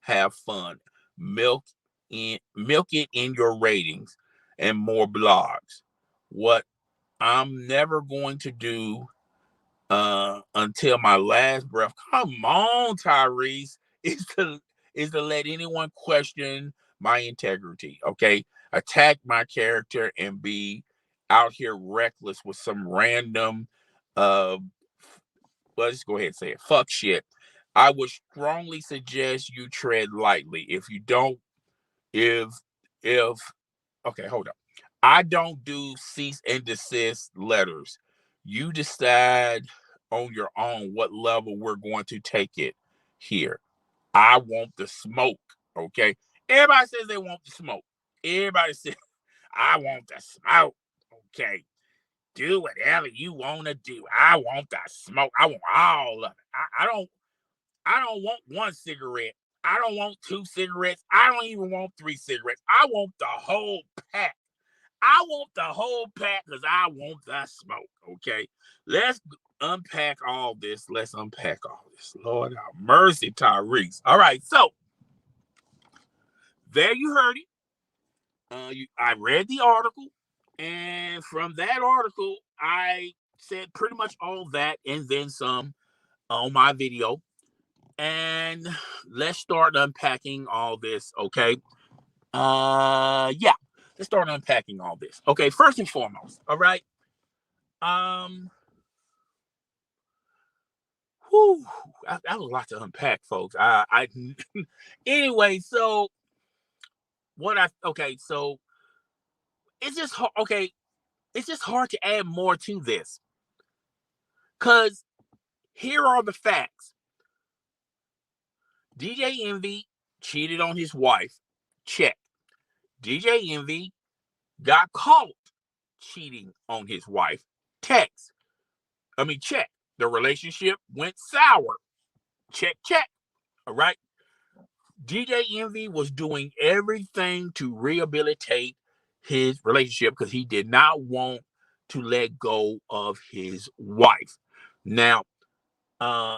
Have fun. Milk it in your ratings and more blogs. What I'm never going to do until my last breath. Come on, Tyrese, is to let anyone question my integrity. Okay, attack my character and be out here reckless with some random uh let's go ahead and say it, fuck shit. I would strongly suggest you tread lightly. If you don't, if if okay, hold up. I don't do cease and desist letters. You decide on your own what level we're going to take it here. I want the smoke. Okay. Everybody says they want the smoke. Everybody says, I want the smoke. Okay. Do whatever you want to do. I want the smoke. I want all of it. I don't want one cigarette. I don't want 2 cigarettes. I don't even want 3 cigarettes. I want the whole pack. I want the whole pack because I want the smoke. Okay. Let's unpack all this. Let's unpack all this. Lord have mercy, TYRESE. All right, so there you heard it. I read the article, and from that article, I said pretty much all that and then some on my video. And let's start unpacking all this, okay? Yeah, let's start unpacking all this. Okay, first and foremost, all right. Whew, that was a lot to unpack, folks. Anyway, so so it's just okay. It's just hard to add more to this, cause here are the facts. DJ Envy cheated on his wife. Check. DJ Envy got caught cheating on his wife. Check. The relationship went sour. Check. All right. DJ Envy was doing everything to rehabilitate his relationship because he did not want to let go of his wife. Now,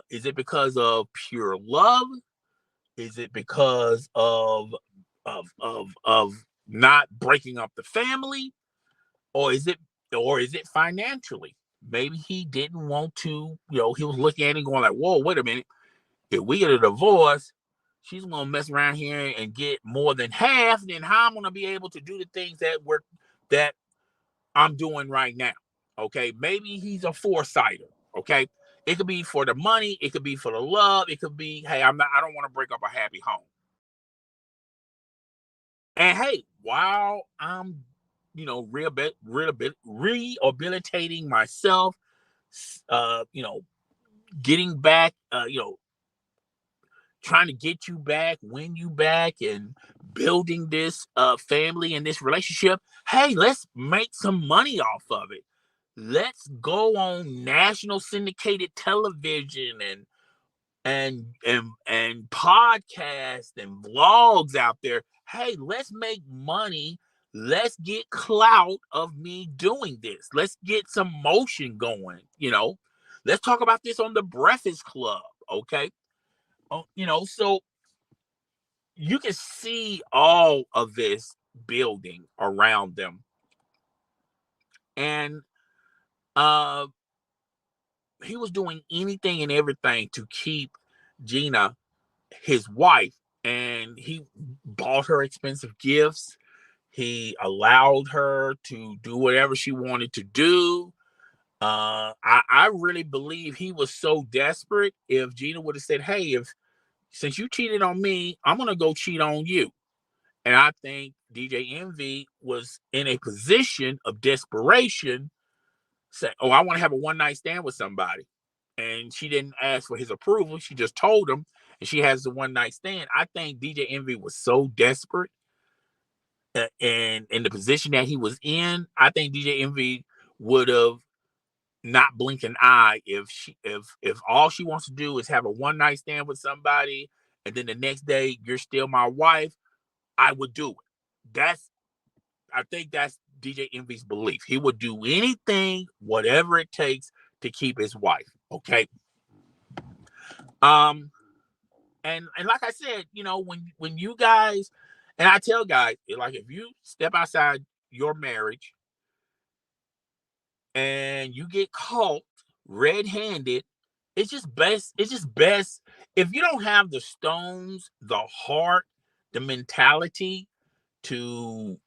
is it because of pure love? Is it because of not breaking up the family, or is it financially? Maybe he didn't want to. He was looking at it going like, "Whoa, wait a minute! If we get a divorce, she's gonna mess around here and get more than half. Then how I'm gonna be able to do the things that I'm doing right now?" Okay, maybe he's a foresighter. Okay, it could be for the money, it could be for the love, it could be, hey, I don't want to break up a happy home. And hey, while I'm, rehabilitating myself, uh, you know, getting back, trying to get you back, win you back, and building this family and this relationship. Hey, let's make some money off of it. Let's go on national syndicated television and podcasts and vlogs out there. Hey, let's make money. Let's get clout of me doing this. Let's get some motion going. Let's talk about this on the Breakfast Club. Okay. So you can see all of this building around them. And he was doing anything and everything to keep Gina, his wife, and he bought her expensive gifts. He allowed her to do whatever she wanted to do. I really believe he was so desperate. If Gina would have said, "Hey, since you cheated on me, I'm gonna go cheat on you," and I think DJ Envy was in a position of desperation, saying, "Oh, I want to have a one night stand with somebody," and she didn't ask for his approval. She just told him, and she has the one night stand. I think DJ Envy was so desperate, and in the position that he was in, I think DJ Envy would have not blinked an eye if all she wants to do is have a one night stand with somebody, and then the next day you're still my wife. I would do it. I think that's DJ Envy's belief. He would do anything, whatever it takes, to keep his wife. Okay. And like I said, when you guys, and I tell guys, like, if you step outside your marriage and you get caught red-handed, it's just best if you don't have the stones, the heart, the mentality to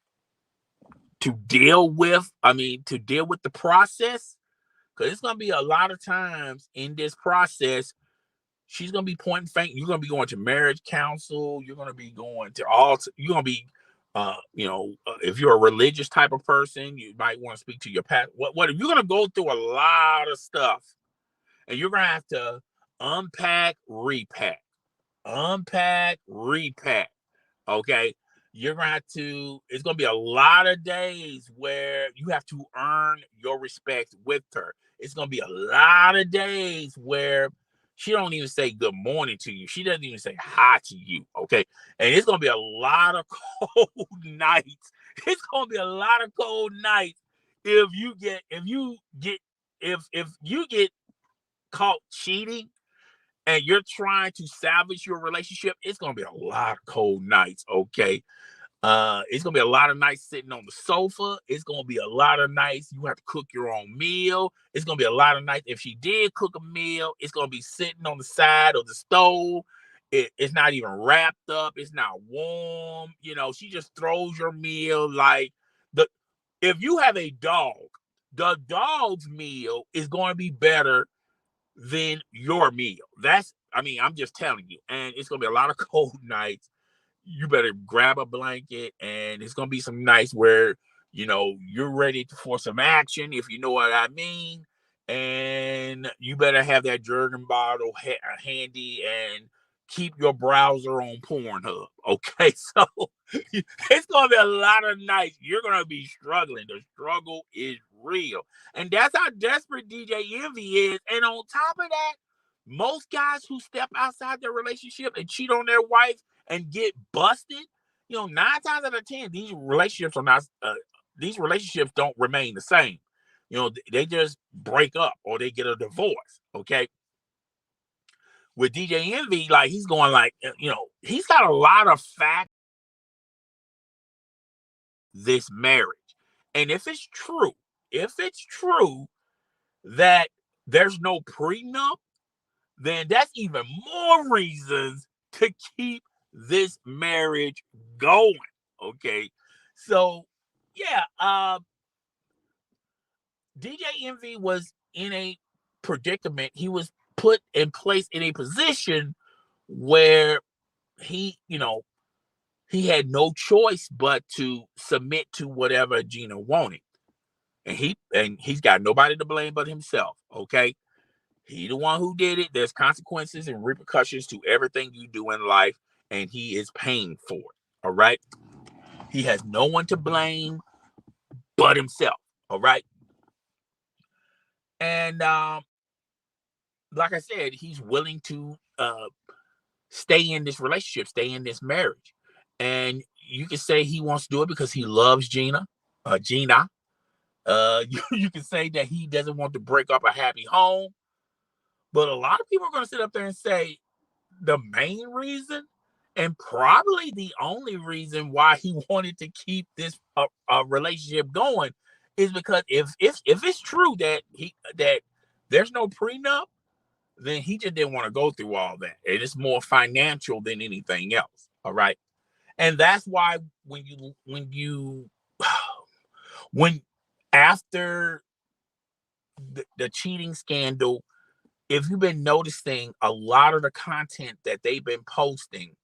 deal with the process, because it's gonna be a lot of times in this process she's gonna be pointing finger. You're gonna be going to marriage counsel. You're gonna be going to all. You're gonna be, if you're a religious type of person, you might want to speak to your pastor. What if you're gonna go through a lot of stuff, and you're gonna have to unpack, repack. Okay. It's gonna be a lot of days where you have to earn your respect with her. It's gonna be a lot of days where she don't even say good morning to you. She doesn't even say hi to you. Okay. And it's gonna be a lot of cold nights. It's gonna be a lot of cold nights if you get caught cheating and you're trying to salvage your relationship, it's gonna be a lot of cold nights, okay? It's gonna be a lot of nights sitting on the sofa. It's gonna be a lot of nights you have to cook your own meal. It's gonna be a lot of nights if she did cook a meal, it's gonna be sitting on the side of the stove. It's not even wrapped up. It's not warm. You know, she just throws your meal like the. If you have a dog, the dog's meal is going to be better than your meal. I mean, I'm just telling you. And it's gonna be a lot of cold nights. You better grab a blanket, and it's gonna be some nights where you're ready for some action, if you know what I mean. And you better have that Jergen bottle handy and keep your browser on Pornhub. Okay, so it's gonna be a lot of nights you're gonna be struggling. The struggle is real, and that's how desperate DJ Envy is. And on top of that, most guys who step outside their relationship and cheat on their wife and get busted, 9 times out of 10, these relationships don't remain the same. They just break up or they get a divorce. Okay. With DJ Envy, like he's going like, he's got a lot of facts this marriage. And if it's true that there's no prenup, then that's even more reasons to keep this marriage going. Okay. So yeah, DJ Envy was in a predicament. He was put in place in a position where he had no choice but to submit to whatever Gina wanted. And he's got nobody to blame but himself. Okay. He the one who did it. There's consequences and repercussions to everything you do in life, and he is paying for it. All right. He has no one to blame but himself. All right. And like I said, he's willing to stay in this relationship, stay in this marriage. And you can say he wants to do it because he loves Gina. You can say that he doesn't want to break up a happy home. But a lot of people are going to sit up there and say the main reason, and probably the only reason why he wanted to keep this relationship going, is because if it's true that there's no prenup, then he just didn't want to go through all that. It is more financial than anything else. All right. And that's why when after the cheating scandal, if you've been noticing a lot of the content that they've been posting,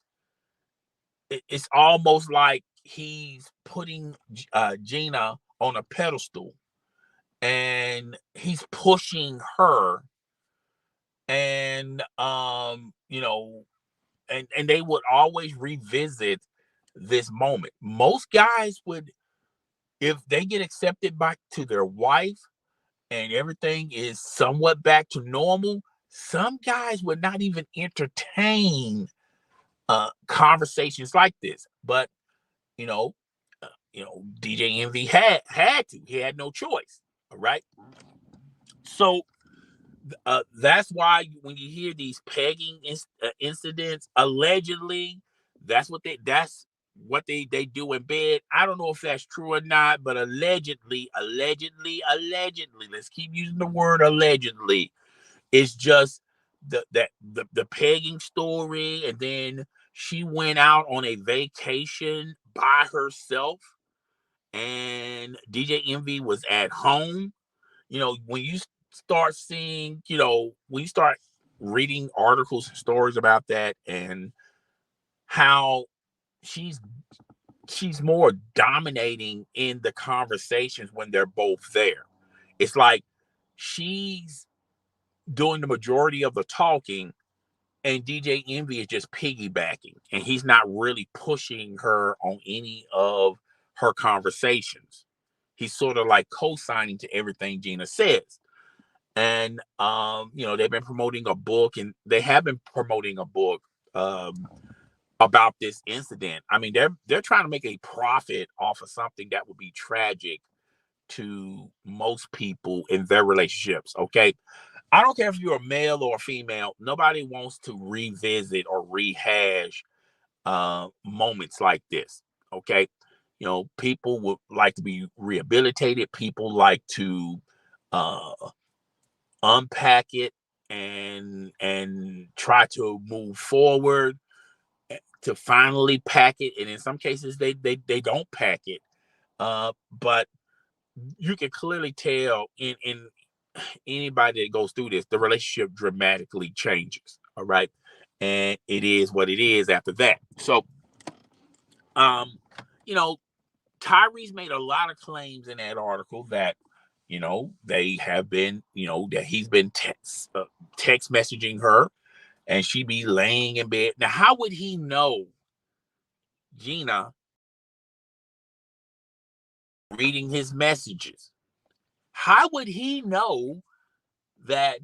it's almost like he's putting Gina on a pedestal and he's pushing her, and and they would always revisit this moment. Most guys would, if they get accepted back to their wife and everything is somewhat back to normal, some guys would not even entertain conversations like this. But you know, DJ Envy had to. He had no choice. All right. So that's why when you hear these pegging incidents, allegedly, that's what they do in bed. I don't know if that's true or not, but allegedly, let's keep using the word allegedly. It's just the pegging story, and then she went out on a vacation by herself, and DJ Envy was at home. When you start seeing, when you start reading articles and stories about that, and how she's more dominating in the conversations when they're both there. It's like she's doing the majority of the talking, and DJ Envy is just piggybacking, and he's not really pushing her on any of her conversations. He's sort of like co-signing to everything Gina says. And they've been promoting a book, and they have been promoting a book about this incident. I mean, they're trying to make a profit off of something that would be tragic to most people in their relationships. Okay. I don't care if you're a male or a female. Nobody wants to revisit or rehash moments like this. Okay. People would like to be rehabilitated. People like to uh, unpack it and try to move forward to finally pack it. And in some cases, they don't pack it. But you can clearly tell in anybody that goes through this, the relationship dramatically changes. All right. And it is what it is after that. So, um, you know, Tyrese made a lot of claims in that article that, they have been, that he's been text messaging her and she be laying in bed. Now, how would he know Gina reading his messages? How would he know that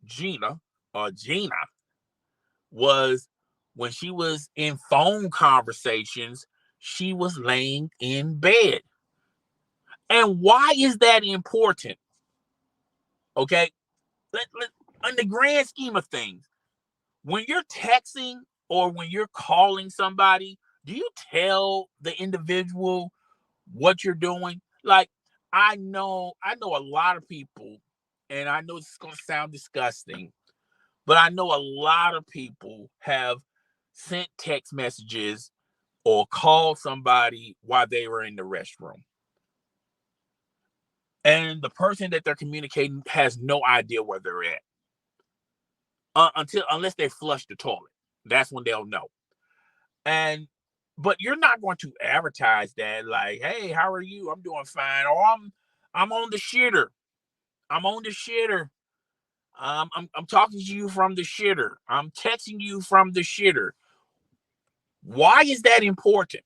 Gina was, when she was in phone conversations, she was laying in bed? And why is that important? Okay. In the grand scheme of things, when you're texting or when you're calling somebody, do you tell the individual what you're doing? Like, I know a lot of people, and I know it's going to sound disgusting, but I know a lot of people have sent text messages or called somebody while they were in the restroom. And the person that they're communicating has no idea where they're at unless they flush the toilet. That's when they'll know. And but you're not going to advertise that like, "Hey, how are you? I'm doing fine." Or I'm on the shitter. I'm on the shitter. I'm talking to you from the shitter. I'm texting you from the shitter. Why is that important?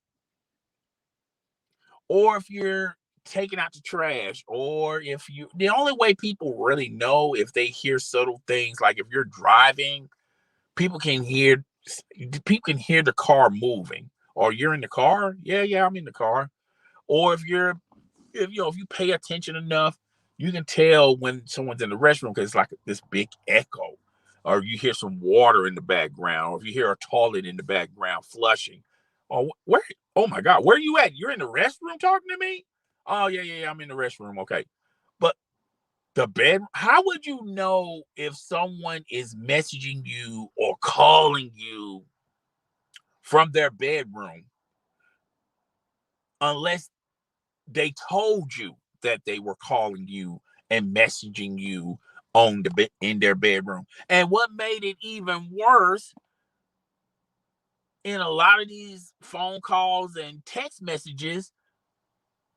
Or if you're taking out the trash, or if you, the only way people really know if they hear subtle things, like if you're driving, people can hear people can hear the car moving. Or you're in the car. Yeah, I'm in the car. Or if you pay attention enough, you can tell when someone's in the restroom because it's like this big echo, or you hear some water in the background, or if you hear a toilet in the background flushing. Oh, where? Oh my God, where are you at? You're in the restroom talking to me? Oh yeah, I'm in the restroom. Okay, but the bed. How would you know if someone is messaging you or calling you from their bedroom unless they told you that they were calling you and messaging you in their bedroom? And what made it even worse, in a lot of these phone calls and text messages,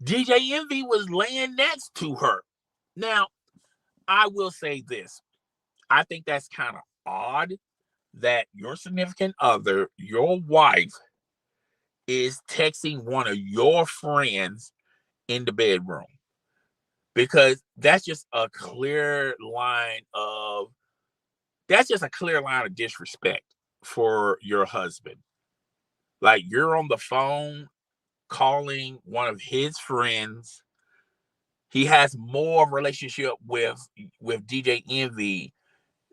DJ Envy was laying next to her. Now, I will say this. I think that's kind of odd that your significant other, your wife, is texting one of your friends in the bedroom, because that's just a clear line of disrespect for your husband. Like, you're on the phone calling one of his friends. He has more relationship with DJ Envy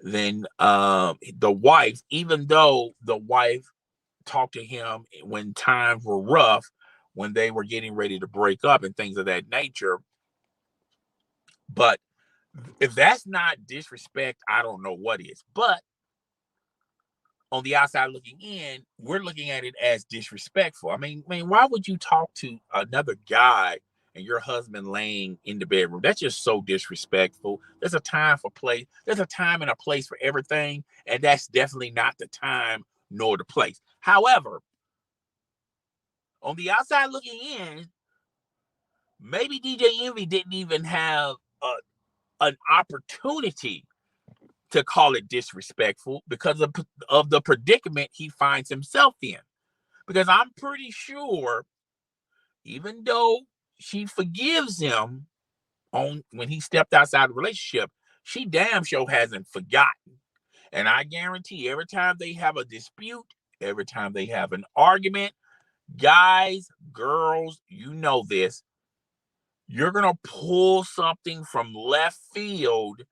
than the wife, even though the wife talked to him when times were rough, when they were getting ready to break up and things of that nature. But if that's not disrespect, I don't know what is. But on the outside looking in, we're looking at it as disrespectful. I mean, why would you talk to another guy and your husband laying in the bedroom? That's just so disrespectful. There's a time for play. There's a time and a place for everything, and that's definitely not the time nor the place. However, on the outside looking in, maybe DJ Envy didn't even have an opportunity to call it disrespectful because of the predicament he finds himself in. Because I'm pretty sure, even though she forgives him on when he stepped outside the relationship, she damn sure hasn't forgotten. And I guarantee every time they have a dispute, every time they have an argument, guys, girls, you know this, you're going to pull something from left field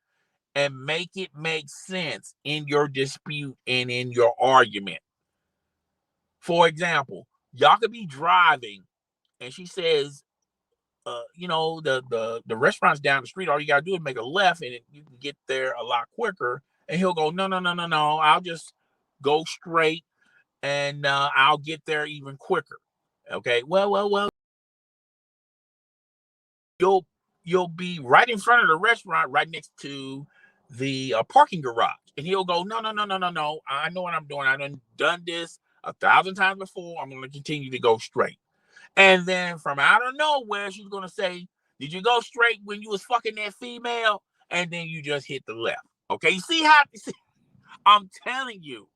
and make it make sense in your dispute and in your argument. For example, y'all could be driving and she says, the restaurant's down the street. All you gotta do is make a left, and you can get there a lot quicker. And he'll go, no, no, no, no, no. I'll just go straight, and I'll get there even quicker. Okay. Well. You'll be right in front of the restaurant, right next to the parking garage, and he'll go, no, no, no, no, no, no. I know what I'm doing. I've done this 1,000 times before. I'm going to continue to go straight. And then from out of nowhere, she's gonna say, "Did you go straight when you was fucking that female?" And then you just hit the left. Okay, you see how I'm telling you,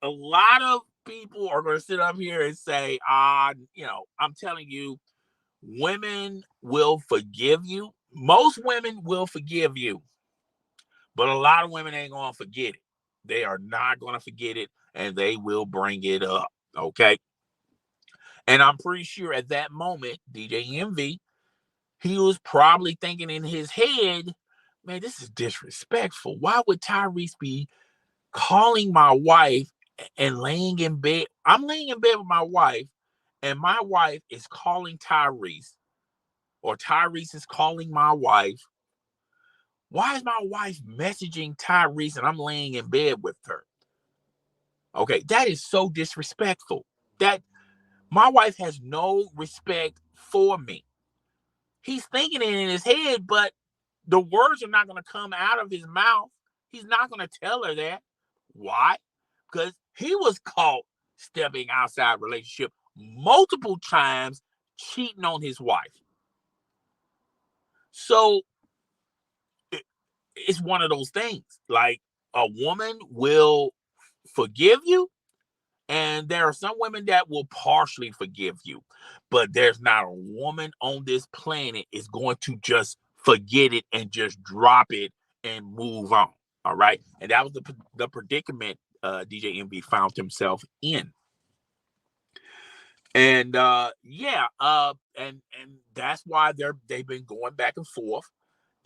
a lot of people are gonna sit up here and say, I'm telling you, women will forgive you. Most women will forgive you, but a lot of women ain't gonna forget it. They are not gonna forget it, and they will bring it up. Okay. And I'm pretty sure at that moment, DJ Envy, he was probably thinking in his head, man, this is disrespectful. Why would Tyrese be calling my wife and laying in bed? I'm laying in bed with my wife, and my wife is calling Tyrese, or Tyrese is calling my wife. Why is my wife messaging Tyrese and I'm laying in bed with her? Okay, that is so disrespectful. That my wife has no respect for me. He's thinking it in his head, but the words are not going to come out of his mouth. He's not going to tell her that. Why? Because he was caught stepping outside relationship multiple times, cheating on his wife. So it's one of those things. Like, a woman will forgive you, and there are some women that will partially forgive you, but there's not a woman on this planet is going to just forget it and just drop it and move on. All right. And that was the predicament DJ MB found himself in. And and that's why they've been going back and forth.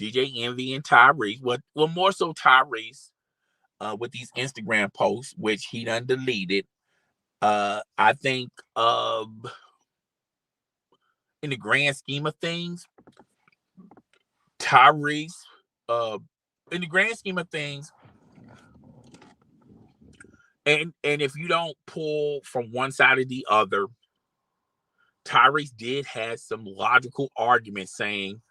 DJ Envy and Tyrese. Well, more so Tyrese, with these Instagram posts, which he done deleted. I think in the grand scheme of things, Tyrese, in the grand scheme of things, and if you don't pull from one side or the other, Tyrese did have some logical arguments saying,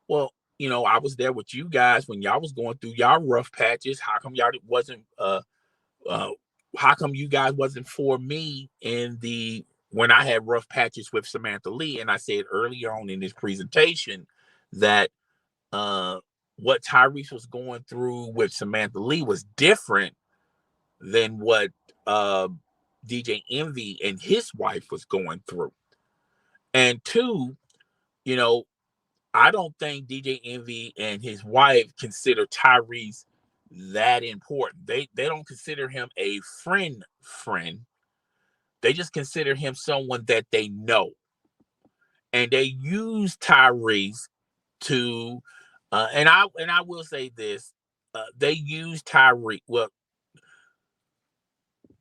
well, I was there with you guys when y'all was going through y'all rough patches. How come y'all wasn't uh how come you guys wasn't for me in the when I had rough patches with Samantha Lee? And I said earlier on in this presentation that what Tyrese was going through with Samantha Lee was different than what DJ Envy and his wife was going through. And two, you know, I don't think DJ Envy and his wife consider Tyrese that important. They don't consider him a friend. They just consider him someone that they know. And they use Tyrese to and I will say this, they use Tyrese. Well,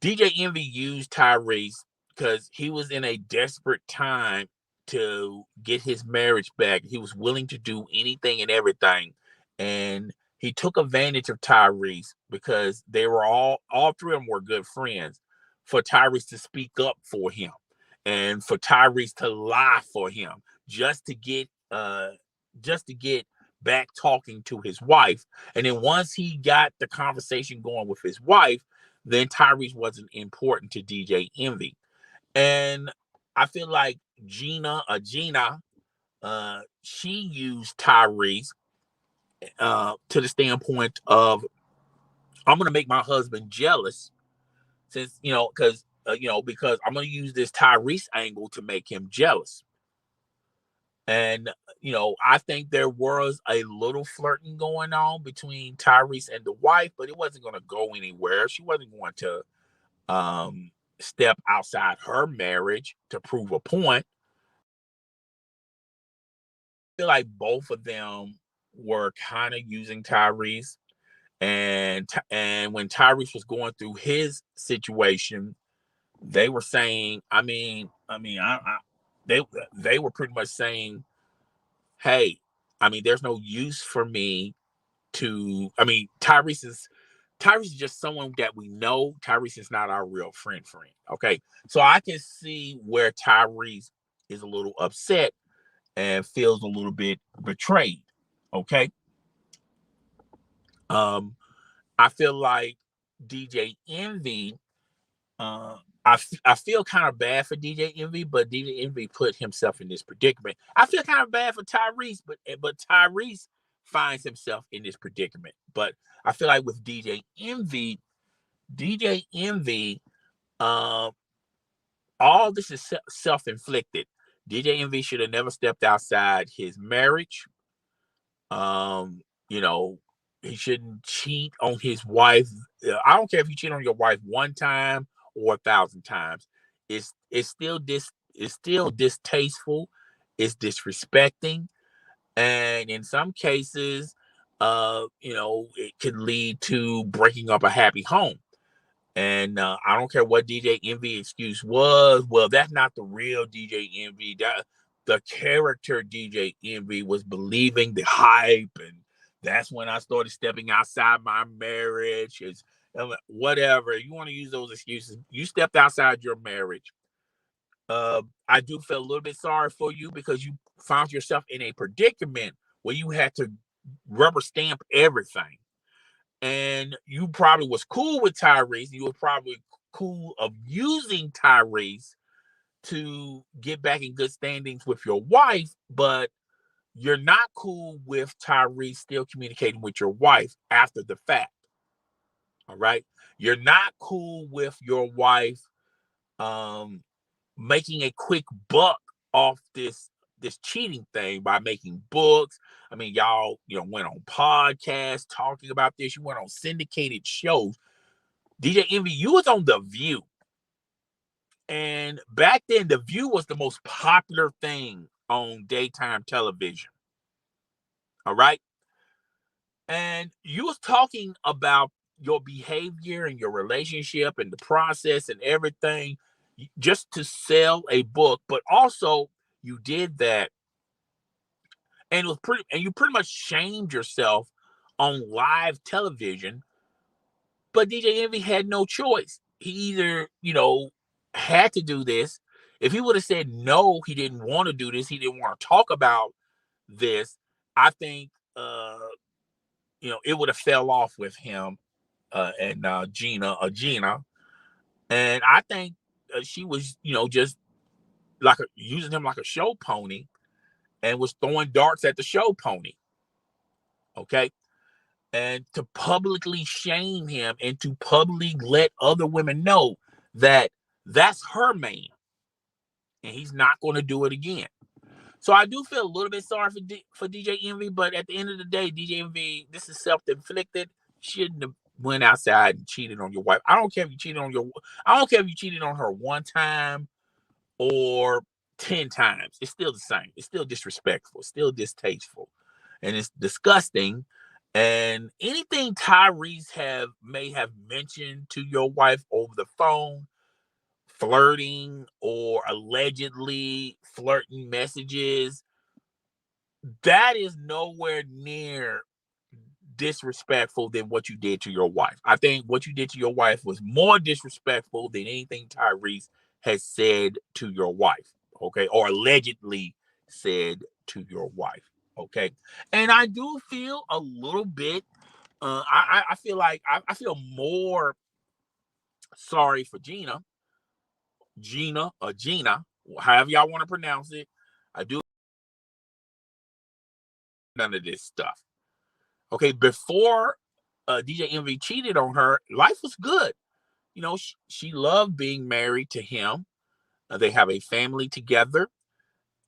DJ Envy used Tyrese because he was in a desperate time to get his marriage back. He was willing to do anything and everything. And he took advantage of Tyrese because they were all three of them were good friends, for Tyrese to speak up for him and for Tyrese to lie for him just to get back talking to his wife. And then once he got the conversation going with his wife, then Tyrese wasn't important to DJ Envy. And I feel like Gina, she used Tyrese to the standpoint of, I'm gonna make my husband jealous, since because I'm gonna use this Tyrese angle to make him jealous. And I think there was a little flirting going on between Tyrese and the wife, but it wasn't going to go anywhere. She wasn't going to step outside her marriage to prove a point. I feel like both of them were kind of using Tyrese, and when Tyrese was going through his situation, they were saying, they they were pretty much saying, hey, there's no use for me to. Tyrese is just someone that we know. Tyrese is not our real friend. Okay, so I can see where Tyrese is a little upset and feels a little bit betrayed. Okay, I feel like DJ Envy. Uh, I feel kind of bad for DJ Envy, but DJ Envy put himself in this predicament. I feel kind of bad for Tyrese, but Tyrese finds himself in this predicament. But I feel like with DJ Envy, uh, all this is self-inflicted. DJ Envy should have never stepped outside his marriage. Um, you know, he shouldn't cheat on his wife. I don't care if you cheat on your wife one time or 1,000 times. It's still distasteful. It's disrespecting, and in some cases, it could lead to breaking up a happy home. And I don't care what DJ Envy excuse was. Well, that's not the real DJ Envy. That the character DJ Envy was believing the hype, and that's when I started stepping outside my marriage. It's whatever you want to use those excuses. You stepped outside your marriage. I do feel a little bit sorry for you because you found yourself in a predicament where you had to rubber stamp everything, and you probably was cool with Tyrese. You were probably cool of using Tyrese to get back in good standings with your wife, but you're not cool with Tyrese still communicating with your wife after the fact. All right. You're not cool with your wife um making a quick buck off this cheating thing by making books. Y'all, went on podcasts talking about this. You went on syndicated shows. DJ Envy, you was on The View. And back then, The View was the most popular thing on daytime television. All right. And you was talking about your behavior and your relationship and the process and everything just to sell a book, but also you did that and you pretty much shamed yourself on live television. But DJ Envy had no choice. He either, had to do this. If he would have said no, he didn't want to do this, he didn't want to talk about this, I think it would have fell off with him and Gina. And I think she was, just using him like a show pony and was throwing darts at the show pony. Okay. And to publicly shame him and to publicly let other women know that that's her man and he's not going to do it again. So I do feel a little bit sorry for DJ Envy, but at the end of the day, DJ Envy, this is self-inflicted. Shouldn't have went outside and cheated on your wife. I don't care if you cheated on her one time or 10 times. It's still the same. It's still disrespectful. It's still distasteful. And it's disgusting. And anything Tyrese may have mentioned to your wife over the phone, flirting or allegedly flirting messages, that is nowhere near disrespectful than what you did to your wife. I think what you did to your wife was more disrespectful than anything Tyrese has said to your wife, okay, or allegedly said to your wife, okay. And I do feel a little bit. I feel like I feel more sorry for Gina, or Gina, however y'all want to pronounce it. I do none of this stuff. Okay, before DJ Envy cheated on her, life was good. She loved being married to him. They have a family together,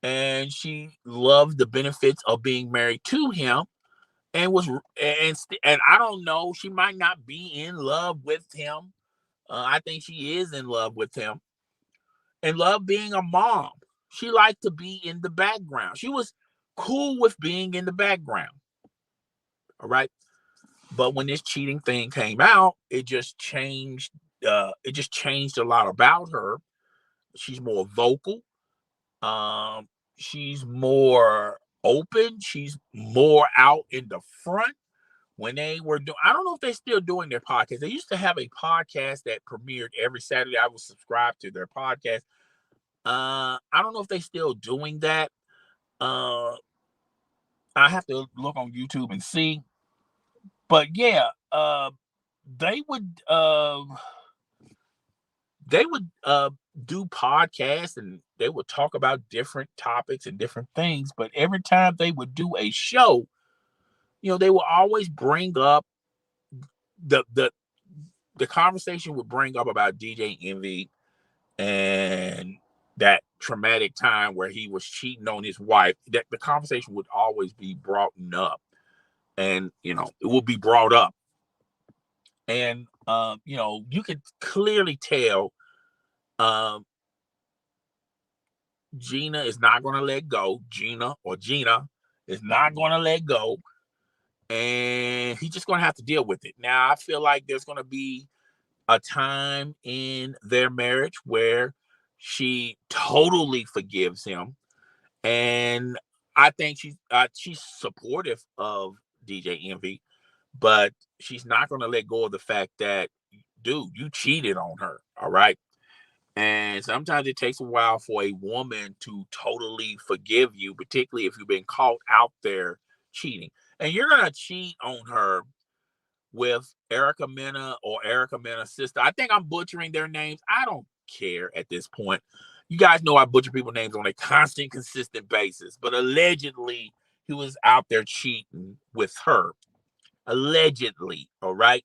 and she loved the benefits of being married to him. And and I don't know, she might not be in love with him. I think she is in love with him and love being a mom. She liked to be in the background. She was cool with being in the background. All right. But when this cheating thing came out, it just changed. It just changed a lot about her. She's more vocal. Um, she's more open. She's more out in the front. When they were doing, I don't know if they're still doing their podcast. They used to have a podcast that premiered every Saturday. I was subscribed to their podcast. I don't know if they're still doing that. Uh, I have to look on YouTube and see. But yeah, they would uh, they would do podcasts and they would talk about different topics and different things. But every time they would do a show, they would always bring up the the the conversation would bring up about DJ Envy and that traumatic time where he was cheating on his wife. That the conversation would always be brought up, and it would be brought up, and you could clearly tell um, Gina is not going to let go. Gina is not going to let go, and he's just going to have to deal with it. Now, I feel like there's going to be a time in their marriage where she totally forgives him, and I think she's supportive of DJ Envy, but she's not going to let go of the fact that, dude, you cheated on her. All right. And sometimes it takes a while for a woman to totally forgive you, particularly if you've been caught out there cheating. And you're going to cheat on her with Erica Mena or Erica Mena's sister. I think I'm butchering their names. I don't care at this point. You guys know I butcher people's names on a constant, consistent basis. But allegedly, he was out there cheating with her. Allegedly, all right?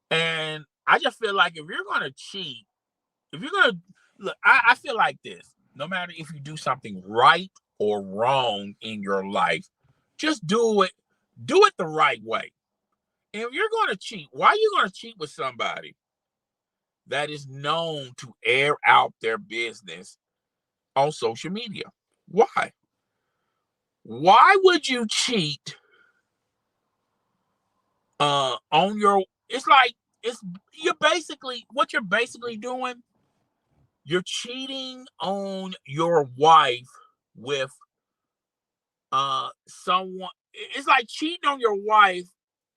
And I just feel like if you're going to cheat, if you're going to look, I feel like this. No matter if you do something right or wrong in your life, just do it. Do it the right way. And if you're going to cheat, why are you going to cheat with somebody that is known to air out their business on social media? Why? Why would you cheat on your it's like you're basically doing, you're cheating on your wife with someone. It's like cheating on your wife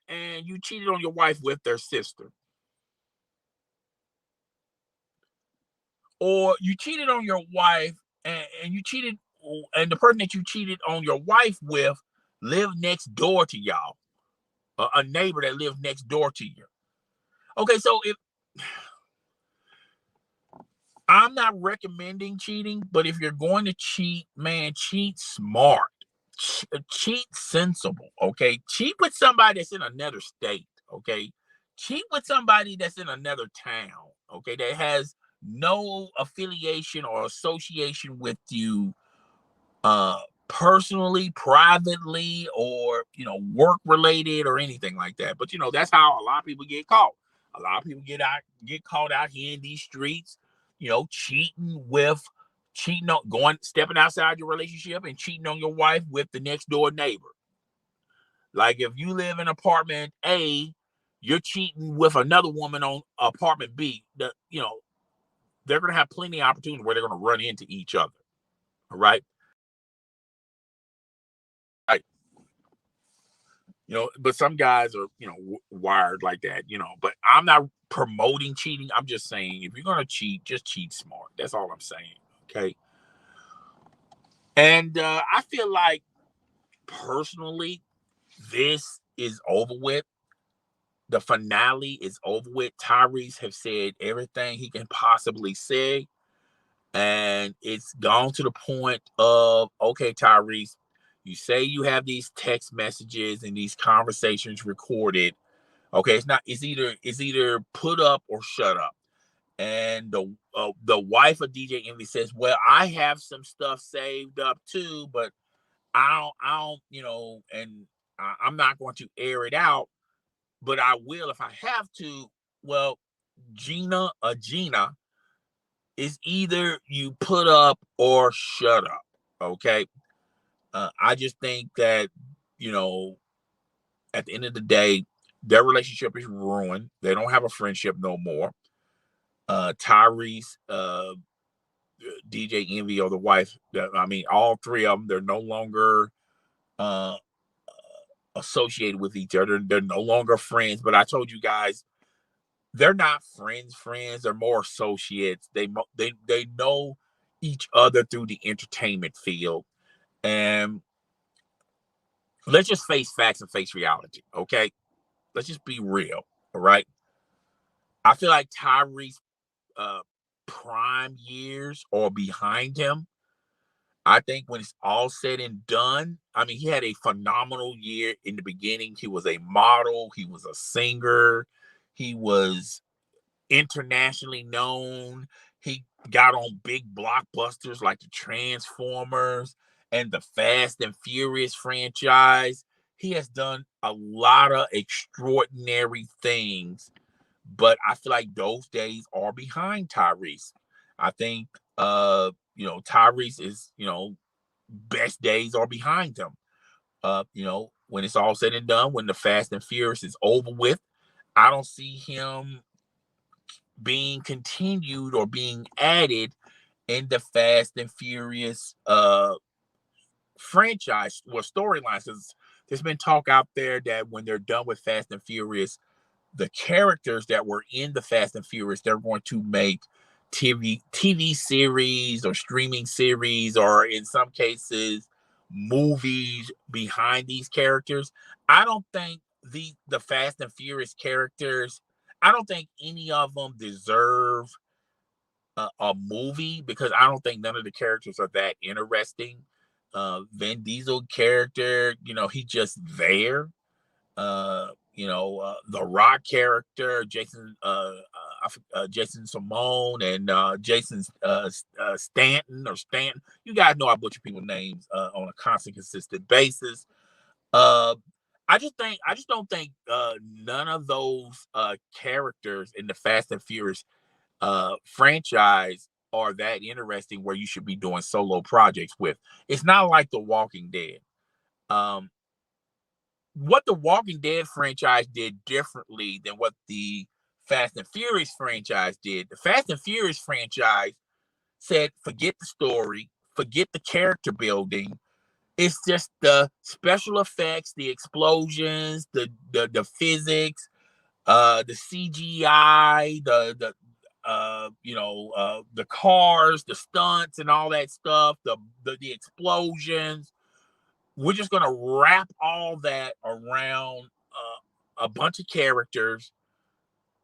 and you cheated on your wife with their sister. Or you cheated on your wife and you cheated, and the person that you cheated on your wife with lived next door to y'all, a neighbor that lived next door to you. Okay, so if I'm not recommending cheating, but if you're going to cheat, man, cheat smart, cheat sensible. Okay, cheat with somebody that's in another state. Okay, cheat with somebody that's in another town. Okay, that has no affiliation or association with you uh personally, privately, or work related or anything like that. But that's how a lot of people get caught. A lot of people get caught out here in these streets, cheating on, stepping outside your relationship and cheating on your wife with the next door neighbor. Like if you live in apartment A, you're cheating with another woman on apartment B. They're going to have plenty of opportunity where they're going to run into each other. All right. Right. But some guys are, wired like that, but I'm not promoting cheating. I'm just saying, if you're going to cheat, just cheat smart. That's all I'm saying. Okay. And I feel like personally, this is over with. The finale is over with. Tyrese have said everything he can possibly say. And it's gone to the point of, okay, Tyrese, you say you have these text messages and these conversations recorded. Okay, it's either put up or shut up. And the wife of DJ Envy says, "Well, I have some stuff saved up too, but I don't, and I'm not going to air it out, but I will if I have to." Well, Gina is either you put up or shut up. Okay, I just think that you know, at the end of the day, their relationship is ruined. They don't have a friendship no more. Tyrese, DJ Envy, or the wife. I mean, all three of them. They're no longer uh, associated with each other. They're no longer friends. But I told you guys, they're not friends. They're more associates. They know each other through the entertainment field. And let's just face facts and face reality, okay? Let's just be real, all right? I feel like Tyrese uh, prime years are behind him. I think when it's all said and done, I mean, he had a phenomenal year in the beginning. He was a model, he was a singer, he was internationally known. He got on big blockbusters like the Transformers and the Fast and Furious franchise. He has done a lot of extraordinary things, but I feel like those days are behind Tyrese. I think Tyrese is, best days are behind him. When it's all said and done, when the Fast and Furious is over with, I don't see him being continued or being added in the Fast and Furious franchise or storylines. There's been talk out there that when they're done with Fast and Furious, the characters that were in the Fast and Furious, they're going to make TV series or streaming series, or in some cases, movies behind these characters. I don't think the Fast and Furious characters, I don't think any of them deserve a movie, because I don't think none of the characters are that interesting. Vin Diesel character, he just there. The Rock character, Jason Simone, and Jason Stanton or Stanton. You guys know I butcher people's names on a constant, consistent basis. Uh, I just don't think none of those characters in the Fast and Furious franchise are that interesting where you should be doing solo projects with. It's not like The Walking Dead. Um, what the Walking Dead franchise did differently than what the Fast and Furious franchise did. The Fast and Furious franchise said, forget the story, forget the character building. It's just the special effects, the explosions, the physics, the CGI, the cars, the stunts, and all that stuff, the explosions. We're just gonna wrap all that around a bunch of characters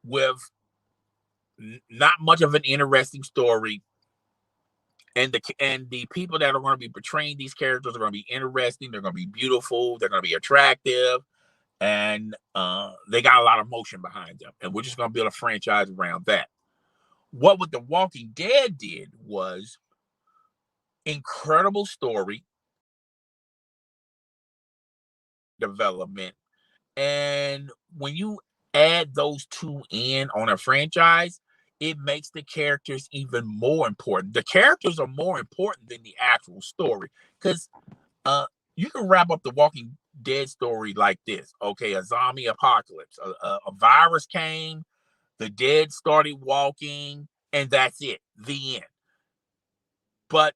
with not much of an interesting story, and the people that are going to be portraying these characters are going to be interesting. They're going to be beautiful. They're going to be attractive, and they got a lot of motion behind them. And we're just going to build a franchise around that. What The Walking Dead did was incredible story development. And when you add those two in on a franchise, it makes the characters even more important. The characters are more important than the actual story, because you can wrap up the Walking Dead story like this. Okay, a zombie apocalypse, a virus came, the dead started walking, and that's it, the end. But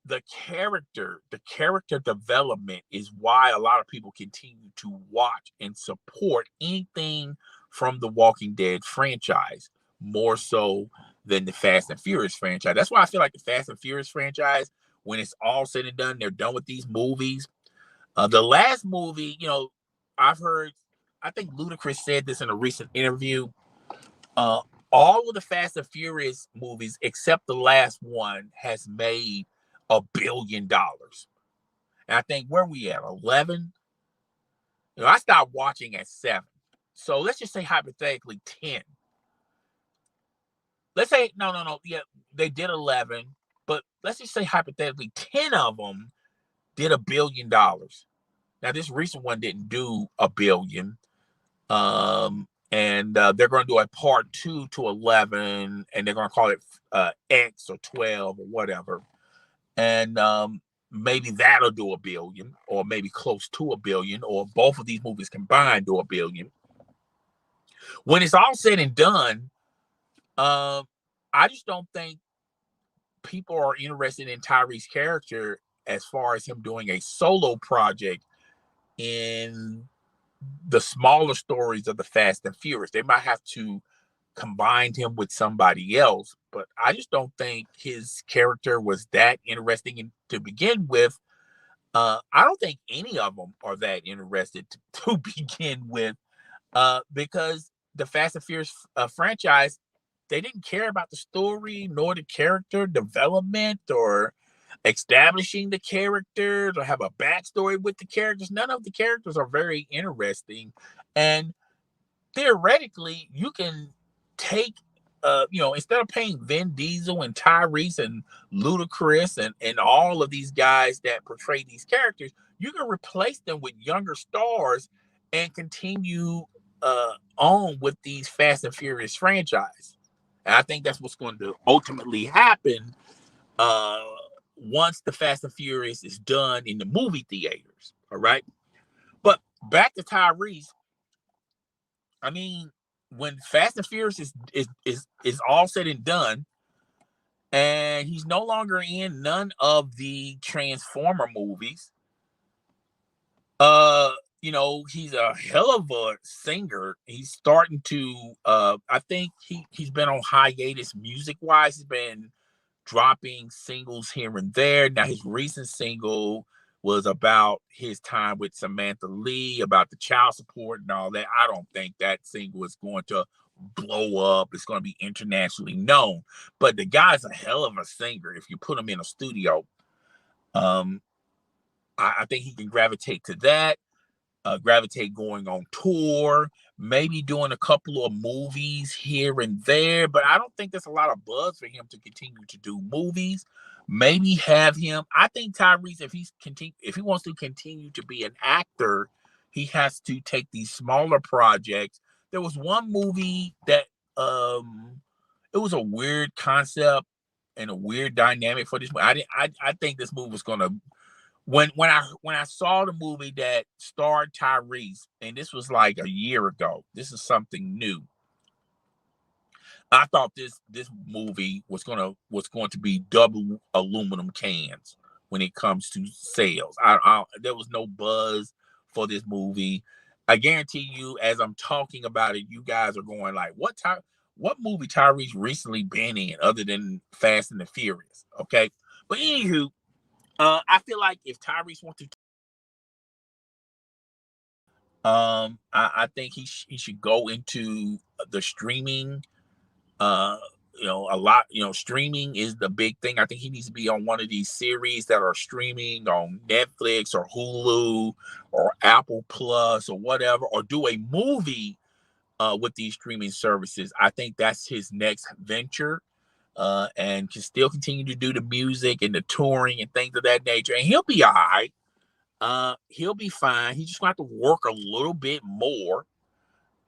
the character development is why a lot of people continue to watch and support anything from the Walking Dead franchise more so than the Fast and Furious franchise. That's why I feel like the Fast and Furious franchise, when it's all said and done, they're done with these movies. The last movie, I've heard, I think Ludacris said this in a recent interview. uh all of the Fast and Furious movies, except the last one, has made $1 billion. And I think, where we at, 11? I stopped watching at 7. So let's just say hypothetically 10. Let's say no. Yeah, they did 11, but let's just say hypothetically 10 of them did $1 billion. Now this recent one didn't do $1 billion. And they're going to do a part 2 to 11, and they're going to call it X or 12 or whatever. And maybe that'll do $1 billion, or maybe close to $1 billion, or both of these movies combined do $1 billion. When it's all said and done, I just don't think people are interested in Tyrese's character as far as him doing a solo project in the smaller stories of the Fast and Furious. They might have to combine him with somebody else, but I just don't think his character was that interesting to begin with. I don't think any of them are that interested to begin with, because the Fast and Furious franchise, they didn't care about the story nor the character development or establishing the characters or have a backstory with the characters. None of the characters are very interesting. And theoretically, you can take, instead of paying Vin Diesel and Tyrese and Ludacris and all of these guys that portray these characters, you can replace them with younger stars and continue on with these Fast and Furious franchise. And I think that's what's going to ultimately happen uh, once the Fast and Furious is done in the movie theaters. All right. But back to Tyrese. I mean, when Fast and Furious is all said and done, and he's no longer in none of the Transformer movies, he's a hell of a singer. He's starting to I think he's been on hiatus music wise. He's been dropping singles here and there. Now his recent single was about his time with Samantha Lee, about the child support and all that. I don't think that single is going to blow up. It's going to be internationally known. But the guy's a hell of a singer. If you put him in a studio, um, I think he can gravitate to that. Gravitate going on tour, maybe doing a couple of movies here and there, but I don't think there's a lot of buzz for him to continue to do movies. Maybe have him. I think Tyrese, if he wants to continue to be an actor, he has to take these smaller projects. There was one movie that it was a weird concept and a weird dynamic for this movie. I think this movie was gonna, when I saw the movie that starred Tyrese, and this was like a year ago, this is something new. I thought this movie was going to be double aluminum cans when it comes to sales. There was no buzz for this movie. I guarantee you, as I'm talking about it, you guys are going like, what movie Tyrese recently been in other than Fast and the Furious? Okay, but anywho, I feel like if Tyrese wants to, I think he should go into the streaming. Uh, a lot. Streaming is the big thing. I think he needs to be on one of these series that are streaming on Netflix or Hulu or Apple Plus or whatever, or do a movie with these streaming services. I think that's his next venture. And can still continue to do the music and the touring and things of that nature. And he'll be all right. He'll be fine. He's just going to have to work a little bit more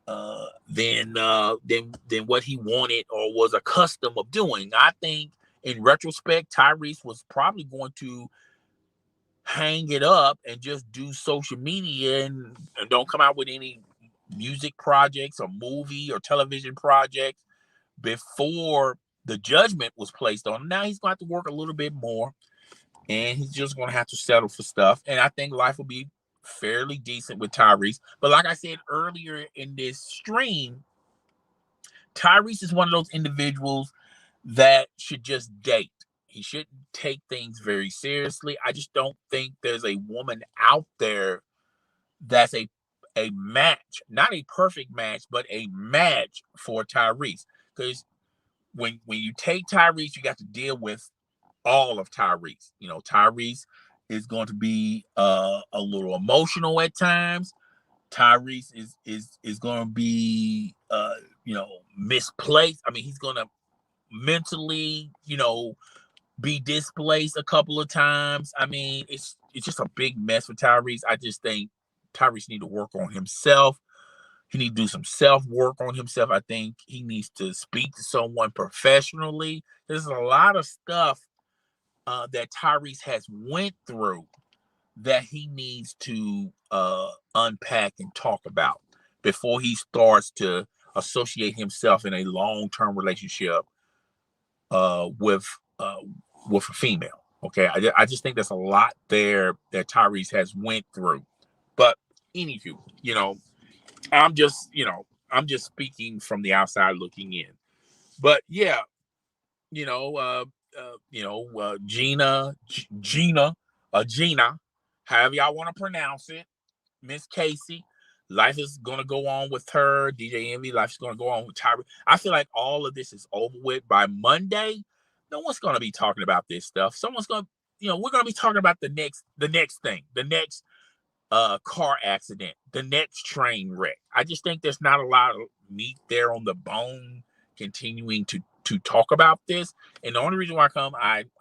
than what he wanted or was accustomed of doing. I think in retrospect, Tyrese was probably going to hang it up and just do social media and don't come out with any music projects or movie or television projects before the judgment was placed on him. Now he's going to have to work a little bit more, and he's just going to have to settle for stuff. And I think life will be fairly decent with Tyrese. But like I said earlier in this stream, Tyrese is one of those individuals that should just date. He shouldn't take things very seriously. I just don't think there's a woman out there that's a match, not a perfect match, but a match for Tyrese. Because when you take Tyrese, you got to deal with all of Tyrese. Tyrese is going to be a little emotional at times. Tyrese is going to be misplaced. I mean, he's going to mentally, be displaced a couple of times. I mean, it's just a big mess for Tyrese. I just think Tyrese need to work on himself. He need to do some self-work on himself. I think he needs to speak to someone professionally. There's a lot of stuff that Tyrese has went through that he needs to unpack and talk about before he starts to associate himself in a long-term relationship uh, with uh, with a female. Okay, I just think there's a lot there that Tyrese has went through. But anywho, I'm just speaking from the outside looking in. But yeah, Gina, however y'all want to pronounce it, Miss Casey. Life is gonna go on with her. DJ Envy, life is gonna go on with Tyree. I feel like all of this is over with by Monday. No one's gonna be talking about this stuff. Someone's gonna, we're gonna be talking about the next thing, the next car accident, the next train wreck. I just think there's not a lot of meat there on the bone continuing to talk about this. And the only reason why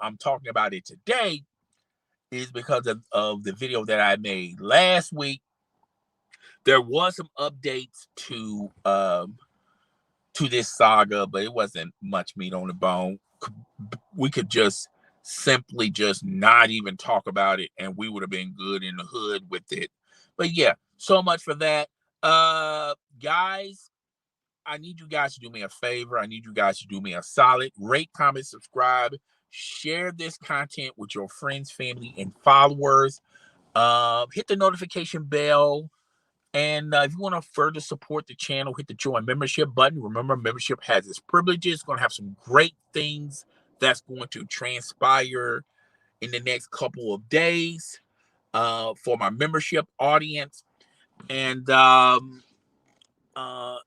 I'm talking about it today is because of the video that I made last week. There was some updates to this saga, but it wasn't much meat on the bone. We could just simply just not even talk about it, and we would have been good in the hood with it. But yeah, so much for that. Guys, I need you guys to do me a favor. I need you guys to do me a solid. Rate, comment, subscribe, share this content with your friends, family, and followers. Hit the notification bell. And if you want to further support the channel, hit the join membership button. Remember, membership has its privileges. It's going to have some great things that's going to transpire in the next couple of days for my membership audience. And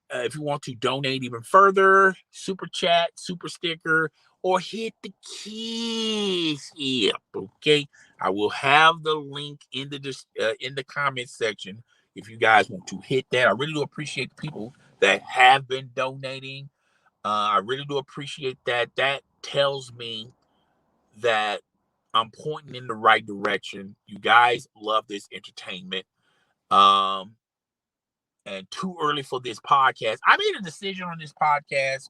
if you want to donate even further, super chat, super sticker, or hit the keys app. Okay, I will have the link in the comment section if you guys want to hit that. I really do appreciate the people that have been donating. I really do appreciate that. That tells me that I'm pointing in the right direction. You guys love this entertainment. And too early for this podcast. I made a decision on this podcast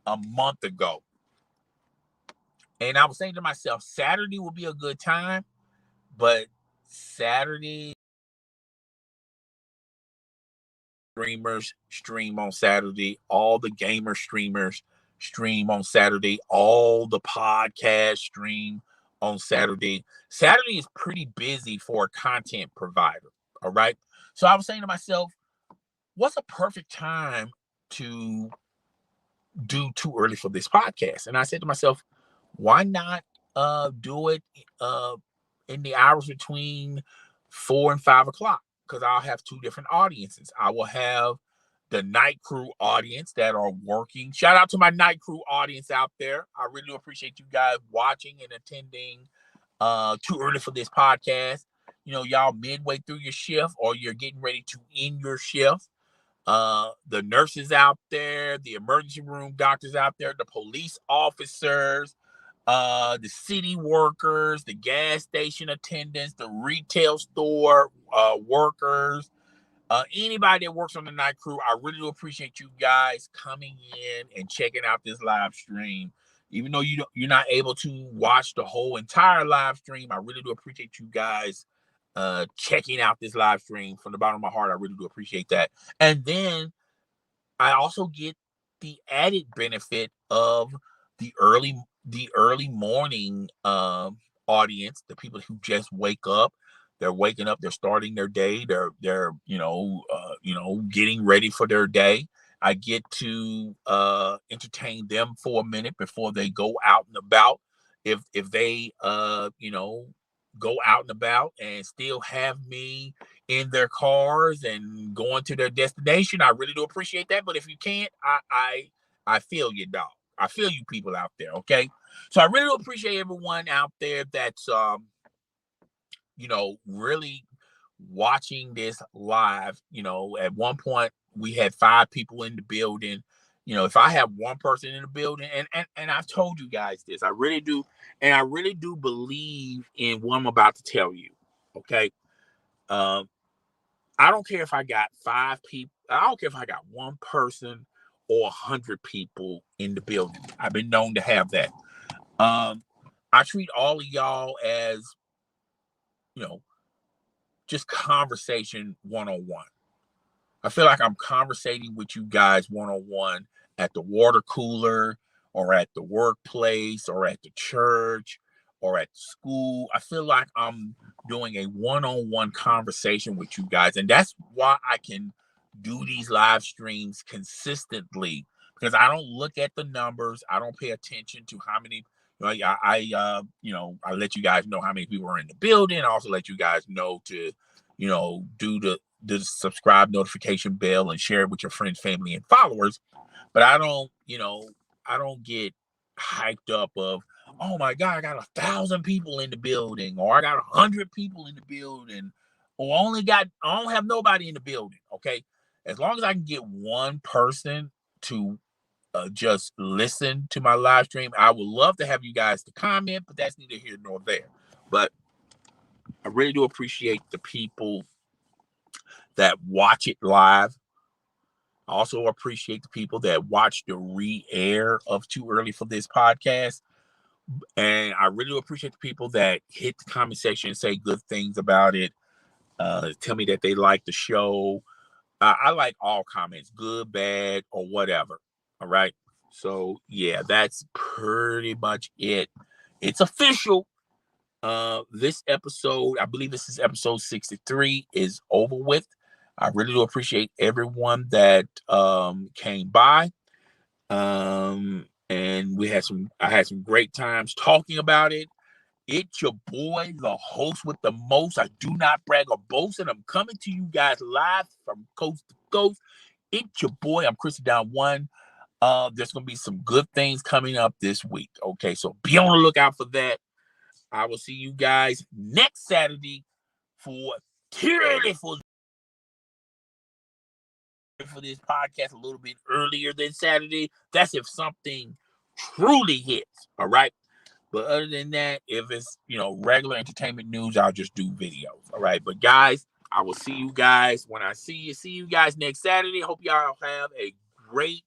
a month ago. And I was saying to myself, Saturday will be a good time, but Saturday streamers stream on Saturday. All the gamer streamers stream on Saturday. All the podcast stream on Saturday. Saturday is pretty busy for a content provider. All right. So I was saying to myself, what's a perfect time to do too early for this podcast? And I said to myself, why not do it in the hours between 4 and 5 o'clock? Because I'll have two different audiences. I will have the night crew audience that are working. Shout out to my night crew audience out there. I really appreciate you guys watching and attending too early for this podcast. Y'all midway through your shift or you're getting ready to end your shift. The nurses out there, the emergency room doctors out there, the police officers, the city workers, the gas station attendants, the retail store workers, anybody that works on the night crew. I really do appreciate you guys coming in and checking out this live stream. Even though you're not able to watch the whole entire live stream, I really do appreciate you guys checking out this live stream from the bottom of my heart. I really do appreciate that. And then I also get the added benefit of the early morning audience, the people who just wake up. They're waking up, they're starting their day, they're getting ready for their day. I get to entertain them for a minute before they go out and about. If they go out and about and still have me in their cars and going to their destination, I really do appreciate that. But if you can't, I feel you, dog. I feel you people out there, okay? So I really do appreciate everyone out there that's really watching this live. At one point we had 5 people in the building. If I have one person in the building, and I've told you guys this, I really do, and I really do believe in what I'm about to tell you. Okay. I don't care if I got 5 people. I don't care if I got one person or 100 people in the building. I've been known to have that. Um, I treat all of y'all as, just conversation one-on-one. I feel like I'm conversating with you guys one-on-one at the water cooler or at the workplace or at the church or at school. I feel like I'm doing a one-on-one conversation with you guys. And that's why I can do these live streams consistently, because I don't look at the numbers. I don't pay attention to how many. I let you guys know how many people are in the building. I also let you guys know to, do the subscribe notification bell and share it with your friends, family, and followers. But I don't get hyped up of, oh my God, I got 1,000 people in the building, or I got 100 people in the building, or I don't have nobody in the building. Okay. As long as I can get one person to just listen to my live stream, I would love to have you guys to comment, but that's neither here nor there. But I really do appreciate the people that watch it live. I also appreciate the people that watch the re-air of Too Early for This podcast. And I really do appreciate the people that hit the comment section and say good things about it. Tell me that they like the show. I like all comments, good, bad, or whatever. All right. So yeah, that's pretty much it. It's official. This episode, I believe this is episode 63, is over with. I really do appreciate everyone that came by. And I had some great times talking about it. It's your boy, the host with the most. I do not brag or boast, and I'm coming to you guys live from coast to coast. It's your boy. I'm Chrissy Down One. There's gonna be some good things coming up this week. Okay, so be on the lookout for that. I will see you guys next Saturday for Tyranny for this podcast a little bit earlier than Saturday. That's if something truly hits. All right. But other than that, if it's, regular entertainment news, I'll just do videos. All right. But guys, I will see you guys when I see you guys next Saturday. Hope y'all have a great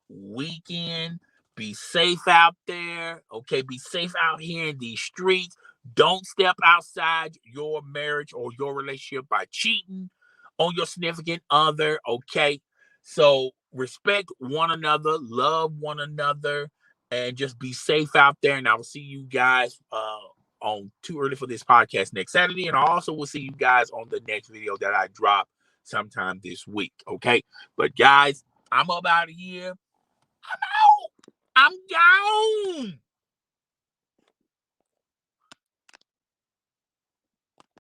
weekend. Be safe out there. Okay. Be safe out here in these streets. Don't step outside your marriage or your relationship by cheating on your significant other. Okay. So respect one another, love one another, and just be safe out there. And I will see you guys on Too Early for This podcast next Saturday. And I also will see you guys on the next video that I drop sometime this week. Okay. But guys, I'm up out of here. I'm out. I'm gone.